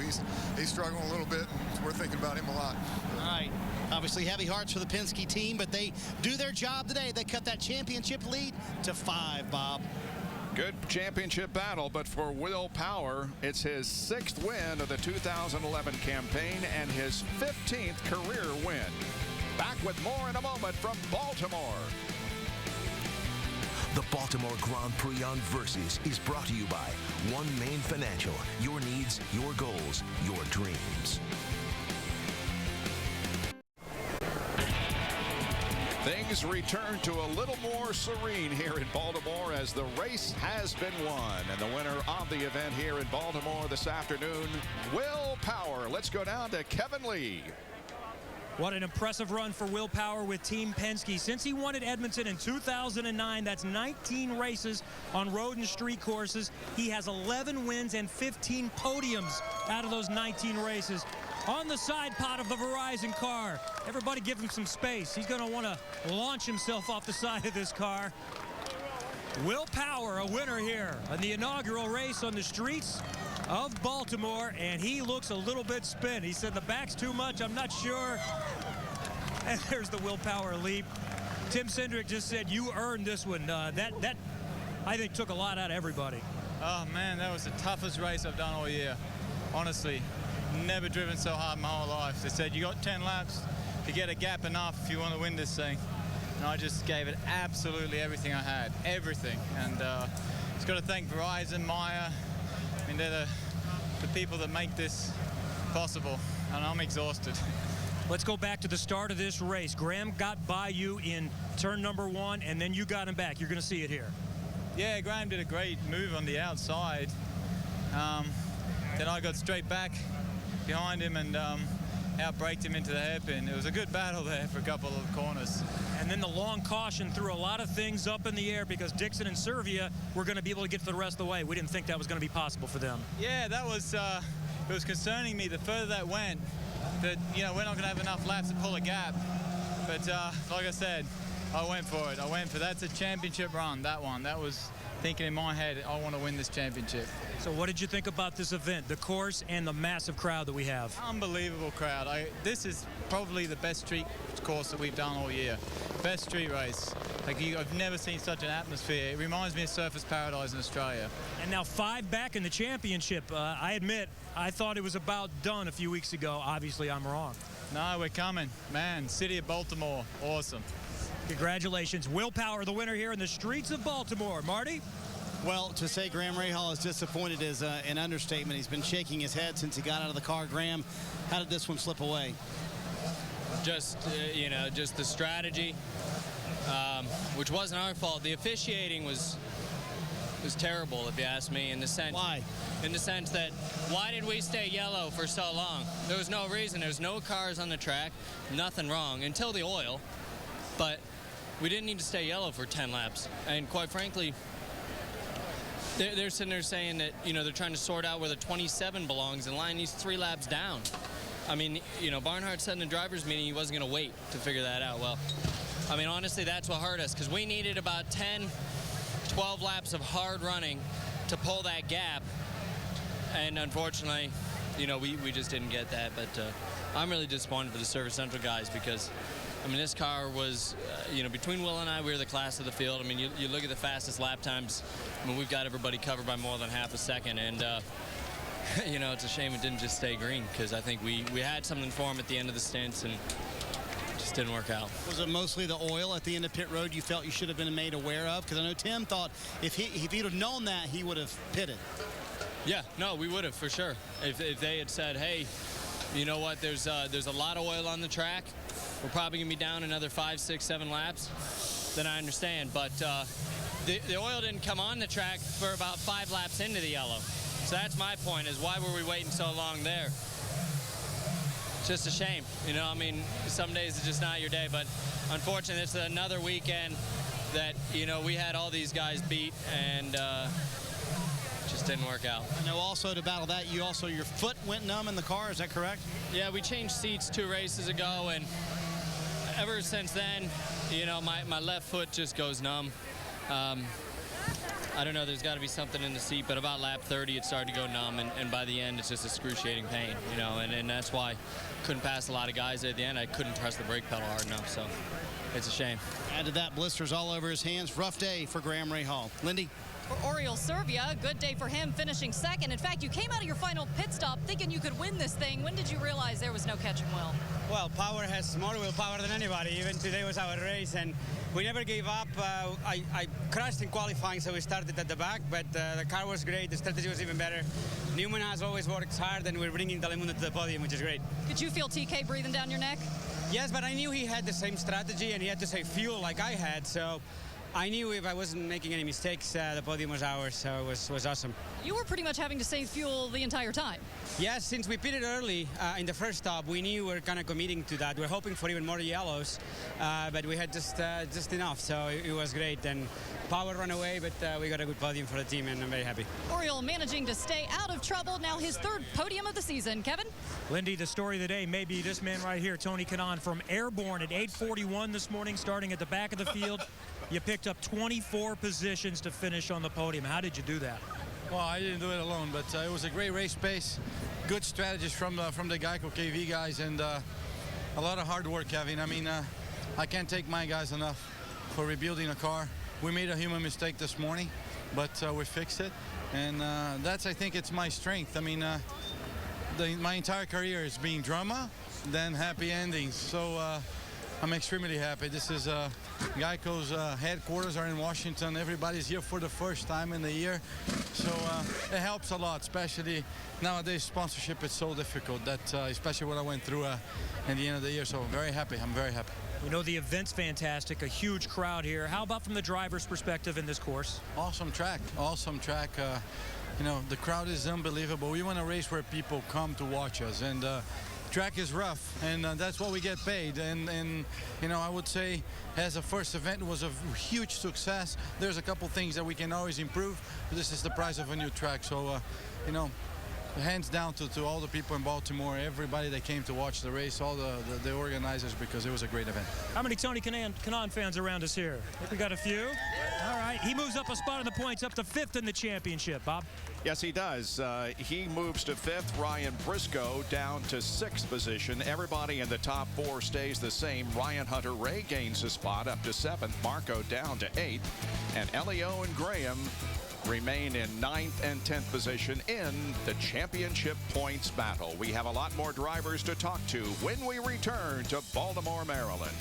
He's struggling a little bit, and we're thinking about him a lot. All right. Obviously, heavy hearts for the Penske team, but they do their job today. They cut that championship lead to 5, Bob. Good championship battle, but for Will Power, it's his 6th win of the 2011 campaign and his 15th career win. Back with more in a moment from Baltimore. The Baltimore Grand Prix on Versus is brought to you by One Main Financial. Your needs, your goals, your dreams. Things return to a little more serene here in Baltimore as the race has been won. And the winner of the event here in Baltimore this afternoon, Will Power. Let's go down to Kevin Lee. What an impressive run for Will Power with Team Penske. Since he won at Edmonton in 2009, that's 19 races on road and street courses. He has 11 wins and 15 podiums out of those 19 races. On the side pod of the Verizon car. Everybody give him some space. He's going to want to launch himself off the side of this car. Will Power, a winner here on the inaugural race on the streets of Baltimore, and he looks a little bit spent. He said the back's too much, I'm not sure. And there's the Will Power leap. Tim Cindric just said you earned this one. That I think took a lot out of everybody. Oh man, that was the toughest race I've done all year. Honestly, never driven so hard my whole life. They said you got 10 laps to get a gap enough if you want to win this thing. And I just gave it absolutely everything I had, everything. And just got to thank Verizon, Maya. I mean, they're the people that make this possible, and I'm exhausted. Let's go back to the start of this race. Graham got by you in turn number 1, and then you got him back. You're going to see it here. Yeah, Graham did a great move on the outside. Then I got straight back behind him and outbraked him into the hairpin. It was a good battle there for a couple of corners. And then the long caution threw a lot of things up in the air because Dixon and Serbia were going to be able to get to the rest of the way. We didn't think that was going to be possible for them. Yeah, that was it was concerning me the further that went, that, you know, we're not going to have enough laps to pull a gap. But like I said, I went for it. That's a championship run, that one. That was thinking in my head, I want to win this championship. So what did you think about this event, the course and the massive crowd that we have? Unbelievable crowd. This is probably the best street course that we've done all year. Best street race. I've never seen such an atmosphere. It reminds me of Surfers Paradise in Australia. And now 5 back in the championship. I admit, I thought it was about done a few weeks ago. Obviously, I'm wrong. No, we're coming. Man, city of Baltimore, awesome. Congratulations. Will Power, the winner here in the streets of Baltimore. Marty? Well, to say Graham Rahal is disappointed is an understatement. He's been shaking his head since he got out of the car. Graham, how did this one slip away? Just, just the strategy, which wasn't our fault. The officiating was terrible, if you ask me, in the sense. Why? In the sense that, why did we stay yellow for so long? There was no reason. There's no cars on the track, nothing wrong, until the oil. But we didn't need to stay yellow for 10 laps. And quite frankly, they're sitting there saying that, they're trying to sort out where the 27 belongs, and line needs 3 laps down. I mean, Barnhart said in the driver's meeting he wasn't going to wait to figure that out. Well, I mean, honestly, that's what hurt us, because we needed about 10, 12 laps of hard running to pull that gap. And unfortunately, we just didn't get that. But I'm really disappointed for the Service Central guys, because I mean, this car was, between Will and I, we were the class of the field. I mean, you look at the fastest lap times. I mean, we've got everybody covered by more than half a second. And, it's a shame it didn't just stay green, because I think we had something for him at the end of the stints, and it just didn't work out. Was it mostly the oil at the end of pit road you felt you should have been made aware of? Because I know Tim thought if he'd have known that, he would have pitted. Yeah, no, we would have, for sure. If they had said, hey, you know what, there's a lot of oil on the track, we're probably going to be down another 5, 6, 7 laps, then I understand. But the oil didn't come on the track for about 5 laps into the yellow. So that's my point, is why were we waiting so long there? It's just a shame. I mean, some days it's just not your day. But unfortunately, it's another weekend that, we had all these guys beat, and just didn't work out. I know also to battle that, your foot went numb in the car, is that correct? Yeah, we changed seats 2 races ago, and ever since then, my left foot just goes numb. I don't know, there's got to be something in the seat, but about lap 30 it started to go numb, and by the end it's just excruciating pain, and that's why I couldn't pass a lot of guys at the end. I couldn't press the brake pedal hard enough, so it's a shame. Add to that, blisters all over his hands. Rough day for Graham Rahal. Lindy? For Oriol Servia, a good day for him, finishing second. In fact, you came out of your final pit stop thinking you could win this thing. When did you realize there was no catching Will? Well, Power has more willpower than anybody. Even today was our race, and we never gave up. I crashed in qualifying, so we started at the back, but the car was great. The strategy was even better. Newman has always worked hard, and we're bringing Dalemundo to the podium, which is great. Could you feel TK breathing down your neck? Yes, but I knew he had the same strategy, and he had to save fuel like I had, so I knew if I wasn't making any mistakes, the podium was ours, so it was awesome. You were pretty much having to save fuel the entire time. Yes, since we pitted early in the first stop, we knew we were kind of committing to that. We're hoping for even more yellows, but we had just enough, so it was great. And Power ran away, but we got a good podium for the team, and I'm very happy. Oriol managing to stay out of trouble, now his 3rd podium of the season. Kevin? Lindy, the story of the day may be this man right here, Tony Kanaan, from Airborne at 8:41 this morning, starting at the back of the field. You picked up 24 positions to finish on the podium. How did you do that? Well, I didn't do it alone, but it was a great race pace, good strategies from the Geico KV guys, and a lot of hard work, Kevin. I mean, I can't take my guys enough for rebuilding a car. We made a human mistake this morning, but we fixed it, and that's, I think, it's my strength. I mean, my entire career is being drama, then happy endings. So I'm extremely happy. This is Geico's headquarters are in Washington. Everybody's here for the first time in the year, so it helps a lot, especially nowadays. Sponsorship is so difficult, that especially what I went through at the end of the year. So I'm very happy. The event's fantastic, a huge crowd here. How about from the driver's perspective in this course? Awesome track. The crowd is unbelievable. We want a race where people come to watch us, and track is rough, and that's what we get paid. And I would say, as a first event, it was a huge success. There's a couple things that we can always improve, but this is the price of a new track. So hands down to all the people in Baltimore, everybody that came to watch the race, all the organizers, because it was a great event. How many Tony Kanaan fans around us here? I think we got a few. All right, he moves up a spot in the points, up to 5th in the championship. Bob? Yes, he does. He moves to 5th. Ryan Briscoe down to 6th position. Everybody in the top 4 stays the same. Ryan Hunter-Reay gains a spot up to 7th. Marco down to 8th. And Elio and Graham remain in 9th and 10th position in the championship points battle. We have a lot more drivers to talk to when we return to Baltimore, Maryland.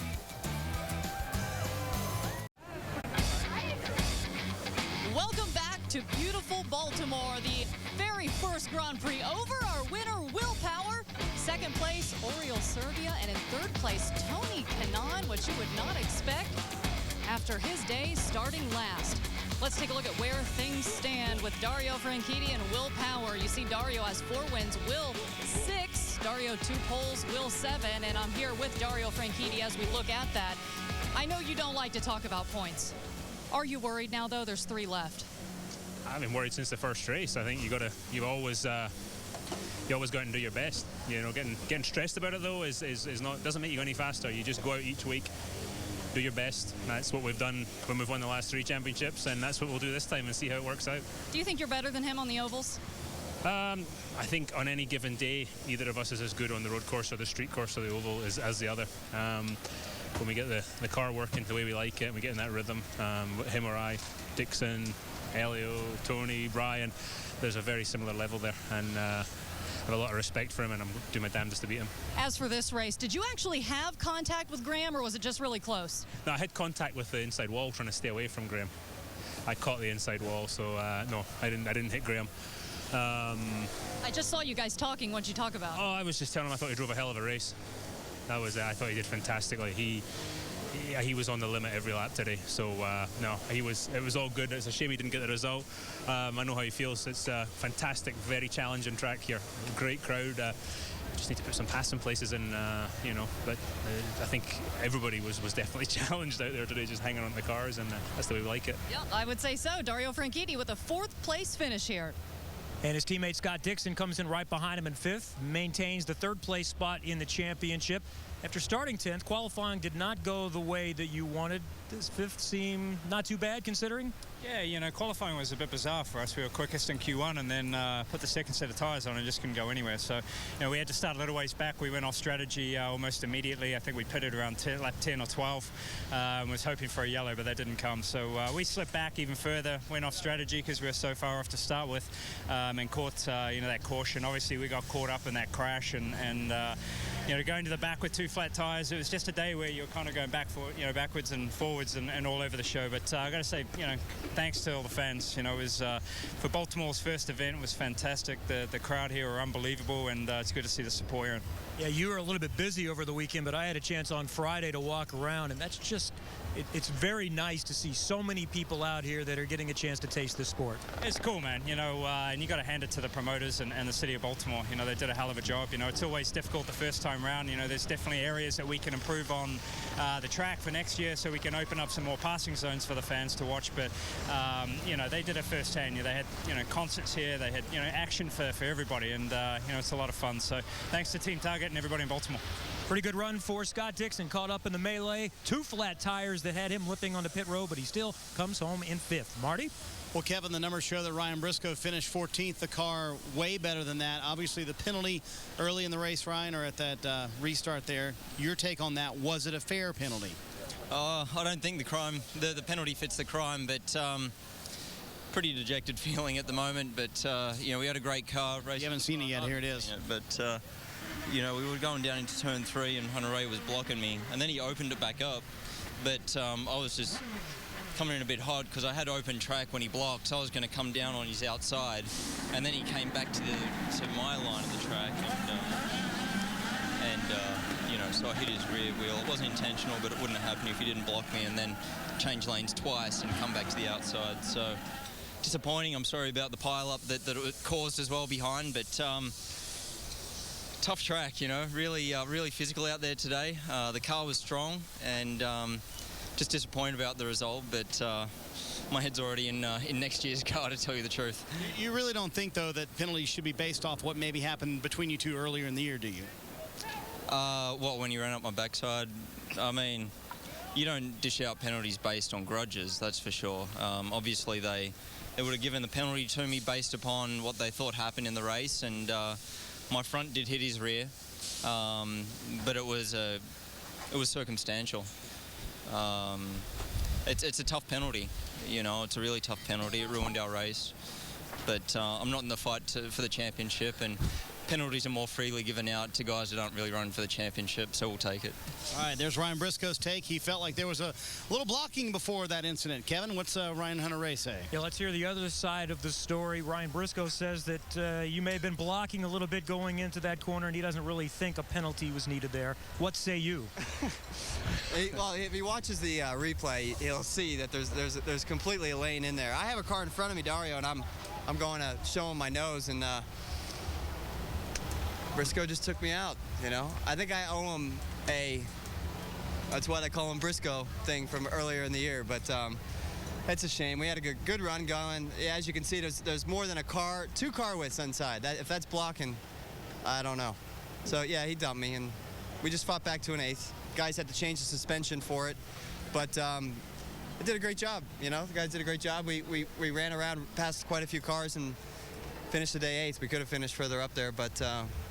Welcome back to beautiful Baltimore. The very first Grand Prix over. Our winner, Will Power. 2nd place, Oriol Serbia. And in 3rd place, Tony Kanaan, which you would not expect after his day starting last. Let's take a look at where things stand with Dario Franchitti and Will Power. You see Dario has 4 wins, Will 6, Dario 2 poles, Will 7, and I'm here with Dario Franchitti as we look at that. I know you don't like to talk about points. Are you worried now, though? There's 3 left. I've been worried since the first race. I think you always go out and do your best. You know, getting stressed about it though is not, doesn't make you go any faster. You just go out each week, do your best. That's what we've done when we've won the last 3 championships, and that's what we'll do this time and see how it works out. Do you think you're better than him on the ovals? I think on any given day, either of us is as good on the road course or the street course or the oval as the other. When we get the car working the way we like it, and we get in that rhythm, him or I, Dixon, Elio, Tony, Brian, there's a very similar level there, and I have a lot of respect for him, and I'm doing my damnedest to beat him. As for this race, did you actually have contact with Graham, or was it just really close? No, I had contact with the inside wall, trying to stay away from Graham. I caught the inside wall, so no, I didn't hit Graham. I just saw you guys talking. What'd you talk about? Oh, I was just telling him I thought he drove a hell of a race. That was I thought he did fantastically. He was on the limit every lap today. So no, it was all good. It's a shame he didn't get the result. I know how he feels. It's a fantastic, very challenging track here. Great crowd. Just need to put some passing places in, you know. But I think everybody was definitely challenged out there today, just hanging on the cars, and that's the way we like it. Yeah, I would say so. Dario Franchitti with a 4th place finish here. And his teammate Scott Dixon comes in right behind him in 5th, maintains the 3rd place spot in the championship. After starting 10th, qualifying did not go the way that you wanted. Does 5th seem not too bad considering? Yeah, you know, qualifying was a bit bizarre for us. We were quickest in Q1 and then put the 2nd set of tyres on and just couldn't go anywhere. So, you know, we had to start a little ways back. We went off strategy almost immediately. I think we pitted around lap 10 or 12 and was hoping for a yellow, but that didn't come. So we slipped back even further, went off strategy because we were so far off to start with, and caught, you know, that caution. Obviously, we got caught up in that crash and you know, going to the back with 2 flat tyres, it was just a day where you were kind of going backwards and forwards and all over the show. But I got to say, you know, thanks to all the fans. You know, it was for Baltimore's first event, it was fantastic. The crowd here are unbelievable, and it's good to see the support here. Yeah, you were a little bit busy over the weekend, but I had a chance on Friday to walk around, and that's just, it's very nice to see so many people out here that are getting a chance to taste this sport. It's cool, man. You know, and you got to hand it to the promoters and the city of Baltimore. You know, they did a hell of a job. You know, it's always difficult the first time round. You know, there's definitely areas that we can improve on the track for next year, so we can open up some more passing zones for the fans to watch. But you know, they did it firsthand. They had, you know, concerts here. They had, you know, action for everybody, and you know, it's a lot of fun. So thanks to Team Target and everybody in Baltimore. Pretty good run for Scott Dixon, caught up in the melee. 2 flat tires that had him limping on the pit road, but he still comes home in 5th. Marty? Well, Kevin, the numbers show that Ryan Briscoe finished 14th. The car way better than that. Obviously, the penalty early in the race, Ryan, or at that restart there. Your take on that, was it a fair penalty? I don't think the penalty fits the crime, but pretty dejected feeling at the moment. But, you know, we had a great car. You haven't seen it yet. Here it is. But, you know, we were going down into turn 3 and Hunter-Reay was blocking me. And then he opened it back up. But I was just coming in a bit hot because I had open track when he blocked, so I was going to come down on his outside. And then he came back to my line of the track. And you know, so I hit his rear wheel. It wasn't intentional, but it wouldn't have happened if he didn't block me and then change lanes twice and come back to the outside. So disappointing. I'm sorry about the pile-up that it caused as well behind, but tough track, you know, really physical out there today. The car was strong, and just disappointed about the result, but my head's already in next year's car, to tell you the truth. You really don't think, though, that penalties should be based off what maybe happened between you two earlier in the year, do you? What, when you ran up my backside? I mean, you don't dish out penalties based on grudges, that's for sure. Obviously, they would have given the penalty to me based upon what they thought happened in the race, and my front did hit his rear, but it was circumstantial. It's a tough penalty, you know. It's a really tough penalty. It ruined our race, but I'm not in the fight for the championship, and penalties are more freely given out to guys that aren't really running for the championship, so we'll take it. All right, there's Ryan Briscoe's take. He felt like there was a little blocking before that incident. Kevin, what's Ryan Hunter-Reay say? Yeah, let's hear the other side of the story. Ryan Briscoe says that you may have been blocking a little bit going into that corner, and he doesn't really think a penalty was needed there. What say you? Well, if he watches the replay, he'll see that there's completely a lane in there. I have a car in front of me, Dario, and I'm going to show him my nose, and Briscoe just took me out, you know. I think I owe him that's why they call him Briscoe thing from earlier in the year, but it's a shame. We had a good run going. Yeah, as you can see, there's more than two car widths inside. If that's blocking, I don't know. So yeah, he dumped me, and we just fought back to an eighth. Guys had to change the suspension for it, but it did a great job, you know. The guys did a great job. We ran around past quite a few cars and finished the day eighth. We could have finished further up there, but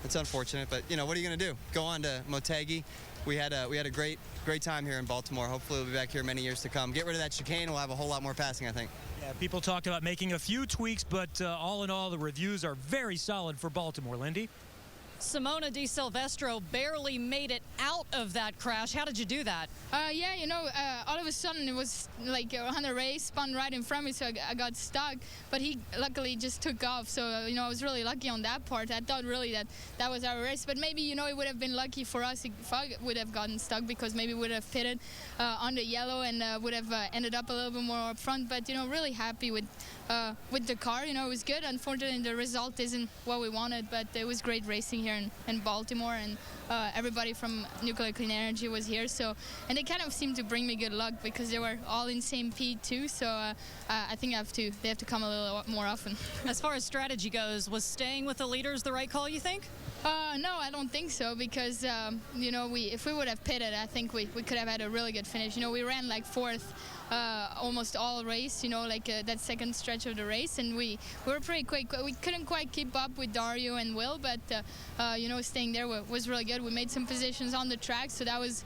it's unfortunate. But you know, what are you going to do? Go on to Motegi. We had a great time here in Baltimore. Hopefully, we'll be back here many years to come. Get rid of that chicane. We'll have a whole lot more passing, I think. Yeah, people talked about making a few tweaks, but all in all, the reviews are very solid for Baltimore. Lindy? Simona Di Silvestro barely made it out of that crash. How did you do that? Yeah, you know, all of a sudden it was like Hunter-Reay spun right in front of me, so I got stuck. But he luckily just took off, so, you know, I was really lucky on that part. I thought really that was our race. But maybe, you know, it would have been lucky for us if I would have gotten stuck, because maybe we would have pitted on the yellow and would have ended up a little bit more up front. But, you know, really happy with the car. You know, it was good. Unfortunately, the result isn't what we wanted, but it was great racing here in Baltimore, and everybody from Nuclear Clean Energy was here. So, and they kind of seemed to bring me good luck because they were all in same P2. So I think they have to come a little more often. As far as strategy goes, was staying with the leaders the right call, you think? No, I don't think so, because you know, if we would have pitted, I think we could have had a really good finish. You know, we ran like fourth almost all race, you know, like that second stretch of the race, and we were pretty quick. We couldn't quite keep up with Dario and Will, but you know, staying there was really good. We made some positions on the track, so that was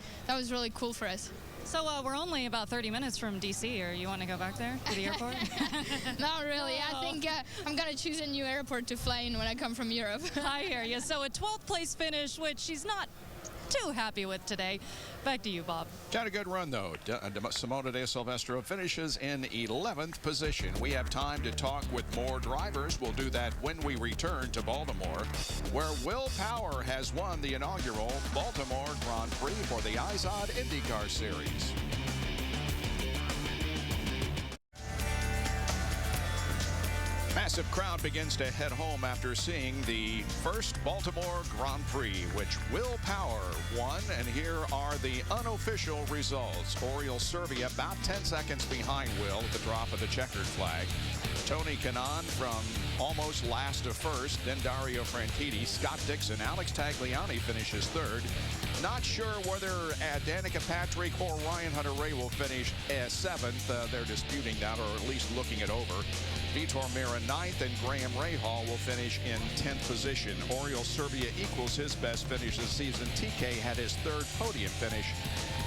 really cool for us. So we're only about 30 minutes from D.C. Or you want to go back there to the airport? Not really. I think I'm going to choose a new airport to fly in when I come from Europe. I hear you. So a 12th place finish, which she's not too happy with today. Back to you, Bob. Had a good run, though. Simona Di Silvestro finishes in 11th position. We have time to talk with more drivers. We'll do that when we return to Baltimore, where Will Power has won the inaugural Baltimore Grand Prix for the IZOD IndyCar Series. Massive crowd begins to head home after seeing the first Baltimore Grand Prix, which Will Power won. And here are the unofficial results. Oriol Servia about 10 seconds behind Will at the drop of the checkered flag. Tony Kanaan from almost last to first. Then Dario Franchitti, Scott Dixon, Alex Tagliani finishes third. Not sure whether Danica Patrick or Ryan Hunter-Reay will finish seventh. They're disputing that, or at least looking it over. Vitor Meira ninth, and Graham Rahal will finish in 10th position. Oriol Servia equals his best finish this season. TK had his third podium finish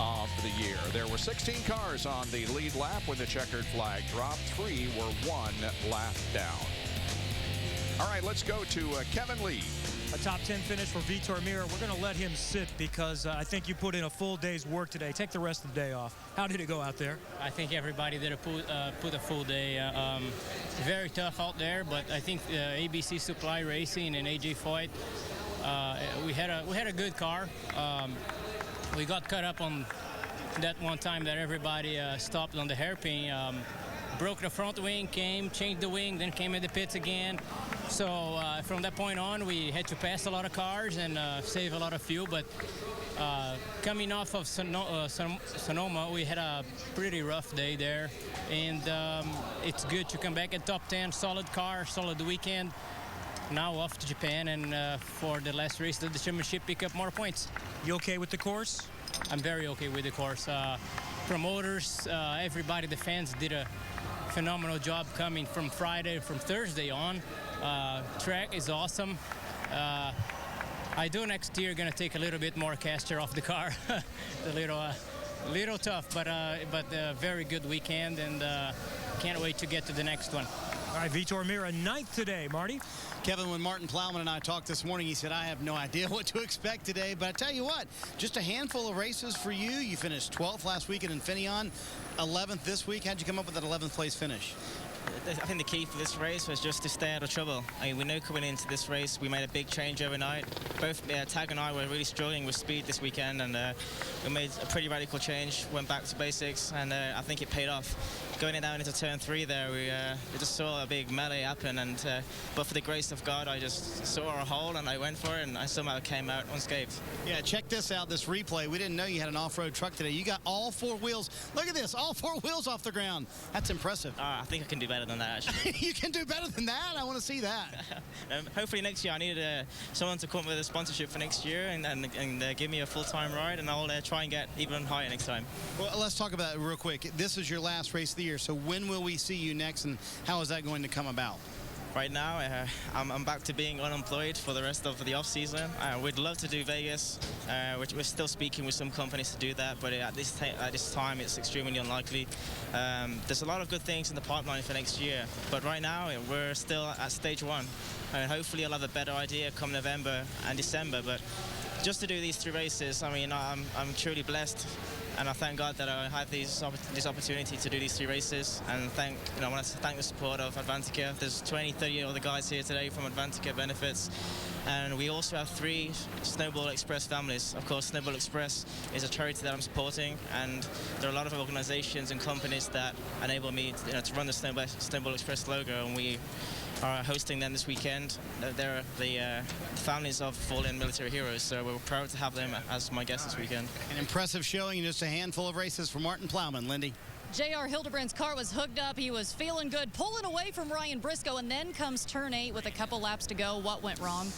of the year. There were 16 cars on the lead lap when the checkered flag dropped. 3 were 1 lap down. All right, let's go to Kevin Lee. A top 10 finish for Vitor Meira. We're going to let him sit because I think you put in a full day's work today. Take the rest of the day off. How did it go out there? I think everybody did put a full day. Very tough out there, but I think ABC Supply Racing and AJ Foyt, we had a good car. We got caught up on that one time that everybody stopped on the hairpin. Broke the front wing, changed the wing, then came in the pits again. So from that point on, we had to pass a lot of cars and save a lot of fuel. But Coming off of Sonoma, we had a pretty rough day there, and it's good to come back at top 10. Solid car, solid weekend. Now off to Japan, and for the last race of the championship, pick up more points. You okay with the course? I'm very okay with the course. Promoters, everybody, the fans did a phenomenal job coming from Thursday on. Track is awesome. I do next year gonna take a little bit more caster off the car. A little tough, but a very good weekend, and can't wait to get to the next one. All right, Vitor Meira, 9th today. Marty? Kevin, when Martin Plowman and I talked this morning, he said, I have no idea what to expect today. But I tell you what, just a handful of races for you. You finished 12th last week in Infineon, 11th this week. How'd you come up with that 11th place finish? I think the key for this race was just to stay out of trouble. I mean, we knew coming into this race, we made a big change overnight. Both Tag and I were really struggling with speed this weekend, and we made a pretty radical change, went back to basics, and I think it paid off. Going down into turn 3 there, we just saw a big melee happen, and but for the grace of God, I just saw a hole and I went for it, and I somehow came out unscathed. Yeah, check this out, this replay. We didn't know you had an off-road truck today. You got all 4 wheels. Look at this, all 4 wheels off the ground. That's impressive. I think I can do better than that, actually. You can do better than that? I want to see that. Hopefully next year I need someone to come up with a sponsorship for next year and give me a full-time ride, and I'll try and get even higher next time. Well, let's talk about it real quick. This is your last race of the year, so when will we see you next, and how is that going to come about? Right now, I'm back to being unemployed for the rest of the off-season. We'd love to do Vegas, which we're still speaking with some companies to do that, but at this time, it's extremely unlikely. There's a lot of good things in the pipeline for next year, but right now, we're still at stage 1. And hopefully, I'll have a better idea come November and December, but just to do these 3 races, I mean, I'm truly blessed. And I thank God that I had this opportunity to do these 3 races, and I want to thank the support of Advantica. There's 20, 30 other guys here today from Advantica Benefits, and we also have 3 Snowball Express families. Of course, Snowball Express is a charity that I'm supporting, and there are a lot of organizations and companies that enable me to run the Snowball Express logo, and we are hosting them this weekend. They're the families of fallen military heroes, so we're proud to have them as my guests this weekend. An impressive showing in just a handful of races for Martin Plowman. Lindy. J.R. Hildebrand's car was hooked up. He was feeling good, pulling away from Ryan Briscoe, and then comes turn 8 with a couple laps to go. What went wrong?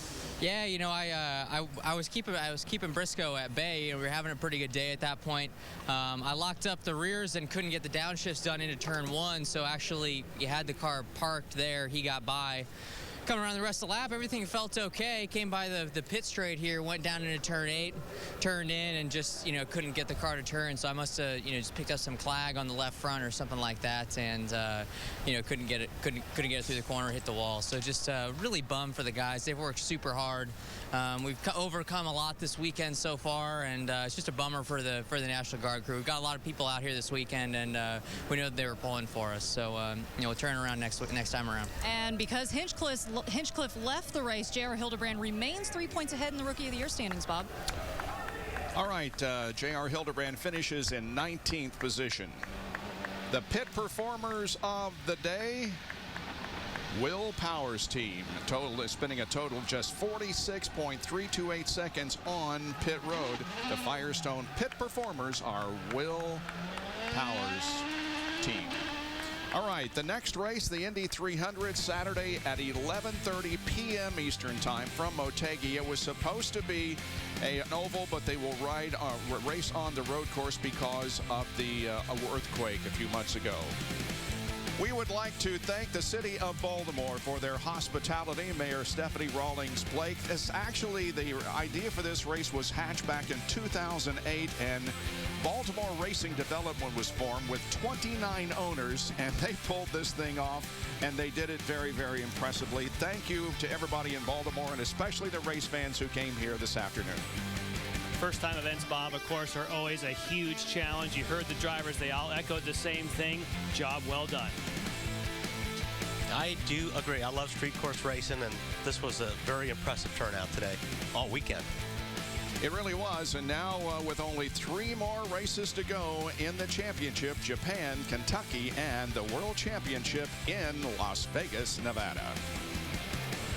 Yeah, you know, I was keeping Briscoe at bay, and we were having a pretty good day at that point. I locked up the rears and couldn't get the downshifts done into turn 1, so actually you had the car parked there. He got by. Coming around the rest of the lap, everything felt okay. Came by the pit straight here, went down into turn 8, turned in, and just couldn't get the car to turn. So I must have just picked up some clag on the left front or something like that, and couldn't get it through the corner, hit the wall. So just really bummed for the guys. They've worked super hard. We've overcome a lot this weekend so far, and it's just a bummer for the National Guard crew. We've got a lot of people out here this weekend, and we know that they were pulling for us. So we'll turn around next time around. And because Hinchcliffe left the race, J.R. Hildebrand remains 3 points ahead in the Rookie of the Year standings, Bob. All right, J.R. Hildebrand finishes in 19th position. The pit performers of the day, Will Power's team, spending a total of just 46.328 seconds on pit road. The Firestone pit performers are Will Power's team. All right, the next race, the Indy 300, Saturday at 11:30 p.m. Eastern Time from Motegi. It was supposed to be an oval, but they will race on the road course because of the earthquake a few months ago. We would like to thank the city of Baltimore for their hospitality. Mayor Stephanie Rawlings Blake. Actually, the idea for this race was hatched back in 2008, and Baltimore Racing Development was formed with 29 owners, and they pulled this thing off, and they did it very, very impressively. Thank you to everybody in Baltimore, and especially the race fans who came here this afternoon. First-time events, Bob, of course, are always a huge challenge. You heard the drivers. They all echoed the same thing. Job well done. I do agree. I love street course racing, and this was a very impressive turnout today, all weekend. It really was, and now with only 3 more races to go in the championship, Japan, Kentucky, and the World Championship in Las Vegas, Nevada.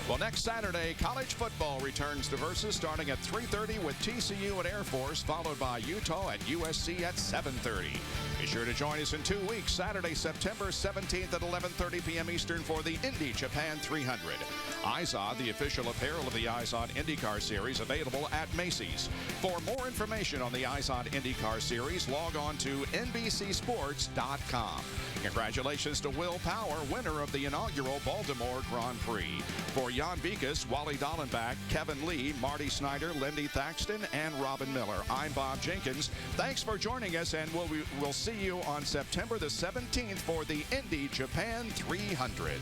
Well, next Saturday, college football returns to Versus starting at 3:30 with TCU at Air Force, followed by Utah at USC at 7:30. Be sure to join us in 2 weeks, Saturday, September 17th at 11:30 p.m. Eastern for the Indy Japan 300. IZOD, the official apparel of the IZOD IndyCar Series, available at Macy's. For more information on the IZOD IndyCar Series, log on to NBCSports.com. Congratulations to Will Power, winner of the inaugural Baltimore Grand Prix. For Jan Vikas, Wally Dallenbach, Kevin Lee, Marty Snyder, Lindy Thaxton, and Robin Miller, I'm Bob Jenkins. Thanks for joining us, and we'll see you on September the 17th for the Indy Japan 300.